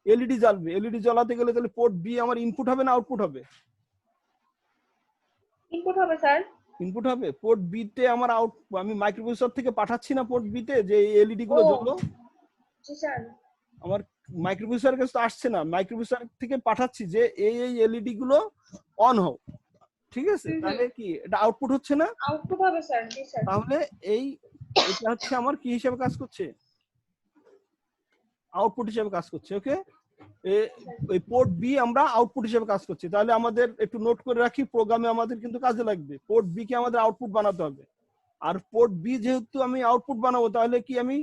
Speaker 3: এলইডি জ্বালবে। এলইডি জ্বালাতে গেলে তাহলে পোর্ট বি আমার ইনপুট হবে না আউটপুট হবে?
Speaker 1: ইনপুট হবে স্যার।
Speaker 3: ইনপুট হবে। পোর্ট বি তে আমার আমি মাইক্রোপ্রসেসর থেকে পাঠাচ্ছি না পোর্ট বি তে যে এলইডি গুলো
Speaker 1: ও।
Speaker 3: জ্বললো,
Speaker 1: জি স্যার।
Speaker 3: আমার মাইক্রোপ্রসেসর কাছে তো আসছে না, মাইক্রোপ্রসেসর থেকে পাঠাচ্ছি যে এই এলইডি গুলো অন হোক, ঠিক আছে? তাহলে কি এটা আউটপুট হচ্ছে না?
Speaker 1: আউটপুট হবে স্যার। জি স্যার।
Speaker 3: তাহলে এটা হচ্ছে আমার কি হিসেবে কাজ করছে? আউটপুট হিসেবে কাজ করছে। ওকে, এই পোর্ট বি আমরা আউটপুট হিসেবে কাজ করছি। তাহলে আমাদের একটু নোট করে রাখি, প্রোগ্রামে আমাদের কিন্তু কাজে লাগবে। পোর্ট বি কে আমাদের আউটপুট বানাতে হবে। আর পোর্ট বি যেহেতু আমি আউটপুট বানাবো, তাহলে কি আমি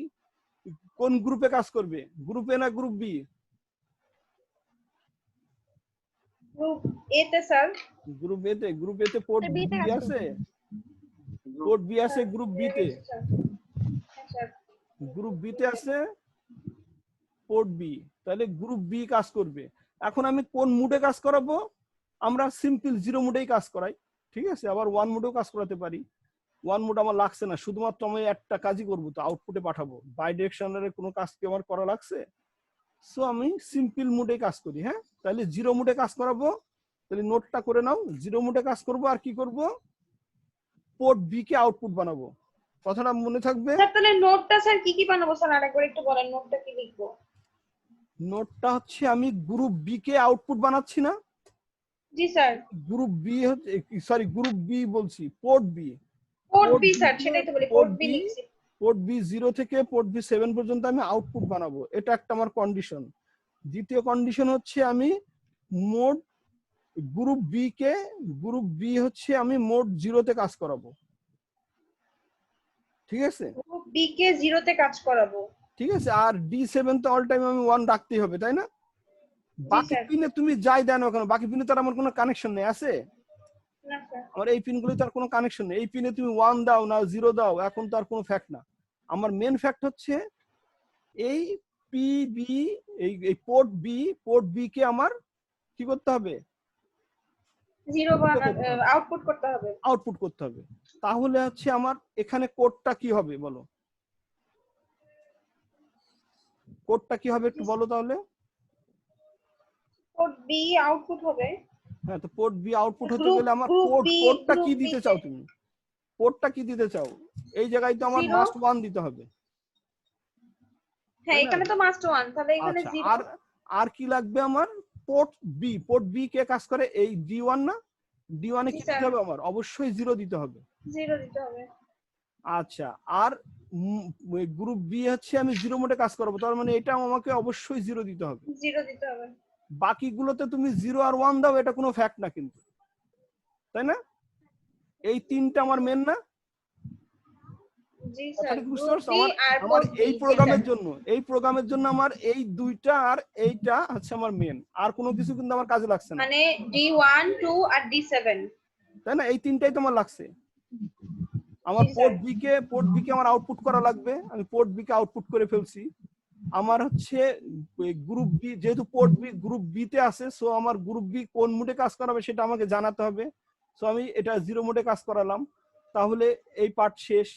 Speaker 3: কোন গ্রুপে কাজ করবে? গ্রুপ এ না গ্রুপ বি?
Speaker 1: গ্রুপ এ তে স্যার।
Speaker 3: গ্রুপ এ তে। গ্রুপ এ তে পোর্ট
Speaker 4: B
Speaker 3: বি
Speaker 4: তে কাজ
Speaker 3: আছে, পোর্ট বি আছে গ্রুপ বি তে।
Speaker 1: হ্যাঁ স্যার।
Speaker 3: গ্রুপ বি তে আছে পোর্ট বি, তাহলে গ্রুপ বি কাজ করবে। এখন আমি কোন মুডে কাজ করাবো? আমরা সিম্পল 0 মুডেই কাজ করাই, ঠিক আছে? আবার 1 মুডেও কাজ করাতে পারি। 1 মুড আমার লাগছে না, শুধুমাত্র আমি একটা কাজই করবো, তো আউটপুটে পাঠাবো। বাই ডিরেকশনালের কোনো কাজ কি আমার করা লাগছে? সো আমি সিম্পল মুডে কাজ করি। হ্যাঁ, তাহলে 0 মুডে কাজ করাবো। তাহলে নোটটা করে নাও, 0 মুডে কাজ করব। আর কি করব? পোর্ট বি কে আউটপুট বানাবো। কথাটা মনে থাকবে?
Speaker 1: স্যার তাহলে নোটটা স্যার কি কি বানাবো স্যার? আরেকবার একটু বলেন, নোটটা কি লিখবো?
Speaker 3: নোটটা হচ্ছে আমি গ্রুপ বি কে আউটপুট বানাচ্ছি না?
Speaker 1: জি স্যার।
Speaker 3: গ্রুপ বি হচ্ছে, সরি গ্রুপ বি বলছি, port B.
Speaker 1: Port B sir, সেটাই তো বলি, পোর্ট বি লিখছি।
Speaker 3: পোর্ট বি 0 থেকে পোর্ট বি 7 পর্যন্ত আমি আউটপুট বানাবো, এটা একটা আমার কন্ডিশন। দ্বিতীয় কন্ডিশন হচ্ছে আমি মোড গ্রুপ বি হচ্ছে আমি মোড 0 তে কাজ করাবো, ঠিক আছে?
Speaker 1: গ্রুপ বি কে 0 তে কাজ করাবো।
Speaker 3: ঠিক আছে। আর D7 তো অল টাইম আমি 1 রাখতেই হবে, তাই না? বাকি
Speaker 1: স্যার।
Speaker 3: পিনে তুমি যাই দেন ওখানে, বাকি পিনে তো আর আমার কোনো কানেকশন নেই, আছে?
Speaker 1: না স্যার।
Speaker 3: আমার এই পিনগুলো তো আর কোনো কানেকশন নেই। এই পিনে তুমি 1 দাও না 0 দাও, এখন তো আর কোনো ফ্যাক্ট না। আমার মেন ফ্যাক্ট হচ্ছে এই পিবি, এই পোর্ট বি কে আমার কি করতে হবে?
Speaker 1: 0 আউটপুট করতে হবে।
Speaker 3: আউটপুট করতে হবে। তাহলে হচ্ছে আমার এখানে কোডটা কি হবে বলো? কোডটা কি হবে একটু বলো তাহলে।
Speaker 1: পোর্ট বি আউটপুট হবে।
Speaker 3: হ্যাঁ, তো পোর্ট বি আউটপুট হতে
Speaker 1: Group-
Speaker 3: গেলে আমার
Speaker 1: group B,
Speaker 3: কোডটা কি
Speaker 1: group B
Speaker 3: দিতে
Speaker 1: তে-
Speaker 3: চাও তুমি? কোডটা কি দিতে চাও? এই জায়গায় তো আমার
Speaker 1: 0
Speaker 3: মাস্ট 1 দিতে হবে।
Speaker 1: হ্যাঁ, এখানে তো মাস্ট 1, তাহলে এখানে
Speaker 3: আচ্ছা,
Speaker 1: 0।
Speaker 3: আর কি লাগবে আমার? পোর্ট বি কে কাজ করে এই D1 না? D1 এ
Speaker 1: জি
Speaker 3: কি
Speaker 1: স্যার।
Speaker 3: দিতে হবে আমার? অবশ্যই 0 দিতে হবে।
Speaker 1: 0 দিতে হবে।
Speaker 3: আচ্ছা, আর গ্রুপ বি হচ্ছে আমি 0 মোডে কাজ করবো, তার মানে এটা আমাকে অবশ্যই 0 দিতে হবে।
Speaker 1: 0 দিতে হবে।
Speaker 3: বাকিগুলোতে তুমি 0 আর 1 দাও, এটা কোনো ফ্যাক্ট না কিন্তু, তাই না? এই তিনটা আমার মেন না?
Speaker 1: জি স্যার।
Speaker 3: কথাটা কি বুঝতে
Speaker 1: গ্রুপ
Speaker 3: পারছো?
Speaker 1: বি আর
Speaker 3: আমার
Speaker 1: পোর্ট
Speaker 3: এই প্রোগ্রামের জন্য আমার এই দুইটা আর এইটা হচ্ছে আমার মেন, আর কোনো কিছু কিন্তু আমার কাজে লাগছে না,
Speaker 1: মানে D1 2 আর D7।
Speaker 3: তাই না? এই তিনটাই তোমার লাগছে। আমার
Speaker 1: জি, স্যার।
Speaker 3: পোর্ট বি কে আমার আউটপুট করা লাগবে, আমি পোর্ট বি কে আউটপুট করে ফেলছি। আমার হচ্ছে গ্রুপ বি, যেহেতু পোর্ট বি গ্রুপ বি তে আছে, সো আমার গ্রুপ বি কোন মোডে কাজ করাবে সেটা আমাকে জানাতে হবে। সো আমি এটা 0 মোডে কাজ করালাম, তাহলে এই পার্ট শেষ।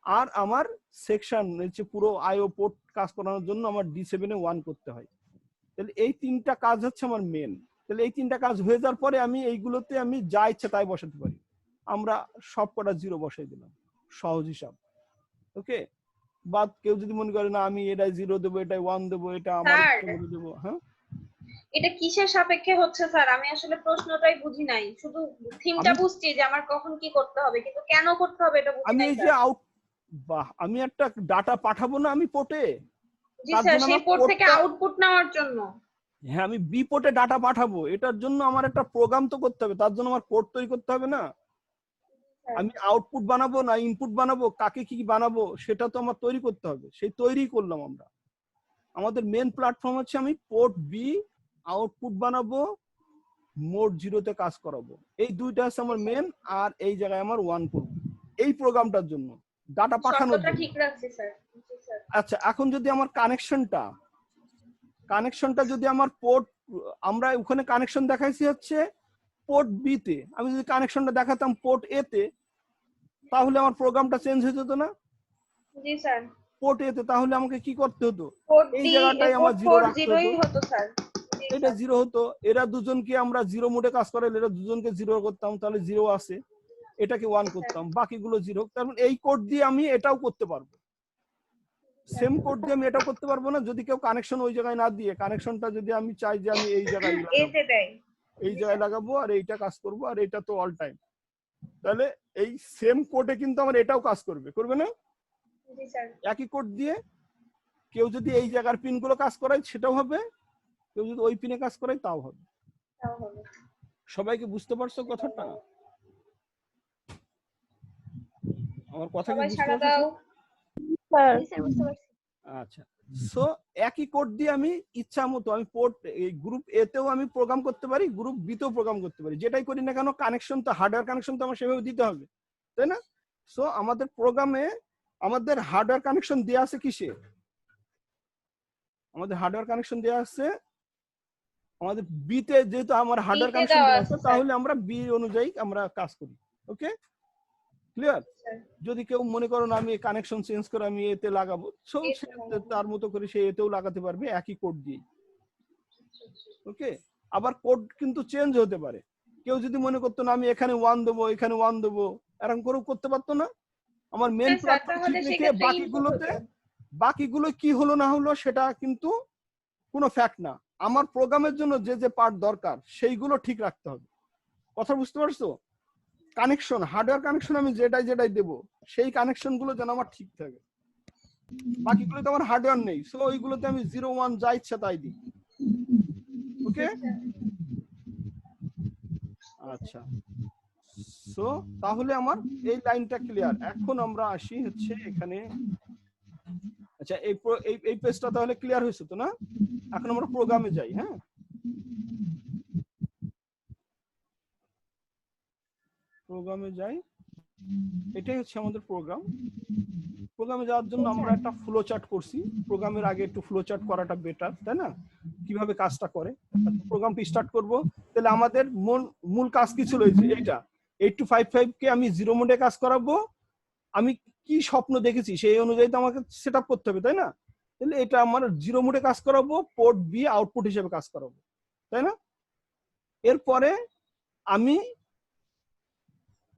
Speaker 3: আর আমার সেকশন হচ্ছে পুরো আইও পোর্ট কাজ করানোর জন্য আমার D7 এ 1 করতে হয়। তাহলে এই 3টা কাজ হচ্ছে আমার মেন। তাহলে এই 3টা কাজ হয়ে যাওয়ার পরে আমি এইগুলোতে আমি যা ইচ্ছা তাই বসাতে পারি। আমরা সব কটা 0 বসাই দিলাম, সহজ হিসাব। ওকে, বা কেউ যদি মনে করে না আমি এটাই 0 দেবো, এটাই 1 দেবো, এটা আমার
Speaker 1: স্যার,
Speaker 3: ইচ্ছা মতো দেবো। হ্যাঁ,
Speaker 1: এটা কিসের সাপেক্ষে হচ্ছে স্যার? আমি আসলে প্রশ্নটাই বুঝি নাই। শুধু থিমটা
Speaker 3: আমি
Speaker 1: বুঝছি যে আমার কখন কি করতে হবে, কিন্তু কেন করতে হবে এটা বুঝি
Speaker 3: আমি
Speaker 1: নাই
Speaker 3: এই যে
Speaker 1: স্যার।
Speaker 3: আমি একটা ডাটা পাঠাবো না আমি পোর্টে,
Speaker 1: জি
Speaker 3: তার
Speaker 1: স্যার,
Speaker 3: জন্য
Speaker 1: সেই
Speaker 3: আমার
Speaker 1: পোর্ট থেকে
Speaker 3: পোর্টটা,
Speaker 1: আউটপুট নেওয়ার জন্য।
Speaker 3: হ্যাঁ আমি বি পোর্টে ডাটা পাঠাবো, এটার জন্য আমার একটা প্রোগ্রাম তো করতে হবে, তার জন্য আমার পোর্ট তৈরি করতে হবে না?
Speaker 1: স্যার,
Speaker 3: আমি আউটপুট বানাবো না ইনপুট বানাবো, কাকে কি বানাবো সেটা তো আমার তৈরি করতে হবে, সেই তৈরি করলাম আমরা। আমাদের মেন প্ল্যাটফর্ম হচ্ছে আমি পোর্ট বি আউটপুট বানাবো, মোড 0 তে কাজ করাবো, এই দুইটা আছে আমার মেন। আর এই জায়গায় আমার 1 করব এই প্রোগ্রামটার জন্য, ডাটা পাঠানোর
Speaker 1: শর্তটা
Speaker 3: জন্য।
Speaker 1: ঠিক রাখছি স্যার। জি স্যার।
Speaker 3: আচ্ছা, এখন যদি আমার কানেকশনটা যদি আমার পোর্ট, আমরা ওখানে কানেকশন দেখাইছি হচ্ছে পোর্ট বি তে, আমি যদি কানেকশনটা দেখাতাম পোর্ট এ তে, তাহলে আমার প্রোগ্রামটা চেঞ্জ হয়ে যেত না?
Speaker 1: জি স্যার।
Speaker 3: পোর্ট এ তে, তাহলে আমাকে কি করতে হতো?
Speaker 1: পোর্ট
Speaker 3: এই
Speaker 1: ডি,
Speaker 3: জায়গাটাই আমার
Speaker 1: পোর্ট
Speaker 3: 0
Speaker 1: 4
Speaker 3: রাখতে
Speaker 1: 0ই
Speaker 3: হতো,
Speaker 1: হতো স্যার। জি
Speaker 3: এটা
Speaker 1: স্যার।
Speaker 3: 0 হতো। এরা দুজনকে আমরা 0 মোডে কাজ করাইলে এরা দুজনকে 0 করতাম, তাহলে 0 আছে, এটাকে 1 করতাম, বাকিগুলো 0। তার মানে এই কোড দিয়ে আমি এটাও করতে পারবো, সেম কোড দিয়ে আমি এটাও করতে পারবো না যদি কেউ কানেকশন ওই জায়গায় না দিয়ে, কানেকশনটা যদি আমি চাই যে আমি এই জায়গায় লাগাবো,
Speaker 1: এতে দেয়।
Speaker 3: এই জায়গায় লাগাবো আর এইটা কাজ করব, আর এটা তো অল টাইম, তাহলে এই সেম কোডে কিন্তু আমার এটাও কাজ করবে না?
Speaker 1: জি স্যার।
Speaker 3: একই কোড দিয়ে কেউ যদি এই জায়গার পিনগুলো কাজ করায় সেটাও হবে, কেউ যদি ওই পিনে কাজ করায় তাও হবে।
Speaker 1: তাও হবে।
Speaker 3: সবাইকে বুঝতে পারছো কথাটা? আমার কথা কি
Speaker 1: সবাই
Speaker 3: বুঝতে
Speaker 1: সাড়া
Speaker 3: পারছো?
Speaker 1: দাও।
Speaker 4: স্যার বুঝতে পারছি।
Speaker 3: আচ্ছা, সো একই কোড দিয়ে আমি ইচ্ছা মতো আমি পোর্ট এই গ্রুপ এ তেও আমি প্রোগ্রাম করতে পারি, গ্রুপ বি তেও প্রোগ্রাম করতে পারি, যেটাই করি না কেন কানেকশন তো হার্ডওয়্যার কানেকশন তো আমার সেভাবে দিতে হবে, তাই না? সো আমাদের প্রোগ্রামে আমাদের হার্ডওয়্যার কানেকশন দেয়া আছে কিসে? আমাদের হার্ডওয়্যার কানেকশন দেয়া আছে আমাদের বি তে, যেহেতু আমার হার্ডওয়্যার
Speaker 1: বিতে
Speaker 3: কানেকশন
Speaker 1: দেওয়া
Speaker 3: দেয়া
Speaker 1: আছে
Speaker 3: আছে
Speaker 1: স্যার।
Speaker 3: তাহলে আমরা বি অনুযায়ী আমরা কাজ করি। ওকে, ক্লিয়ার?
Speaker 1: স্যার,
Speaker 3: যদি কেউ মনে করো না আমি কানেকশন চেঞ্জ করে আমি এতে লাগাবো, সো
Speaker 1: এতে লাগাবো।
Speaker 3: তার মতো করে সে এতেও লাগাতে পারবে একই কোড দিয়ে। ওকে, আবার কোড কিন্তু চেঞ্জ হতে পারে, কেউ যদি মনে করতো না আমি এখানে 1 দেবো এখানে 1 দেবো, এরকম করেও করতে পারতো না? আমার মেন
Speaker 1: হ্যাঁ স্যার,
Speaker 3: প্ল্যাটফর্ম ঠিক
Speaker 1: তাহলে
Speaker 3: রেখে
Speaker 1: সেক্ষেত্রে ইনপুট হতো।
Speaker 3: বাকিগুলো কি হলো না হলো সেটা কিন্তু কোনো ফ্যাক্ট না, আমার প্রোগ্রামের জন্য যে যে পার্ট দরকার সেইগুলো ঠিক রাখতে হবে। কথা বুঝতে পারছো? কানেকশন, হার্ডওয়্যার কানেকশন আমি যেটাই দেবো সেই কানেকশন গুলো যেন আমার ঠিক থাকে, বাকিগুলোতে আমার হার্ডওয়্যার নেই, সো ওইগুলোতে আমি 0 1 যা ইচ্ছা তাই দিই। ওকে, আচ্ছা, সো তাহলে আমার এই লাইনটা ক্লিয়ার। এখন আমরা আসি হচ্ছে এখানে, আচ্ছা এই পেজটা তাহলে ক্লিয়ার হয়েছে তো না? এখন আমরা প্রোগ্রামে যাই। হ্যাঁ, প্রোগ্রামে যাই, এটাই হচ্ছে আমাদের প্রোগ্রামে যাওয়ার জন্য আমরা একটা ফ্লো চার্ট করছি। প্রোগ্রামের আগে একটু ফ্লো চার্ট করাটা বেটার, তাই না? কিভাবে কাজটা করে। প্রোগ্রামটি স্টার্ট করব, তাহলে আমাদের মূল কাজ কি ছিল? এইটা 8255 কে আমি 0 মোডে কাজ করাবো, আমি কি স্বপ্ন দেখেছি সেই অনুযায়ী তো আমাকে সেট আপ করতে হবে, তাই না? তাহলে এটা আমার 0 মোডে কাজ করাবো, পোর্ট বি আউটপুট হিসেবে কাজ করাবো, তাই না? এরপরে আমি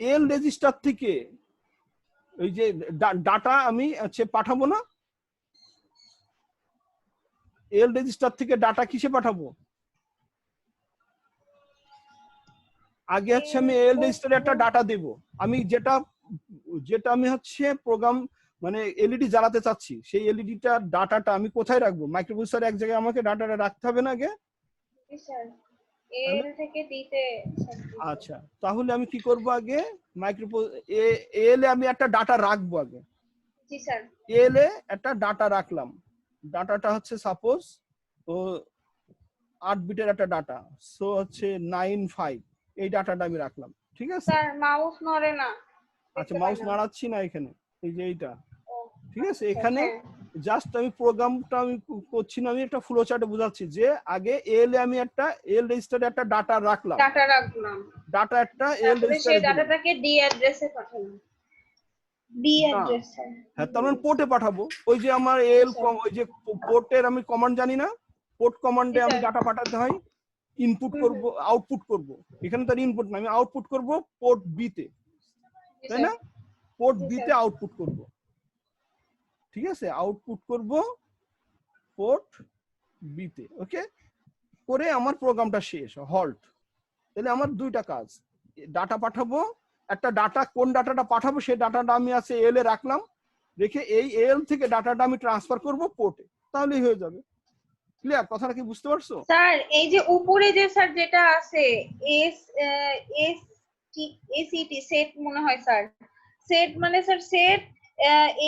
Speaker 3: এল রেজিস্টার থেকে ওই যে ডাটা আমি পাঠাবো না, এল রেজিস্টার থেকে ডাটা কিসে পাঠাবো? আগে হচ্ছে আমি এল রেজিস্টারে একটা ডাটা দেব, আমি যেটা আমি হচ্ছে প্রোগ্রাম মানে এলইডি জ্বালাতে চাচ্ছি, সেই এলইডিটা ডাটাটা আমি কোথায় রাখবো? মাইক্রোপ্রসেসর এক জায়গায় আমাকে ডাটাটা রাখতে হবে না আগে?
Speaker 1: জি স্যার, এল থেকে দিতে।
Speaker 3: আচ্ছা, তাহলে আমি কি করব? আগে এল এ আমি একটা ডাটা রাখবো আগে।
Speaker 1: জি স্যার।
Speaker 3: এল এ একটা ডাটা রাখলাম, ডাটাটা হচ্ছে সাপোজ ও 8 বিটের একটা ডাটা, সো হচ্ছে 95, এই ডাটাটা আমি রাখলাম, ঠিক আছে?
Speaker 1: স্যার মাউস নড়ে না।
Speaker 3: আচ্ছা
Speaker 1: দেখতে
Speaker 3: মাউস
Speaker 1: পাই না।
Speaker 3: নাড়াচ্ছি না এখানে, এই যে এইটা,
Speaker 1: ও,
Speaker 3: ঠিক আছে।
Speaker 1: আচ্ছা,
Speaker 3: এখানে
Speaker 1: হ্যাঁ।
Speaker 3: জাস্ট আমি প্রোগ্রামটা আমি করছি না, আমি একটা ফ্লো চার্টে বোঝাচ্ছি যে আগে এল এ আমি একটা এল রেজিস্টারে একটা ডাটা রাখলাম,
Speaker 1: ডাটা রাখলাম,
Speaker 3: ডাটা একটা এল
Speaker 1: তারপরে সেই
Speaker 3: রেজিস্টারে দিলাম।
Speaker 1: ডাটাটাকে ডি অ্যাড্রেসে পাঠালাম। ডি
Speaker 3: না,
Speaker 1: অ্যাড্রেসে।
Speaker 3: হ্যাঁ তার মানে পোর্টে পাঠাবো। ওই যে আমার এল ওই যে পোর্টের আমি কমান্ড জানি না, পোর্ট কমান্ডে আমি ডাটা পাঠাতে হয়, ইনপুট করব আউটপুট করব। এখানে তার ইনপুট না, আমি আউটপুট করব পোর্ট বি তে, তাই না? পোর্ট বি তে আউটপুট করব, ঠিক আছে, আউটপুট করব পোর্ট বি তে। ওকে, করে আমার প্রোগ্রামটা শেষ, হল্ট। তাহলে আমার দুইটা কাজ, ডাটা পাঠাবো, একটা ডাটা, কোন ডাটাটা পাঠাবো সেই ডাটাটা আমি আছে এল এ রাখলাম, রেখে এই এল থেকে ডাটাটা আমি ট্রান্সফার করব পোর্টে, তাহলেই হয়ে যাবে। ক্লিয়ার? কথাটা কি বুঝতে পারছো?
Speaker 1: স্যার এই যে উপরে যে স্যার যেটা আছে এস এস এসইটি সেট মনে হয় স্যার, সেট মানে স্যার সেট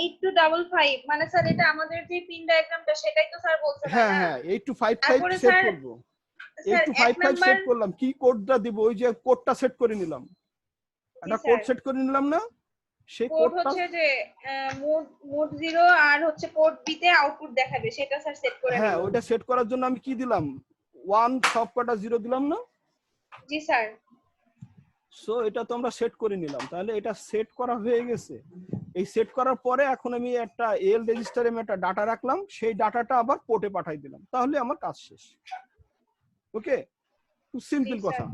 Speaker 1: 8255 মানে স্যার এটা আমাদের যে পিন ডায়াগ্রামটা সেটাই তো স্যার বলছে তাই
Speaker 3: হ্যাঁ
Speaker 1: না?
Speaker 3: হ্যাঁ, 8255
Speaker 1: তারপরে
Speaker 3: সেট
Speaker 1: স্যার
Speaker 3: করব,
Speaker 1: স্যার এক
Speaker 3: 8255
Speaker 1: নাম্বার
Speaker 3: সেট করলাম, কি কোডটা দিব, ওই যে কোডটা সেট করে নিলাম, একটা কোড সেট করে নিলাম না, সেই
Speaker 1: কোড
Speaker 3: কোডটা,
Speaker 1: হচ্ছে যে মোড 0 আর হচ্ছে পোর্ট বি তে আউটপুট দেখাবে সেটা স্যার সেট করে
Speaker 3: হ্যাঁ
Speaker 1: নিব।
Speaker 3: ওইটা সেট করার জন্য আমি কি দিলাম, 1 সবকটা 0 দিলাম না?
Speaker 1: জি স্যার।
Speaker 3: সো এটা তো আমরা সেট করে নিলাম, তাহলে এটা সেট করা হয়ে গেছে। এই সেট করার পরে এখন আমি একটা এল রেজিস্টারে আমি একটা ডাটা রাখলাম, সেই ডাটাটা আবার পোর্টে পাঠাই দিলাম, তাহলে আমার কাজ শেষ। ওকে, খুব সিম্পল কথা।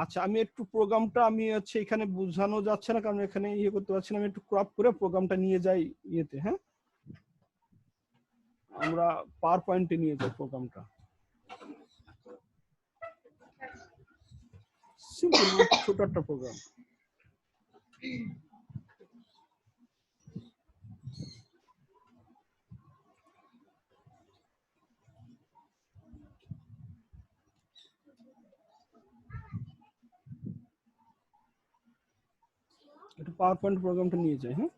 Speaker 3: আচ্ছা আমি একটু প্রোগ্রামটা আমি হচ্ছে এখানে বোঝানো যাচ্ছে না কারণ এখানে ইয়ে করতে পারছি না, আমি একটু ক্রপ করে প্রোগ্রামটা নিয়ে যাই ইয়েতে। হ্যাঁ, আমরা পাওয়ার পয়েন্টে নিয়ে যাই প্রোগ্রামটা, সিম্পল ছোট একটা প্রোগ্রাম। একটু পাওয়ার পয়েন্ট প্রোগ্রামটা নিয়ে যাই। হ্যাঁ,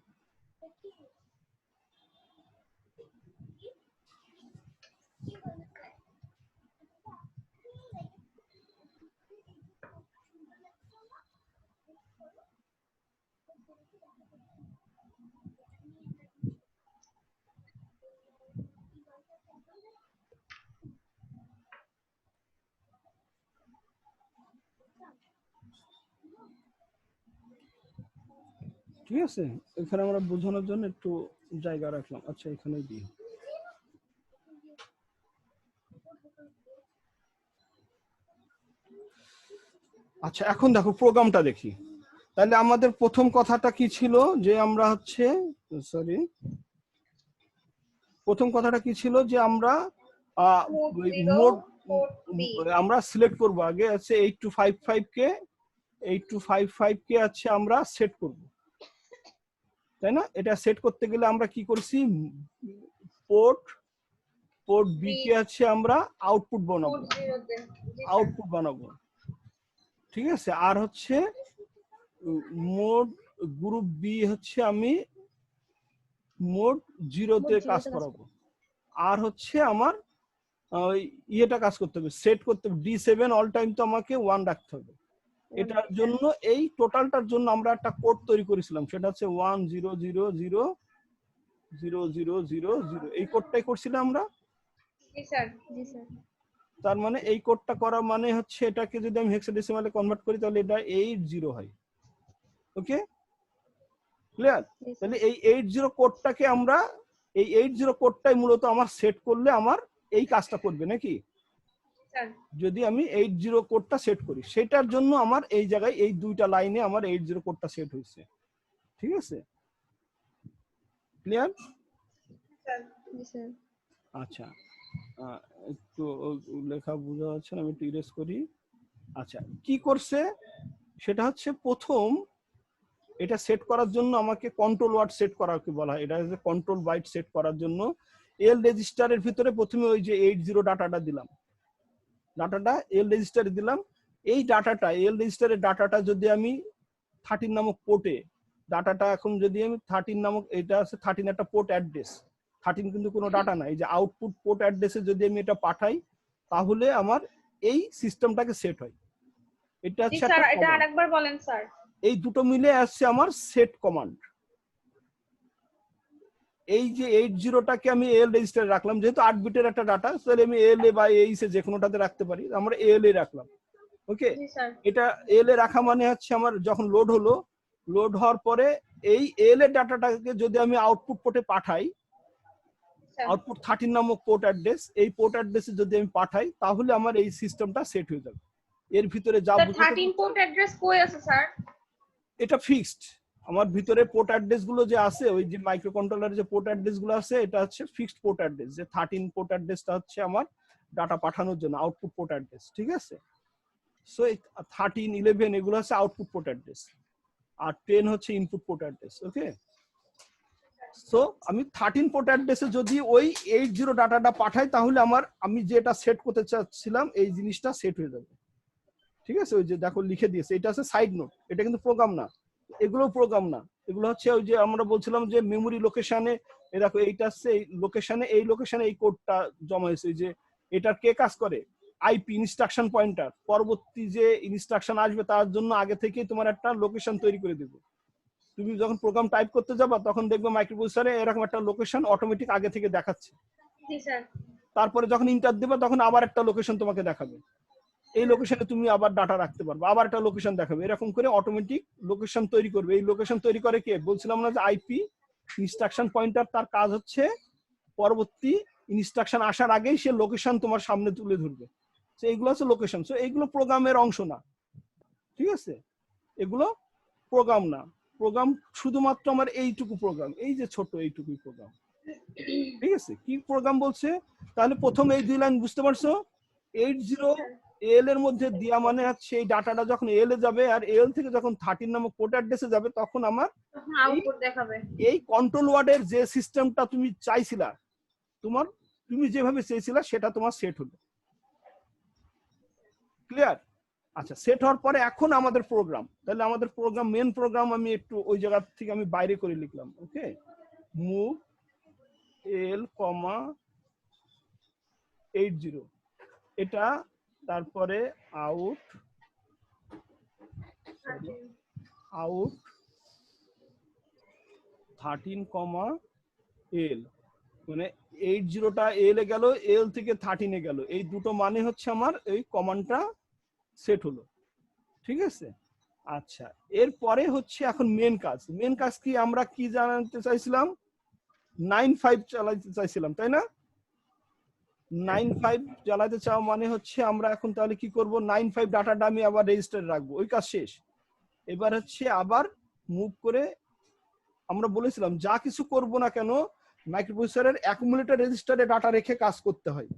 Speaker 3: ঠিক আছে, এখানে আমরা বোঝানোর জন্য একটু জায়গা রাখলাম। আচ্ছা এখানে দিই। আচ্ছা এখন দেখো প্রোগ্রামটা দেখি। তাহলে আমাদের প্রথম কথাটা কি ছিল যে আমরা হচ্ছে সরি প্রথম কথাটা কি ছিল যে আমরা মোড আমরা সিলেক্ট করব, আগে আছে 8255 কে আছে আমরা সেট করব, তাই না? এটা সেট করতে গেলে আমরা কি করছি, পোর্ট বি কে আছে আমরা আউটপুট বানাবো, ঠিক আছে। আর হচ্ছে মোড গ্রুপ বি হচ্ছে আমি মোড 0 তে কাজ করাবো, আর হচ্ছে আমার ইয়েটা কাজ করতে হবে, সেট করতে হবে D7 অল টাইম তো আমাকে 1 রাখতে হবে। এটার জন্য এই টোটালটার জন্য আমরা একটা কোড তৈরি করেছিলাম, সেটা হচ্ছে 10000000, এই কোডটাই করছিলাম আমরা।
Speaker 1: জি স্যার, জি স্যার।
Speaker 3: তার মানে এই কোডটা করা মানে হচ্ছে এটাকে যদি আমি হেক্সাডেসিমালে কনভার্ট করি তাহলে এটা 80 হয়। ওকে, ক্লিয়ার? তাহলে এই 80 কোডটাকে আমরা এই 80 কোডটাই মূলত আমার সেট করলে আমার এই কাজটা করবে নাকি? যদি আমি 80 কোডটা সেট করি, সেটার জন্য আমার এই জায়গায় এই দুইটা লাইনে আমার 80 কোডটা সেট হয়েছে, ঠিক আছে? ক্লিয়ার? আচ্ছা একটু লেখা বোঝা যাচ্ছে না, আমি একটু ইরেজ করি। আচ্ছা কি করছে সেটা হচ্ছে প্রথম এটা সেট করার জন্য আমাকে কন্ট্রোল ওয়ার্ড সেট করাকে বলা হয়, এটা হচ্ছে কন্ট্রোল বাইট সেট করার জন্য এল রেজিস্টারের ভিতরে প্রথমে ওই যে 80 ডাটাটা দিলাম, ডাটাটা এল রেজিস্টারে দিলাম। এই ডাটাটা এল রেজিস্টারের ডাটাটা যদি আমি 13 নামক পোর্টে ডাটাটা এখন যদি আমি 13 নামক, এটা আছে 13 একটা পোর্ট অ্যাড্রেস, 13 কিন্তু কোনো ডাটা না, এই যে আউটপুট পোর্ট অ্যাড্রেসে যদি আমি এটা পাঠাই তাহলে আমার এই সিস্টেমটাকে সেট হয়। এটা হচ্ছে
Speaker 1: স্যার এটা আরেকবার বলেন স্যার।
Speaker 3: এই দুটো মিলে আসছে আমার সেট কমান্ড। এই যে 80টাকে আমি এল রেজিস্টারে রাখলাম, যেহেতু 8 বিটের একটা ডাটা, তাহলে আমি এল এ বা এইস এ যে কোনোটাতে রাখতে পারি, আমরা এল এ রাখলাম। ওকে,
Speaker 1: জি স্যার।
Speaker 3: এটা এল এ রাখা মানে হচ্ছে আমার যখন লোড হলো, লোড হওয়ার পরে এই এল এর ডাটাটাকে যদি আমি আউটপুট পোর্টে পাঠাই, আউটপুট 13 নামক পোর্ট অ্যাড্রেস, এই পোর্ট অ্যাড্রেসে যদি আমি পাঠাই, তাহলে আমার এই সিস্টেমটা সেট হয়ে যাবে। এর ভিতরে যা
Speaker 1: স্যার 13 পোর্ট অ্যাড্রেস কই আছে স্যার?
Speaker 3: এটা ফিক্সড। আমার ভিতরে পোর্ট অ্যাড্রেস গুলো যে আছে, ওই যে মাইক্রো কন্ট্রোলারের যে পোর্ট অ্যাড্রেস গুলো আছে, এটা হচ্ছে ফিক্সড পোর্ট অ্যাড্রেস। যে 13 পোর্ট অ্যাড্রেসটা হচ্ছে আমার ডাটা পাঠানোর জন্য আউটপুট পোর্ট অ্যাড্রেস, ঠিক আছে? সো 13, 11 এগুলো হচ্ছে আউটপুট পোর্ট অ্যাড্রেস, আর 10 হচ্ছে ইনপুট পোর্ট অ্যাড্রেস। ওকে, সো আমি 13 পোর্ট অ্যাড্রেসে যদি ওই 80 ডাটাটা পাঠাই, তাহলে আমি যেটা সেট করতে চাচ্ছিলাম এই জিনিসটা সেট হয়ে যাবে। ঠিক আছে, ওই যে দেখো লিখে দিয়েছে, এটা হচ্ছে সাইড নোট, এটা কিন্তু প্রোগ্রাম না। এগুলো প্রোগ্রাম না, এগুলো হচ্ছে ওই যে আমরা বলছিলাম যে মেমোরি লোকেশনে, এই দেখো এইটা হচ্ছে এই লোকেশনে এই কোডটা জমা হয়েছে। যে এটার কে কাজ করে? IP, instruction pointer. পরবর্তী যে ইনস্ট্রাকশন আসবে তার জন্য আগে থেকেই তোমার একটা লোকেশন তৈরি করে দেবে। তুমি যখন প্রোগ্রাম টাইপ করতে যাবা, তখন দেখবে মাইক্রোপ্রসেসরে এরকম একটা লোকেশন অটোমেটিক আগে থেকে দেখাচ্ছে।
Speaker 1: জি স্যার।
Speaker 3: তারপরে যখন ইন্টার দেবা, তখন আবার একটা লোকেশন তোমাকে দেখাবে। এই লোকেশনে তুমি আবার ডাটা রাখতে পারবে, আবার একটা লোকেশন দেখাবে। এরকম করে অটোমেটিক লোকেশন তৈরি করবে। এই লোকেশন তৈরি করে কে? বলছিলাম না যে আইপি, ইনস্ট্রাকশন পয়েন্টার। তার কাজ হচ্ছে পরবর্তী ইনস্ট্রাকশন আসার আগেই সে লোকেশন তোমার সামনে তুলে ধরবে। তো এইগুলো হচ্ছে লোকেশন। সো এইগুলো প্রোগ্রামের অংশ না, ঠিক আছে? এগুলো প্রোগ্রাম না। প্রোগ্রাম শুধুমাত্র আমার এইটুকু প্রোগ্রাম, এই যে ছোট এইটুকুই প্রোগ্রাম, ঠিক আছে? কি প্রোগ্রাম বলছে? তাহলে প্রথম এই 2 লাইন বুঝতে পারছো? 80 এল এর মধ্যে দিয়া মানে হচ্ছে এই ডাটাটা যখন এল এ যাবে, আর এল থেকে যখন 13 নামক পোর্ট অ্যাড্রেসে যাবে, তখন আমার
Speaker 1: তখন আউটপুট দেখাবে।
Speaker 3: এই কন্ট্রোল ওয়ার্ডের যে সিস্টেমটা তুমি চাইছিলা, তুমি যেভাবে চেয়েছিলা সেটা তোমার সেট হলো। ক্লিয়ার? আচ্ছা, সেট হওয়ার পরে এখন আমাদের প্রোগ্রাম, তাহলে আমাদের প্রোগ্রাম, মেন প্রোগ্রাম আমি একটু ওই জায়গা থেকে আমি বাইরে করে লিখলাম। ওকে, মুভ এল, 80, এটা, তারপরে আউট 13, এল, মানে 80টা এল এ গেল, এল থেকে 13 এ গেল। এই দুটো মানে হচ্ছে আমার এই কমান্ডটা সেট হলো, ঠিক আছে? আচ্ছা, এরপরে হচ্ছে এখন মেন কাজ। মেন কাজ কি? আমরা কি জানাতে চাইছিলাম? 9.5 চালাতে চাইছিলাম, তাই না? 9.5 চালাতে চাওয়া মানে হচ্ছে আমরা এখন তাহলে কি করব? 9.5 ডাটাটা আমি আবার রেজিস্টারে রাখবো। ওই কাজ শেষ। এবার হচ্ছে আবার মুভ করে, আমরা বলেছিলাম যা কিছু করব না কেন, মাইক্রোপ্রসেসরের অ্যাকুমুলেটর রেজিস্টারে ডাটা রেখে কাজ করতে হয়।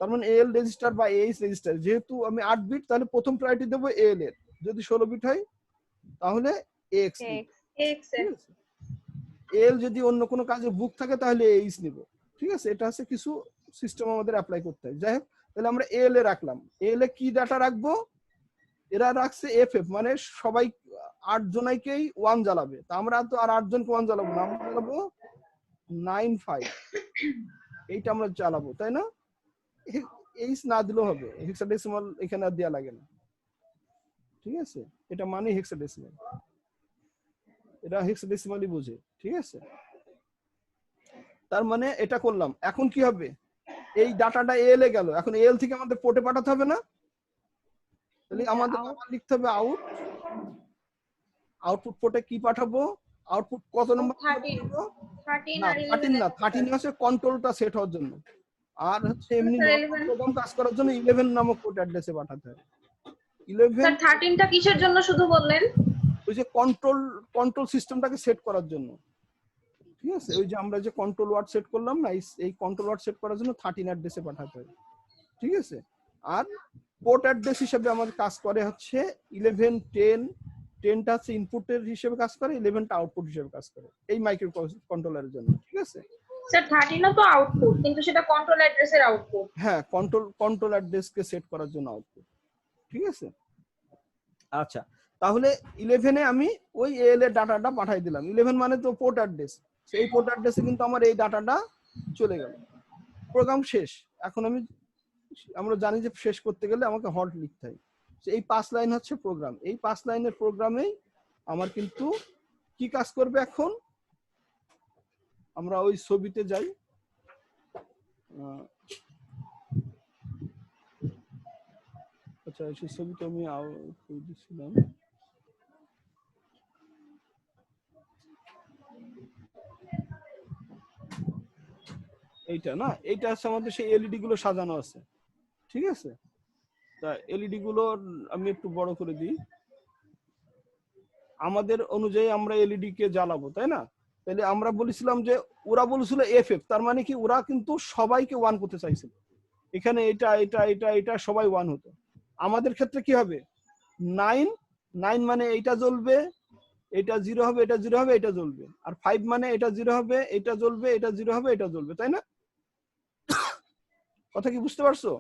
Speaker 3: তার মানে এল রেজিস্টার বা এইচ রেজিস্টার, যেহেতু আমি 8 বিট, তাহলে প্রথম প্রায়োরিটি দেবো এল এর। যদি 16 বিট হয় তাহলে এক্স। এল যদি অন্য কোনো কাজে বুক থাকে তাহলে এইচ নিব, ঠিক আছে? এটা আছে কিছু সিস্টেম আমাদের অ্যাপ্লাই করতে হয়। যাই হোক, তাহলে আমরা এল এ রাখলাম। এল এ কি ডাটা রাখবো? এরা রাখছে এফ, মানে সবাই 8 জনাইকেই 1 জ্বালাবে। তা আমরা তো আর 8 জনকে 1 জ্বালাবো না, আমরা জ্বালাবো 9.5, এইটা আমরা চালাবো, তাই না? এইচ না দিলেও হবে, হেক্সাডেসিমাল এখানে আর দেয়া লাগে না, ঠিক আছে? এটা মানে হেক্সাডেসিমাল, এটা হেক্সাডেসিমালই বোঝে, ঠিক আছে? তার মানে এটা করলাম। এখন কি হবে? এই ডাটাটা এল এ গেল, এখন এল থেকে আমাদের পোর্টে পাঠাতে হবে না? তাহলে আমাদের আবার লিখতে হবে আউটপুট পোর্টে কি পাঠাবো? আউটপুট কত নম্বর?
Speaker 1: 13
Speaker 3: না, 13 না, 13 হচ্ছে কন্ট্রোলটা সেট হওয়ার জন্য, আর হচ্ছে এমনি প্রোগ্রাম কাজ করার জন্য 11 নামক পোর্ট অ্যাড্রেসে পাঠাতে হয়। 11
Speaker 1: স্যার 13টা কিসের জন্য শুধু বললেন?
Speaker 3: ওই যে কন্ট্রোল সিস্টেমটাকে সেট করার জন্য, ঠিক আছে? ওই যে আমরা যে কন্ট্রোল ওয়ার্ড সেট করলাম না, এই কন্ট্রোল ওয়ার্ড সেট করার জন্য 13 অ্যাড্রেসে পাঠাতে হয়, ঠিক আছে? আর পোর্ট অ্যাড্রেস হিসেবে আমাদের কাজ করে হচ্ছে 11, 10টা হচ্ছে ইনপুটের হিসেবে কাজ করে, 11টা আউটপুট হিসেবে কাজ করে এই মাইক্রো কন্ট্রোলারের জন্য, ঠিক আছে?
Speaker 1: স্যার 13 তো আউটপুট, কিন্তু সেটা কন্ট্রোল অ্যাড্রেসের আউটপুট।
Speaker 3: হ্যাঁ, কন্ট্রোল অ্যাড্রেসকে সেট করার জন্য আউটপুট, ঠিক আছে? আচ্ছা, তাহলে 11 এ আমি ওই এল এর ডাটাটা পাঠাই দিলাম। 11 মানে তো পোর্ট অ্যাড্রেস, সেই পোর্ট অ্যাড্রেসে কিন্তু আমার এই ডাটাটা চলে গেল। প্রোগ্রাম শেষ। এখন আমরা জানি যে শেষ করতে গেলে আমাকে হল্ট লিখতে হয়। এই 5 লাইন হচ্ছে প্রোগ্রাম। এই 5 লাইনের প্রোগ্রামেই আমার কিন্তু কি কাজ করবে এখন? আমরা ওই ছবিতে যাই। আচ্ছা, সেই ছবিটা আমি করে দিচ্ছিলাম। এইটা না, এইটা হচ্ছে আমাদের সেই এলইডি গুলো সাজানো আছে, ঠিক আছে? তা এলইডি গুলো আমি একটু বড় করে দিই। আমাদের অনুযায়ী আমরা এলইডি কে জ্বালাবো, তাই না? তাহলে আমরা বলেছিলাম যে ওরা বলেছিল এফএফ, তার মানে কি ওরা কিন্তু সবাইকে ওয়ান করতে চাইছিল। এখানে এটা এটা এটা এটা সবাই ওয়ান হতো। আমাদের ক্ষেত্রে কি হবে? 9 9 মানে এইটা জ্বলবে, এটা 0 হবে, এটা 0 হবে, এটা জ্বলবে। আর 5 মানে এটা 0 হবে, এটা জ্বলবে, এটা 0 হবে, এটা জ্বলবে, তাই না? কথা কি বুঝতে পারছো?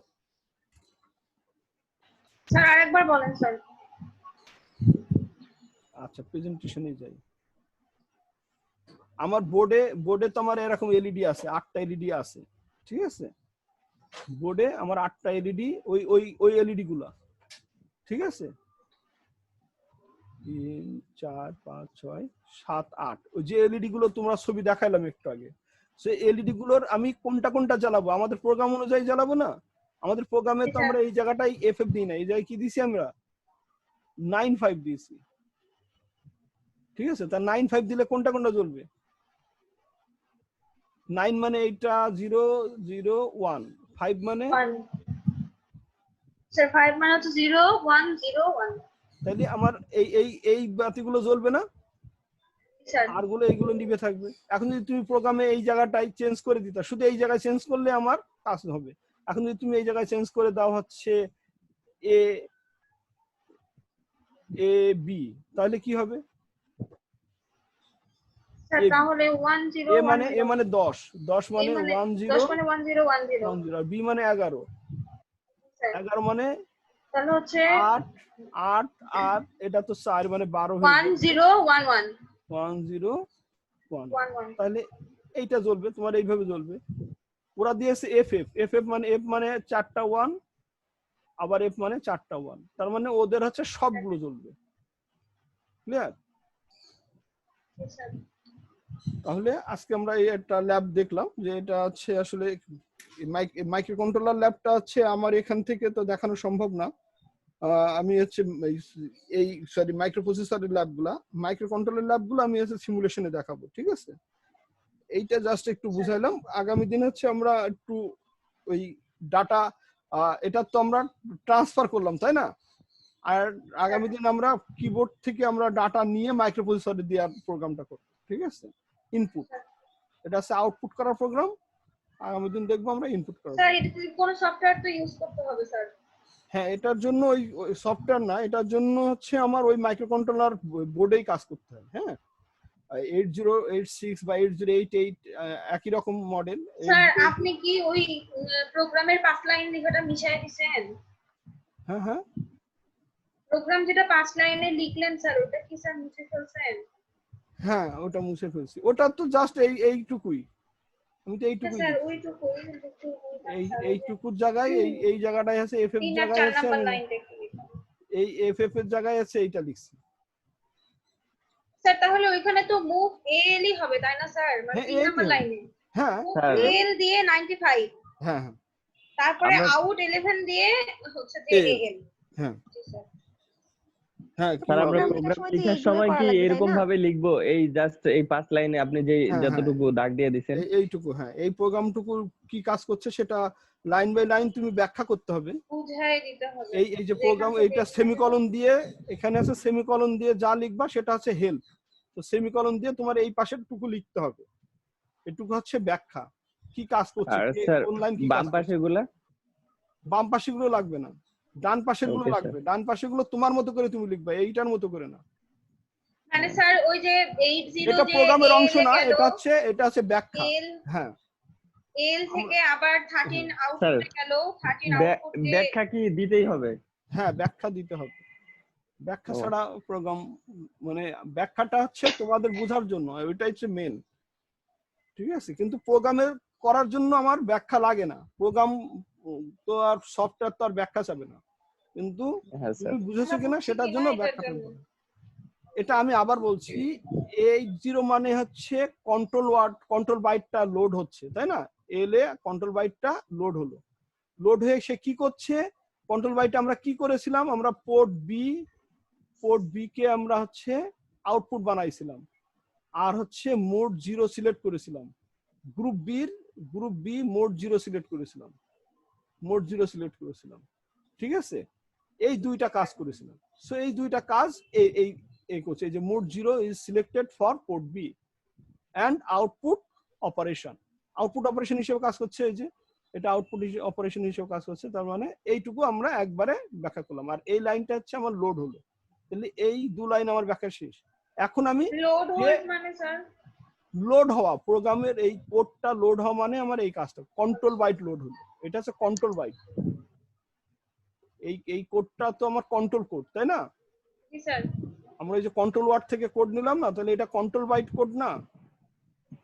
Speaker 1: স্যার আরেকবার বলেন স্যার।
Speaker 3: আচ্ছা, প্রেজেন্টেশনে যাই। আমার বোর্ডে তো আমার এরকম এলইডি আছে, 8টা এলইডি আছে, ঠিক আছে? বোর্ডে আমার 8টা এলইডি, ওই ওই ওই এলইডি গুলা, ঠিক আছে? 3 4 5 6 7 8, ওই যে এলইডি গুলো তোমরা ছবি দেখাইলাম একটু আগে, সেই এলইডি গুলোর আমি কোনটা কোনটা জ্বালাবো? আমাদের প্রোগ্রাম অনুযায়ী জ্বালাবো না? আমাদের প্রোগ্রামে তো আমরা এই জায়গাটাই এফএফ দিই না, এই জায়গায় কি দিছি আমরা? 95 দিয়েছি, ঠিক আছে? তা 95 দিলে কোনটা কোনটা জ্বলবে? 9 মানে এইটা 0 0 1, 5 মানে
Speaker 1: 1 স্যার 5 মানে হচ্ছে 0 1 0 1।
Speaker 3: তাহলে আমার এই এই এই বাতিগুলো জ্বলবে না,
Speaker 1: স্যার
Speaker 3: আর গুলো এইগুলো নিভে থাকবে। এখন যদি তুমি প্রোগ্রামে এই জায়গাটাই চেঞ্জ করে দিতা, শুধু এই জায়গায় চেঞ্জ করলে আমার কাজ হবে। এখন যদি তুমি এই জায়গায় চেঞ্জ করে দাও হচ্ছে এ এ বি, তাহলে কি হবে?
Speaker 1: স্যার তাহলে 1 0
Speaker 3: এ
Speaker 1: 1
Speaker 3: মানে
Speaker 1: 0
Speaker 3: 10 10 মানে 1 0
Speaker 1: 10 মানে 1 0 1 0
Speaker 3: 1 0, বি মানে 11
Speaker 1: স্যার
Speaker 3: 11 মানে
Speaker 1: তাহলে হচ্ছে
Speaker 3: 8 8 8, এটা তো 4 মানে 12 হয়ে
Speaker 1: 1
Speaker 3: যাবে।
Speaker 1: 0 1 1
Speaker 3: 1 0 1,
Speaker 1: 1 1।
Speaker 3: তাহলে এইটা জ্বলবে, তোমার এইভাবে জ্বলবে। ওরা দিয়েছে এফএফ, এফএফ মানে এফ মানে 4টা 1, আবার এফ মানে 4টা 1, তার মানে ওদের হচ্ছে সবগুলো জ্বলবে। ক্লিয়ার?
Speaker 1: স্যার
Speaker 3: তাহলে আজকে আমরা এই একটা ল্যাব দেখলাম, যে এটা হচ্ছে আসলে মাইক্রো কন্ট্রোলার ল্যাবটা হচ্ছে আমার এখান থেকে তো দেখানো সম্ভব না। আমি হচ্ছে এই সরি মাইক্রো প্রসেসরের ল্যাবগুলা, মাইক্রো কন্ট্রোলার ল্যাবগুলো আমি হচ্ছে সিমুলেশনে দেখাবো, ঠিক আছে? এইটা জাস্ট একটু বুঝাইলাম। আগামী দিন হচ্ছে আমরা একটু ওই ডাটা, এটা তো আমরা ট্রান্সফার করলাম, তাই না? আর আগামী দিন আমরা কিবোর্ড থেকে আমরা ডাটা নিয়ে মাইক্রো প্রসেসরে দেওয়ার প্রোগ্রামটা করব, ঠিক আছে? ইনপুট, এটা হচ্ছে আউটপুট করার প্রোগ্রাম। আগামী দিন দেখবো আমরা ইনপুট করার।
Speaker 1: স্যার এটা কি কোন সফটওয়্যার তো ইউজ করতে হবে স্যার?
Speaker 3: হ্যাঁ, এটার জন্য ওই সফটওয়্যার না, এটার জন্য হচ্ছে আমার ওই মাইক্রো কন্ট্রোলার বোর্ডেই কাজ করতে হয়। হ্যাঁ, 8086 বা 8088 একই রকম মডেল।
Speaker 1: স্যার আপনি কি ওই প্রোগ্রামের 5 লাইন লেখাটা মিশায় দিবেন?
Speaker 3: হ্যাঁ হ্যাঁ,
Speaker 1: প্রোগ্রাম যেটা 5 লাইনে লিখলেন স্যার ওটা কি স্যার মুছে ফেলছেন?
Speaker 3: হ্যাঁ ওটা মুছে ফেলছি। ওটা তো জাস্ট এইটুকুই, আমি তো এইটুকুই
Speaker 1: স্যার
Speaker 3: দিচ্ছি।
Speaker 1: ওইটুকু
Speaker 3: এইটুকুর জায়গায় এই জায়গাটায় আছে এফএফ
Speaker 1: 3 আর
Speaker 3: জায়গায়
Speaker 1: 4
Speaker 3: আছে,
Speaker 1: নাম্বার
Speaker 3: আমি
Speaker 1: লাইনটা কি লিখবেন?
Speaker 3: এই এফএফ এর জায়গায় আছে এইটা লিখছি।
Speaker 1: স্যার তাহলে ওইখানে তো মুভ এলই হবে তাই না স্যার? মানে
Speaker 3: হ্যাঁ
Speaker 1: 3 নাম্বার লাইনে
Speaker 3: হ্যাঁ
Speaker 5: স্যার
Speaker 1: এল দিয়ে 95,
Speaker 3: হ্যাঁ হ্যাঁ
Speaker 1: তারপরে
Speaker 5: আমরা
Speaker 1: আউট 11 দিয়ে হচ্ছে
Speaker 3: এল।
Speaker 1: এল।
Speaker 3: হ্যাঁ
Speaker 1: জি স্যার।
Speaker 3: হ্যাঁ,
Speaker 5: স্যার আমরা
Speaker 4: প্রোগ্রাম
Speaker 5: প্রোগ্রাম
Speaker 4: লেখার সময়
Speaker 5: লেখার সময়
Speaker 4: কি এইভাবে
Speaker 5: কি
Speaker 4: করা লাগবে, তাই
Speaker 5: এরকম
Speaker 4: না?
Speaker 5: ভাবে লিখবো, এই জাস্ট এই 5 লাইনে আপনি যে
Speaker 3: হ্যাঁ,
Speaker 5: যতটুকু দাগ দিয়ে দিছেন?
Speaker 3: এইটুকু, হ্যাঁ এই প্রোগ্রামটুকু কি কাজ করছে সেটা লাইন বাই লাইন তুমি ব্যাখ্যা করতে হবে।
Speaker 1: বুঝাই দিতে হবে।
Speaker 3: এই যে প্রোগ্রাম, এইটা সেমিকলন দিয়ে, এখানে আছে সেমিকলন দিয়ে যা লিখবা সেটা হচ্ছে হেল্প। তো সেমিকলন দিয়ে তোমার এই পাশের টুকু লিখতে হবে, এটুকু হচ্ছে ব্যাখ্যা কি কাজ করছে,
Speaker 5: আর স্যার
Speaker 3: কোন লাইন কি
Speaker 5: বাম
Speaker 3: কাজ
Speaker 5: পাশে
Speaker 3: করছে।
Speaker 5: গুলা?
Speaker 3: বাম পাশে গুলো লাগবে না, ডান পাশে গুলো
Speaker 5: Okay,
Speaker 3: লাগবে। ডান পাশে গুলো তোমার মতো করে তুমি লিখবা, এইটার মতো করে না।
Speaker 1: মানে স্যার ওই যে 80
Speaker 3: এটা
Speaker 1: যে
Speaker 3: প্রোগ্রামের অংশ
Speaker 1: এল
Speaker 3: না,
Speaker 1: গেল,
Speaker 3: এটা হচ্ছে ব্যাখ্যা।
Speaker 1: এল
Speaker 3: হ্যাঁ,
Speaker 1: এল থেকে আবার 13
Speaker 5: স্যার
Speaker 1: আউটপুটে গেল, 13 আউটপুট দিয়ে
Speaker 5: ব্যাখ্যা কি দিতেই হবে?
Speaker 3: হ্যাঁ ব্যাখ্যা দিতে হবে। ব্যাখ্যা
Speaker 5: ও।
Speaker 3: ছাড়া প্রোগ্রাম, মানে ব্যাখ্যাটা হচ্ছে তোমাদের বোঝার জন্য, ওইটাই হচ্ছে মেন, ঠিক আছে? কিন্তু প্রোগ্রামের করার জন্য আমার ব্যাখ্যা লাগে না। প্রোগ্রাম তো আর সফটওয়্যার তো আর ব্যাখ্যা চাবে না, কিন্তু
Speaker 5: হ্যাঁ স্যার।
Speaker 3: তুমি বুঝেছো কিনা সেটার জন্য ব্যাখ্যা করতে হবে। এটা আমি আবার বলছি, এই 0 মানে হচ্ছে কন্ট্রোল বাইটটা লোড হচ্ছে, তাই না? এল এ কন্ট্রোল বাইটটা লোড হলো, লোড হয়ে সে কি করছে, কন্ট্রোল বাইটে আমরা কি করেছিলাম, আমরা পোর্ট বি কে আমরা হচ্ছে আউটপুট বানাইছিলাম, আর হচ্ছে মোড 0 সিলেক্ট করেছিলাম, গ্রুপ বি মোড 0 সিলেক্ট করেছিলাম, ঠিক আছে? এই দুইটা কাজ করেছিলাম। সো এই দুইটা কাজ এই করছে, এই যে mode 0 is selected for port B and output operation হিসেবে কাজ করছে, এই যে এটা আউটপুট অপারেশন হিসেবে কাজ করছে। তার মানে এইটুকু আমরা একবারে ব্যাখ্যা করলাম, আর এই লাইনটা হচ্ছে আমার লোড হলো, তাহলে এই 2 লাইন আমার ব্যাখ্যা শেষ। এখন আমি
Speaker 1: লোড হোল্ড মানে স্যার
Speaker 3: লোড হওয়া, প্রোগ্রামের এই কোডটা লোড হওয়া মানে আমার এই কাজটা কন্ট্রোল বাইট লোড হলো, এটা হচ্ছে কন্ট্রোল বাইট। এই কোডটা তো আমার কন্ট্রোল কোড, তাই না?
Speaker 1: জি স্যার
Speaker 3: আমরা এই যে কন্ট্রোল ওয়ার্ড থেকে কোড নিলাম না, তাহলে এটা কন্ট্রোল বাইট কোড না,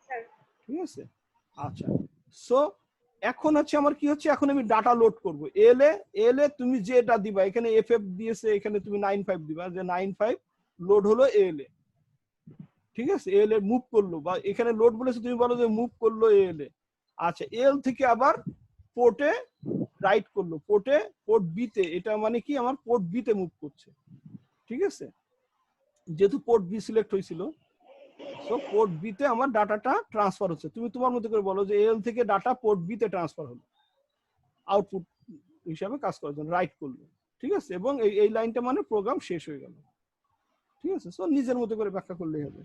Speaker 1: স্যার
Speaker 3: ঠিক আছে? আচ্ছা, সো এখন হচ্ছে আমার কি হচ্ছে, এখন আমি ডাটা লোড করব। এল এ তুমি যেটা দিবা, এখানে এফএফ দিয়েছে, এখানে তুমি 95 দিবা, যে 95 লোড হলো এল এ, ঠিক আছে? এল এ মুভ করলো, বা এখানে লোড বলেছে, তুমি বলো যে মুভ করলো এল এ। আচ্ছা, এল থেকে আবার পোর্টে রাইট করলো, পোর্ট বি তে, এটা মানে কি আমার পোর্ট বি তে মুভ করছে, ঠিক আছে? যেহেতু পোর্ট বি সিলেক্ট হয়েছিল, সো পোর্ট বি তে আমার ডাটাটা ট্রান্সফার হচ্ছে। তুমি তোমার মতো করে বলো যে এল থেকে ডাটা পোর্ট বি তে ট্রান্সফার হলো, আউটপুট হিসাবে কাজ করার জন্য রাইট করলো, ঠিক আছে? এবং এই লাইনটা মানে প্রোগ্রাম শেষ হয়ে গেল, ঠিক আছে? সো নিজের মতো করে ব্যাখ্যা করলেই হবে।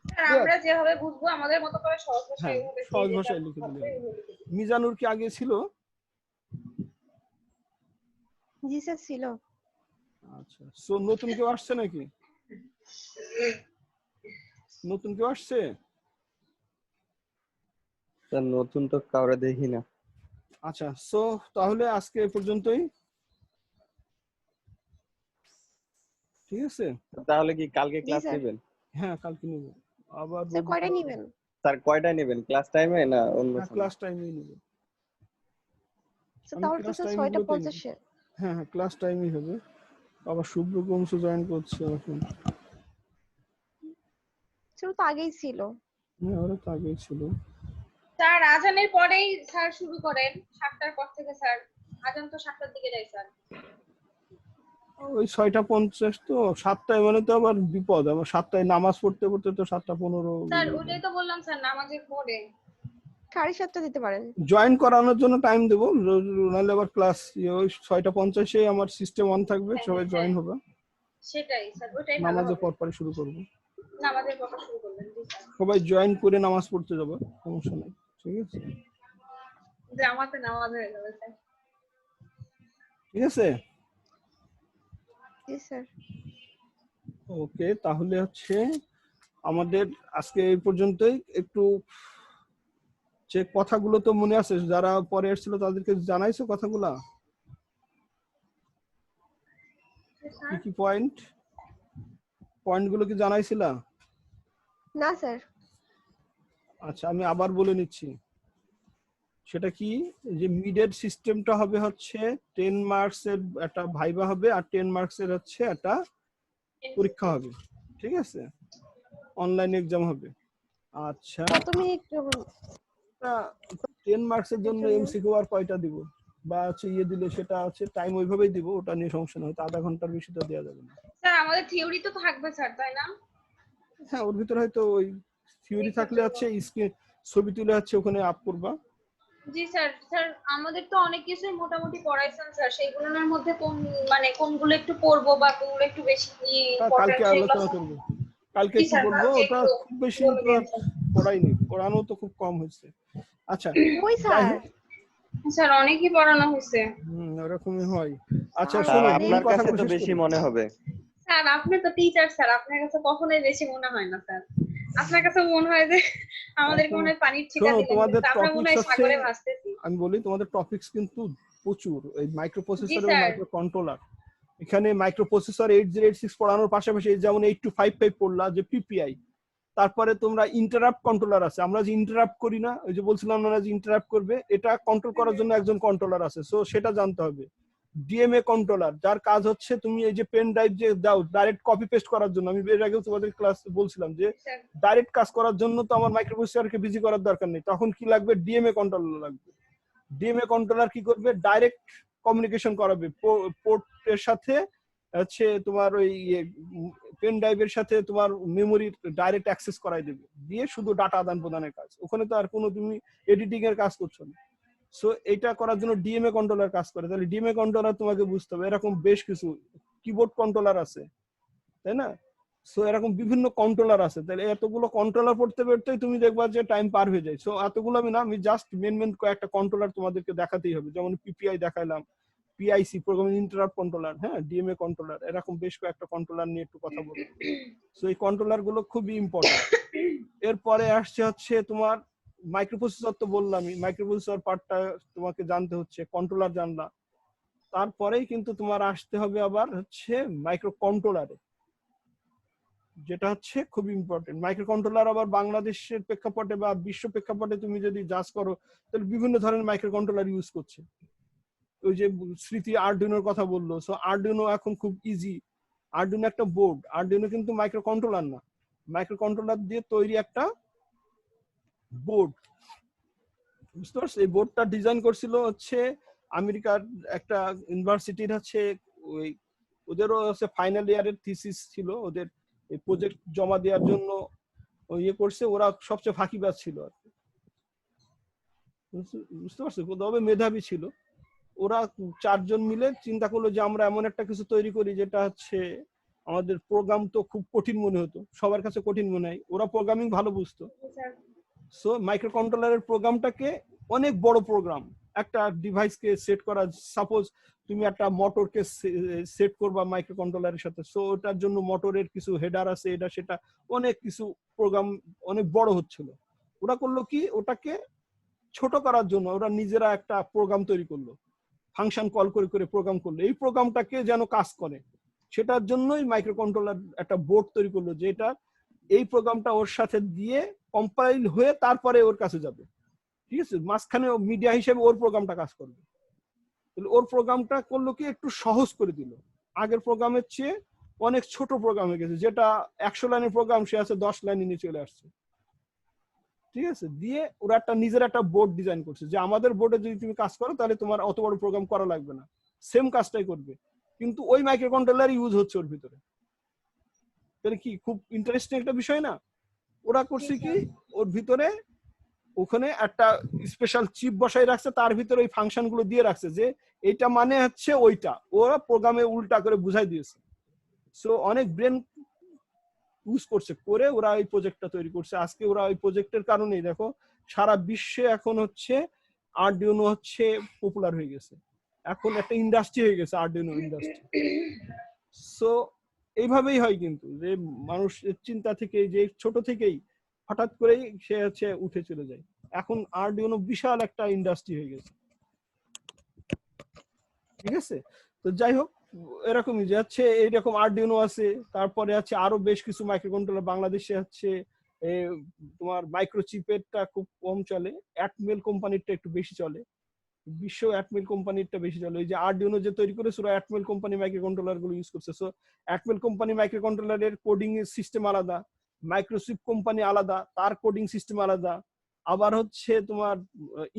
Speaker 1: স্যার আমরা যেভাবে বুঝবো আমাদের মতো করে সহজ ভাষায়
Speaker 3: হ্যাঁ, সহজ ভাষায় লিখে দিলে হবে। মিজানুর কি আগে ছিল?
Speaker 4: জি স্যার ছিল।
Speaker 3: আচ্ছা, সো নতুন কেউ আসছে নাকি? নতুন কেউ আসছে?
Speaker 5: স্যার নতুন তো কাউরে দেখি না।
Speaker 3: আচ্ছা, সো তাহলে আজকে এ পর্যন্তই, ঠিক আছে?
Speaker 5: তাহলে কি কালকে ক্লাস
Speaker 4: স্যার।
Speaker 5: নেবেন?
Speaker 3: হ্যাঁ, কালকে নেব আবার।
Speaker 4: স্যার কয়টা নেবেন?
Speaker 5: স্যার কয়টায় নেবেন, ক্লাস টাইমে না অন্য সময়?
Speaker 3: ক্লাস টাইমেই নেব।
Speaker 4: স্যার
Speaker 3: আমি
Speaker 4: তাহলে তো
Speaker 3: class
Speaker 4: স্যার
Speaker 3: time
Speaker 4: 6:50
Speaker 3: গুলোতেই হ্যাঁ, ক্লাস টাইমই হবে। আবার শুভ্র কংস জয়েন করছে এখন।
Speaker 4: স্যার তো আগেই ছিল।
Speaker 3: হ্যাঁ, ওরা তো আগেই ছিল।
Speaker 1: স্যার আজানের পরেই স্যার শুরু করেন, 7টার পর থেকে স্যার। আজান তো 7টার দিকে যায় স্যার।
Speaker 3: ওই 6:50 তো, 7টায় মানে তো আবার বিপদ, আবার 7টায় নামাজ পড়তে পড়তে তো 7:15।
Speaker 1: স্যার ওটাই তো বললাম স্যার, নামাজের পরে
Speaker 4: 7:30 দিতে পারেন।
Speaker 3: জয়েন করানোর জন্য টাইম দেবো, নাহলে আবার ক্লাস ওই 6:50 আমার সিস্টেম অন থাকবে, সবাই জয়েন হবে।
Speaker 1: সেটাই স্যার, ওটাই ভালো
Speaker 3: নামাজের
Speaker 1: হবে।
Speaker 3: পর পরে শুরু করব,
Speaker 1: নামাজের পর শুরু করবেন জি স্যার।
Speaker 3: সবাই জয়েন করে নামাজ পড়তে যাবে, সমস্যা নেই, ঠিক আছে?
Speaker 1: জামাতে নামাজ হয়ে যাবে স্যার।
Speaker 3: ঠিক আছে,
Speaker 4: জি স্যার।
Speaker 3: ওকে। তাহলে হচ্ছে আমাদের আজকে এই পর্যন্তই। একটু যে কথাগুলো তো মনে আছে, যারা পরে এসেছিল তাদেরকে জানাইছো কথাগুলা, কি কি পয়েন্টগুলো কি জানাইছিলা?
Speaker 4: না স্যার।
Speaker 3: আচ্ছা, আমি আবার বলে নিচ্ছি। সেটা কি, যে মিডের সিস্টেমটা হবে হচ্ছে 10 মার্কস এর একটা ভাইবা হবে, আর 10 মার্কস এর হচ্ছে একটা পরীক্ষা হবে, ঠিক আছে? অনলাইন এক্সাম হবে। আচ্ছা,
Speaker 4: কত মিনিট?
Speaker 3: 10 মার্কস এর জন্য এমসিকিউ আর কয়টা দিব, বা হচ্ছে দিলে সেটা হচ্ছে টাইম ওইভাবেই দিব, ওটা নিয়ে সমস্যা নেই, হয়তো আধা ঘন্টার বেশি তো দেওয়া যাবে না।
Speaker 1: স্যার আমাদের থিওরি তো থাকবে স্যার, তাই না?
Speaker 3: হ্যাঁ, ওর ভিতরে হয়তো ওই থিওরি থাকলে হচ্ছে স্ক্রিন ছবি তুলে হচ্ছে ওখানে আপ করবা।
Speaker 1: জি স্যার। স্যার আমাদের তো অনেক কিছুই মোটামুটি পড়াইছেন স্যার, সেইগুলোর মধ্যে কোনগুলো একটু পড়বো বা কোনগুলো একটু বেশি
Speaker 3: কালকে আলোচনা করবো, কালকে কি করবো, ওটা খুব বেশি পড়াইনি, পড়ানো তো খুব কম হয়েছে। আচ্ছা,
Speaker 4: ওই স্যার।
Speaker 1: স্যার অনেকই পড়ানো হয়েছে।
Speaker 3: ওরকমই হয়। আচ্ছা
Speaker 5: স্যার
Speaker 3: শোনো,
Speaker 5: আপনার কাছে তো বেশি মনে হবে।
Speaker 1: স্যার আপনি তো টিচার স্যার, আপনার কাছে কখনোই বেশি মনে হয় না স্যার। আপনার কাছে মনে হয় যে আমাদেরকে মনে হয় পানির ছিটা দিলেন,
Speaker 3: তোমাদের
Speaker 1: কিন্তু আমরা মনে হয়
Speaker 3: টপিকস
Speaker 1: সাগরে
Speaker 3: হচ্ছে,
Speaker 1: ভাসতেছি।
Speaker 3: আমি বলি তোমাদের টপিকস কিন্তু প্রচুর, এই মাইক্রো প্রসেসর
Speaker 1: জি
Speaker 3: এবং
Speaker 1: স্যার।
Speaker 3: Micro controller. এখানে মাইক্রো প্রসেসর 8086 পড়ানোর পাশাপাশি যেমন 8255 পড়লা, যে পিপিআই, তারপরে তোমরা ইন্টারাপ্ট কন্ট্রোলার আছে, আমরা যে ইন্টারাপ্ট করি না, ওই যে বলছিলাম না যে ইন্টারাপ্ট করবে, এটা কন্ট্রোল করার জন্য একজন কন্ট্রোলার আছে, সো সেটা জানতে হবে। ডিএমএ কন্ট্রোলার, যার কাজ হচ্ছে তুমি এই যে পেন ড্রাইভ যে দাও ডাইরেক্ট কপি পেস্ট করার জন্য, আমি এর আগেও তোমাদের ক্লাস বলছিলাম যে
Speaker 1: স্যার
Speaker 3: ডাইরেক্ট কাজ করার জন্য তো আমার মাইক্রোপ্রসেসরকে বিজি করার দরকার নেই, তখন কি লাগবে, ডিএমএ কন্ট্রোলার লাগবে। ডিএমএ কন্ট্রোলার কি করবে, ডাইরেক্ট কমিউনিকেশন করাবে পোর্টের সাথে, হচ্ছে তোমার ওই পেন ড্রাইভের সাথে তোমার মেমোরি ডাইরেক্ট অ্যাক্সেস করাই দেবে, দিয়ে শুধু ডাটা আদান প্রদানের কাজ, ওখানে তো আর কোনো তুমি এডিটিং এর কাজ করছো না। সো এটা করার জন্য ডিএমএ কন্ট্রোলার কাজ করে। তাহলে ডিএমএ কন্ট্রোলার তোমাকে বুঝতে হবে, এরকম বেশ কিছু কিবোর্ড কন্ট্রোলার আছে, তাই না? সো এরকম বিভিন্ন কন্ট্রোলার আছে, তাহলে এতগুলো কন্ট্রোলার পড়তে পড়তেই তুমি দেখবা যে টাইম পার হয়ে যায়। সো এতগুলো আমি না, আমি জাস্ট মেন কয়েকটা কন্ট্রোলার তোমাদেরকে দেখাতেই হবে, যেমন পিপিআই দেখাইলাম, পিআইসি প্রোগ্রামিং ইন্টারাপ্ট কন্ট্রোলার, হ্যাঁ, ডিএমএ কন্ট্রোলার, এরকম বেশ কয়েকটা কন্ট্রোলার নিয়ে একটু কথা বলবো। সো এই কন্ট্রোলার গুলো খুবই ইম্পর্টেন্ট। এরপরে আসছে হচ্ছে তোমার মাইক্রোপ্রসেসর, তো বললামই মাইক্রোপ্রসেসর পার্টটা তোমাকে জানতে হচ্ছে, কন্ট্রোলার জানলা, তারপরেই কিন্তু তোমার আসতে হবে আবার হচ্ছে মাইক্রো কন্ট্রোলারে, যেটা হচ্ছে খুব ইম্পর্টেন্ট। মাইক্রো কন্ট্রোলার আবার বাংলাদেশের প্রেক্ষাপটে বা বিশ্ব প্রেক্ষাপটে তুমি যদি জাজ করো, তাহলে বিভিন্ন ধরনের মাইক্রো কন্ট্রোলার ইউজ করছে। ওই যে স্মৃতি আরডুইনোর কথা বললো, সো আরডুইনো এখন খুব ইজি। আরডুইনো একটা বোর্ড, আরডুইনো কিন্তু মাইক্রো কন্ট্রোলার না, মাইক্রো কন্ট্রোলার দিয়ে তৈরি একটা বোর্ড, বুঝতে পারছো? এই বোর্ডটা ডিজাইন করছিল হচ্ছে আমেরিকার একটা ইউনিভার্সিটির, হচ্ছে ওই ওদেরও হচ্ছে ফাইনাল ইয়ারের থিসিস ছিল, ওদের এই প্রজেক্ট জমা দেওয়ার জন্য ইয়ে করছে, ওরা সবচেয়ে ফাঁকিবাজ ছিল আর কি। বুঝতে পারছো, তবে মেধাবী ছিল। ওরা 4 জন মিলে চিন্তা করলো যে আমরা এমন একটা কিছু তৈরি করি যেটা হচ্ছে, আমাদের প্রোগ্রাম তো খুব কঠিন মনে হতো, সবার কাছে কঠিন মনে হয়, ওরা প্রোগ্রামিং ভালো বুঝতো।
Speaker 1: স্যার
Speaker 3: সো মাইক্রো কন্ট্রোলারের প্রোগ্রামটাকে অনেক বড় প্রোগ্রাম, একটা ডিভাইসকে সেট করা, সাপোজ তুমি একটা মোটরকে সেট করবা মাইক্রো কন্ট্রোলারের সাথে, সো ওটার জন্য মোটরের কিছু হেডার আছে, এটা সেটা অনেক কিছু প্রোগ্রাম অনেক বড় হচ্ছিল। ওরা করলো কি, ওটাকে ছোট করার জন্য ওরা নিজেরা একটা প্রোগ্রাম তৈরি করলো, ফাংশন কল করে করে প্রোগ্রাম করলো, এই প্রোগ্রামটাকে যেন কাজ করে, সেটার জন্যই মাইক্রো কন্ট্রোলার একটা বোর্ড তৈরি করলো, যেটা এই প্রোগ্রামটা ওর সাথে দিয়ে কম্পাইল হয়ে তারপরে ওর কাছে যাবে, ঠিক আছে? মাঝখানে মিডিয়া হিসেবে ওর প্রোগ্রামটা কাজ করবে। তাহলে ওর প্রোগ্রামটা করলো কি, একটু সহজ করে দিল, আগের প্রোগ্রামের চেয়ে অনেক ছোট প্রোগ্রাম হয়ে গেছে, যেটা 100 লাইনের প্রোগ্রাম সে আছে 10 লাইনে নিয়ে চলে আসছে, ঠিক আছে? দিয়ে ওরা একটা নিজের একটা বোর্ড ডিজাইন করছে, যে আমাদের বোর্ডে যদি তুমি কাজ করো তাহলে তোমার অত বড় প্রোগ্রাম করা লাগবে না, সেম কাজটাই করবে, কিন্তু ওই মাইক্রো কন্ট্রোলার ইউজ হচ্ছে ওর ভিতরে। তাহলে কি খুব ইন্টারেস্টিং একটা বিষয় না? ওরা করছে কি, ওর ভিতরে ওখানে একটা স্পেশাল চিপ বসাই রাখছে, তার ভিতরে ওই ফাংশন গুলো দিয়ে রাখছে, যে এইটা মানে হচ্ছে ওইটা, ওরা প্রোগ্রামে উল্টা করে বুঝাই দিয়েছে। সো অনেক ব্রেন ইউজ করছে, করে ওরা এই প্রজেক্টটা তৈরি করছে। আজকে ওরা ওই প্রজেক্টের কারণেই দেখো সারা বিশ্বে এখন হচ্ছে আরডুইনো হচ্ছে পপুলার হয়ে গেছে, এখন একটা ইন্ডাস্ট্রি হয়ে গেছে আরডুইনো ইন্ডাস্ট্রি। সো এইভাবেই হয় কিন্তু, যে মানুষের চিন্তা থেকে, যে ছোট থেকেই হঠাৎ করেই সে হচ্ছে উঠে চলে যায়, এখন আরডুইনো বিশাল একটা ইন্ডাস্ট্রি হয়ে গেছে, ঠিক আছে? তো যাই হোক, এরকমই যে হচ্ছে এইরকম আরডুইনো আছে, তারপরে আছে আরো বেশ কিছু মাইক্রো কন্ট্রোলার বাংলাদেশে হচ্ছে, তোমার মাইক্রোচিপেরটা খুব কম চলে, অ্যাটমেল কোম্পানিরটা একটু বেশি চলে, বিশ্ব অ্যাটমেল কোম্পানিরটা বেশি চলে। ওই যে আরডুইনো যে তৈরি করেছে ওরা অ্যাটমেল কোম্পানি মাইক্রো কন্ট্রোলার গুলো ইউজ করছে। সো অ্যাটমেল কোম্পানি মাইক্রো কন্ট্রোলারের কোডিং এর সিস্টেম আলাদা, মাইক্রোচিপ কোম্পানি আলাদা, তার কোডিং সিস্টেম আলাদা, আবার হচ্ছে তোমার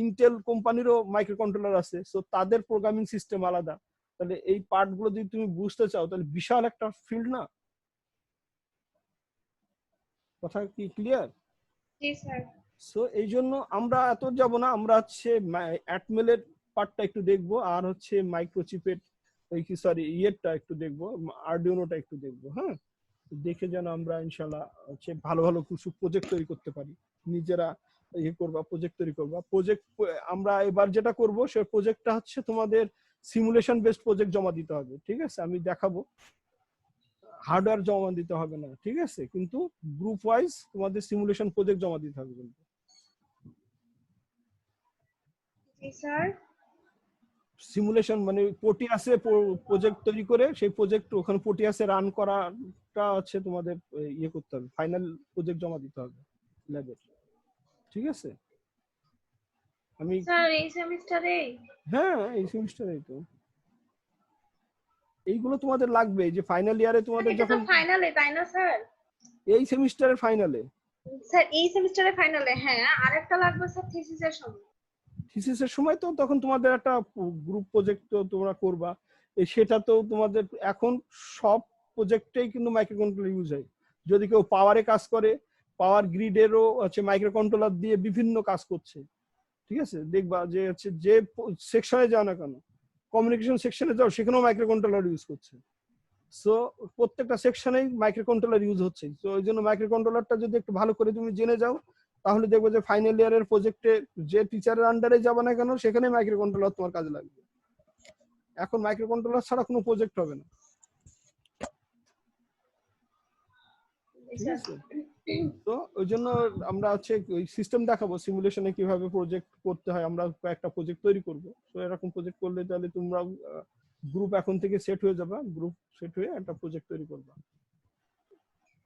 Speaker 3: ইন্টেল কোম্পানিরও মাইক্রো কন্ট্রোলার আছে, সো তাদের প্রোগ্রামিং সিস্টেম আলাদা। তাহলে এই পার্ট গুলো যদি তুমি বুঝতে চাও তাহলে বিশাল একটা ফিল্ড না? কথা কি ক্লিয়ার?
Speaker 1: জি স্যার
Speaker 3: সো এই জন্য আমরা এত যাব না, আমরা হচ্ছে অ্যাটমেলের পার্টটা একটু দেখবো, আর হচ্ছে মাইক্রোচিপের ওই কি সরি ইয়েরটা একটু দেখবো, আরডুইনোটা একটু দেখবো, হ্যাঁ? দেখে যেন আমরা ইনশাল্লাহ হচ্ছে ভালো ভালো কিছু প্রজেক্ট তৈরি করতে পারি, নিজেরা ইয়ে করবা, প্রজেক্ট তৈরি করবা। প্রজেক্ট আমরা এবার যেটা করব সেই প্রজেক্টটা হচ্ছে তোমাদের সিমুলেশন বেসড প্রজেক্ট জমা দিতে হবে, ঠিক আছে? আমি দেখাবো, হার্ডওয়্যার জমা দিতে হবে না, ঠিক আছে? কিন্তু গ্রুপ ওয়াইজ তোমাদের সিমুলেশন প্রজেক্ট জমা দিতে হবে। কিন্তু
Speaker 1: জি স্যার
Speaker 3: সিমুলেশন মানে প্রোটিয়াসে প্রজেক্ট তৈরি করে সেই প্রজেক্ট ওখানে প্রোটিয়াসে রান করাটা হচ্ছে তোমাদের ইয়ে করতে হবে, ফাইনাল প্রজেক্ট জমা দিতে হবে ল্যাবে, ঠিক আছে? আমি
Speaker 1: স্যার এই সেমিস্টারে
Speaker 3: হ্যাঁ এই সেমিস্টারেই তো এইগুলো তোমাদের লাগবে, যে ফাইনাল ইয়ারে তোমাদের
Speaker 1: এটা তো
Speaker 3: যখন
Speaker 1: ফাইনালে তাই না স্যার?
Speaker 3: এই সেমিস্টারের ফাইনালে,
Speaker 1: স্যার এই সেমিস্টারের ফাইনালে, হ্যাঁ। আরেকটা লাগবে স্যার থিসিসের সময়।
Speaker 3: থিসিসের সময় তো তখন তোমাদের একটা গ্রুপ প্রজেক্ট তো তোমরা করবা, সেটা তো তোমাদের এখন সব প্রজেক্টেই কিন্তু মাইক্রো কন্ট্রোলার ইউজ হয়। যদি কেউ পাওয়ারে কাজ করে, পাওয়ার গ্রিডেরও হচ্ছে মাইক্রো কন্ট্রোলার দিয়ে বিভিন্ন কাজ করছে। ঠিক আছে, দেখবা যে হচ্ছে যে সেকশনে যাও না কেন, কমিউনিকেশন সেকশনে যাও সেখানেও মাইক্রো কন্ট্রোলার ইউজ করছে। সো প্রত্যেকটা সেকশনেই মাইক্রো কন্ট্রোলার ইউজ হচ্ছে। তো ওই জন্য মাইক্রো কন্ট্রোলারটা যদি একটু ভালো করে তুমি জেনে যাও, তাহলে দেখবে যে ফাইনাল ইয়ারের প্রজেক্টে যে টিচারের আন্ডারে যাবে না কেন সেখানে মাইক্রো কন্ট্রোলার তোমার কাজে লাগবে। এখন মাইক্রো কন্ট্রোলার ছাড়া কোনো প্রজেক্ট হবে না। ঠিক আছে, তো ওই জন্য আমরা হচ্ছে ওই সিস্টেম দেখাবো সিমুলেশনে কিভাবে প্রজেক্ট করতে হয়। আমরা কয়েকটা প্রজেক্ট তৈরি করব। তো এরকম প্রজেক্ট করলে তাহলে তোমরা গ্রুপ এখন থেকে সেট হয়ে যাবে, গ্রুপ সেট হয়ে একটা প্রজেক্ট তৈরি করবা।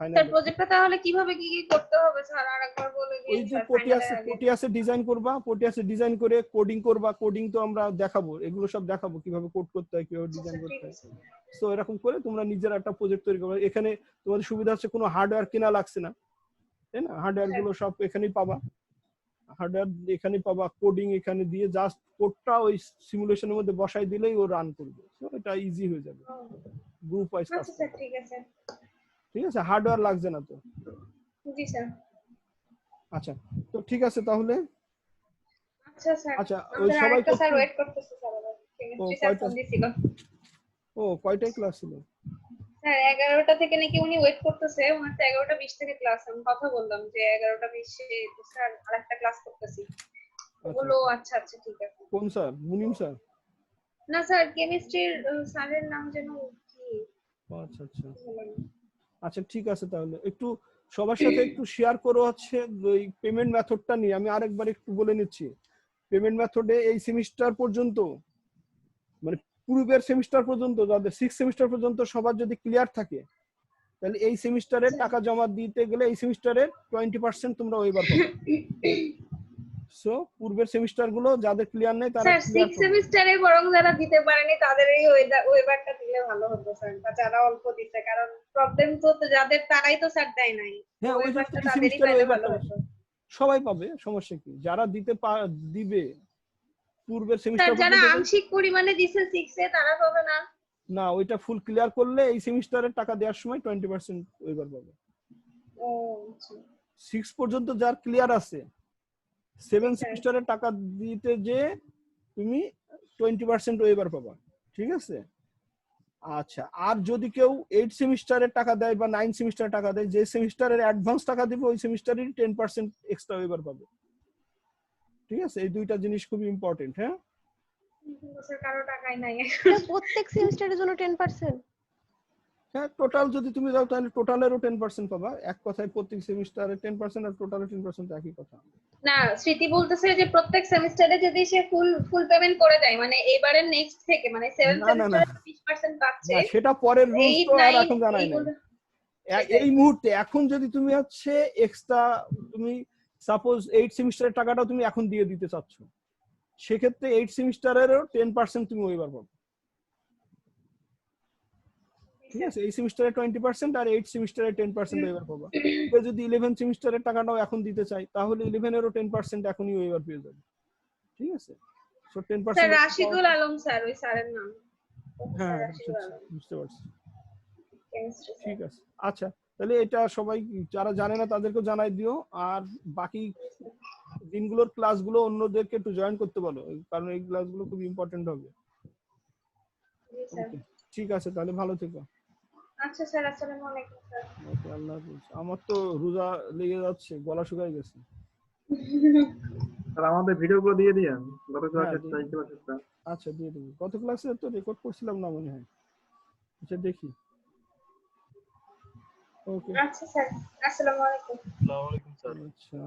Speaker 1: স্যার প্রজেক্টটা তাহলে কিভাবে কি কি করতে হবে স্যার আরেকবার বলে দিন
Speaker 3: ওই যে
Speaker 1: স্যার। ফাইনালের আগে
Speaker 3: পোটিয়াসে ডিজাইন করবা, পোটিয়াসে ডিজাইন করে কোডিং করবা। কোডিং তো আমরা দেখাবো, এগুলো সব দেখাবো কিভাবে কোড করতে হয়, কিভাবে ডিজাইন করতে হয়। সো এরকম করে তোমরা নিজের একটা প্রজেক্ট তৈরি করবে। এখানে তোমাদের সুবিধা হচ্ছে কোনো হার্ডওয়্যার কেনা লাগছে না, তাই না? হার্ডওয়্যার গুলো সব এখানেই পাবা, হার্ডওয়্যার এখানেই পাবা, কোডিং এখানে দিয়ে জাস্ট কোডটা ওই সিমুলেশনের মধ্যে বসাই দিলেই ও রান করবে। সো এটা ইজি হয়ে যাবে গ্রুপ ওয়াইজ কাজ।
Speaker 1: আচ্ছা স্যার ঠিক আছে।
Speaker 3: ঠিক আছে, হার্ডওয়্যার লাগছে না তো।
Speaker 1: জি স্যার।
Speaker 3: আচ্ছা, তো ঠিক আছে তাহলে।
Speaker 1: আচ্ছা স্যার।
Speaker 3: আচ্ছা, ওই
Speaker 1: আমাদের
Speaker 3: সবাই
Speaker 1: আরেকটা স্যার ওয়েট করতেছে স্যার। কেমিস্ট্রি স্যার
Speaker 3: কয়টা?
Speaker 1: ফোন দিছিল।
Speaker 3: ও কয়টায় ক্লাস ছিল?
Speaker 1: স্যার 11টা থেকে নাকি উনি ওয়েট করতেছে। ওনার তো 11টা 20 থেকে ক্লাস। আমি কথা বললাম যে 11টা 20 স্যার আরেকটা ক্লাস করতেছি। বললো আচ্ছা আচ্ছা ঠিক আছে।
Speaker 3: কোন স্যার? মুনিম স্যার?
Speaker 1: না স্যার কেমিস্ট্রির স্যারের নাম যেন কি?
Speaker 3: আচ্ছা আচ্ছা আচ্ছা, ঠিক আছে তাহলে একটু সবার সাথে একটু শেয়ার করো হচ্ছে ওই পেমেন্ট মেথডটা নিয়ে। আমি আরেকবার একটু বলে নিচ্ছি। পেমেন্ট মেথডে এই সেমিস্টার পর্যন্ত, মানে পূর্বের সেমিস্টার পর্যন্ত, যাদের 6 সেমিস্টার পর্যন্ত সবার যদি ক্লিয়ার থাকে, তাহলে এই সেমিস্টারে টাকা জমা দিতে গেলে এই সেমিস্টারের 20% তোমরা ওইবার পাবে। সো পূর্বের সেমিস্টার গুলো যাদের ক্লিয়ার নেই তারা
Speaker 1: স্যার 6 সেমিস্টারে বরং যারা দিতে পারেনি তাদের এই ওয়েবারটা দিলে ভালো হতো স্যার। যারা অল্প দিতে, কারণ প্রবলেম তো যাদের তারাই তো স্যার দেয় নাই।
Speaker 3: হ্যাঁ, ওই
Speaker 1: ওয়েবারটা তাদেরই
Speaker 3: সেমিস্টারে
Speaker 1: পাইলে
Speaker 3: ওইবার
Speaker 1: ভালো হতো।
Speaker 3: সবাই পাবে, সমস্যা কি? যারা দিবে পূর্বের
Speaker 1: স্যার
Speaker 3: সেমিস্টার
Speaker 1: যারা
Speaker 3: পর্যন্ত
Speaker 1: আংশিক পরিমাণে দিছে 6 এ তারা পাবে না?
Speaker 3: না, ওইটা ফুল ক্লিয়ার করলে এই সেমিস্টারের টাকা দেওয়ার সময় 20% ওইবার পাবে।
Speaker 1: ও আচ্ছা
Speaker 3: 6 পর্যন্ত যার ক্লিয়ার আছে, 7
Speaker 1: স্যার।
Speaker 3: সেমিস্টারের টাকা দিতে যে তুমি 20% ওইবার পাবা। ঠিক আছে, আচ্ছা। আর যদি কেউ 8 সেমিস্টারের টাকা দেয় বা 9 সেমিস্টারের টাকা দেয়, যে সেমিস্টারের অ্যাডভান্স টাকা দিবে ওই সেমিস্টারের 10% এক্সট্রা ওইবার পাবে। ঠিক আছে, এই দুইটা জিনিস খুব ইম্পর্টেন্ট। হ্যাঁ
Speaker 1: স্যার কারো টাকাই নাই।
Speaker 4: এটা প্রত্যেক সেমিস্টারের জন্য 10%?
Speaker 3: হ্যাঁ, টোটাল যদি তুমি দাও তাহলে টোটালেরও 10% পাবা। এক কথায় প্রত্যেক সেমিস্টারে 10% আর টোটালে 10% একই কথা।
Speaker 1: না, স্মৃতি বলতেছে যে প্রত্যেক সেমিস্টারে যদি সে ফুল পেমেন্ট করে দেয়, মানে এবারে নেক্সট থেকে, মানে 7
Speaker 3: না, না, না।
Speaker 1: সেমিস্টারে 20% পাচ্ছে।
Speaker 3: না, সেটা পরের রুলস
Speaker 1: 8
Speaker 3: তো আর
Speaker 1: 9
Speaker 3: এখন জানাই নাই।
Speaker 1: এইগুলো
Speaker 3: এই মুহূর্তে এখন যদি তুমি হচ্ছে এক্সট্রা, তুমি সাপোজ 8 সেমিস্টারের টাকাটাও তুমি এখন দিয়ে দিতে চাচ্ছ, সেক্ষেত্রে 8 সেমিস্টারেরও 10% তুমি ওইবার পাবে। ঠিক আছে, এই সেমিস্টারে 20% আর 8 সেমিস্টারে 10% ওইবার পাবা। কেউ যদি 11 সেমিস্টারের টাকাটাও এখন দিতে চাই, তাহলে 11-এরও 10% এখনই ওইবার পেয়ে যাবে। ঠিক আছে, so 10%
Speaker 1: sir Rashidul Alam sir, ওই স্যারের নাম।
Speaker 3: হ্যাঁ,
Speaker 1: রাশিদুল আলম
Speaker 3: বুঝতে পারছি।
Speaker 1: কেমিস্ট্রি।
Speaker 3: ঠিক আছে, আচ্ছা তাহলে এটা সবাই যারা জানে না তাদেরকে জানাই দিও। আর বাকি দিনগুলোর ক্লাসগুলো অন্যদেরকে একটু জয়েন করতে বলো, কারণ এই ক্লাসগুলো খুব ইম্পর্টেন্ট হবে।
Speaker 1: জি স্যার।
Speaker 3: ওকে, ঠিক আছে তাহলে, ভালো থেকো।
Speaker 1: আচ্ছা স্যার, আসসালামু আলাইকুম স্যার।
Speaker 3: ওকে, আল্লাহ হাফেজ। আমার তো রোজা লেগে যাচ্ছে, গলা শুকায় গেছে।
Speaker 7: স্যার আমাদের ভিডিওগুলো দিয়ে দিয়েন গত ক্লাসের
Speaker 3: দিয়ে
Speaker 7: তাই ক্লাসেরটা।
Speaker 3: আচ্ছা, দিয়ে দেবো। গত ক্লাসে তো রেকর্ড করছিলাম না মনে হয়। আচ্ছা দেখি। ওকে,
Speaker 1: আচ্ছা স্যার, আসসালামু আলাইকুম।
Speaker 6: আসসালামু আলাইকুম স্যার।
Speaker 3: আচ্ছা।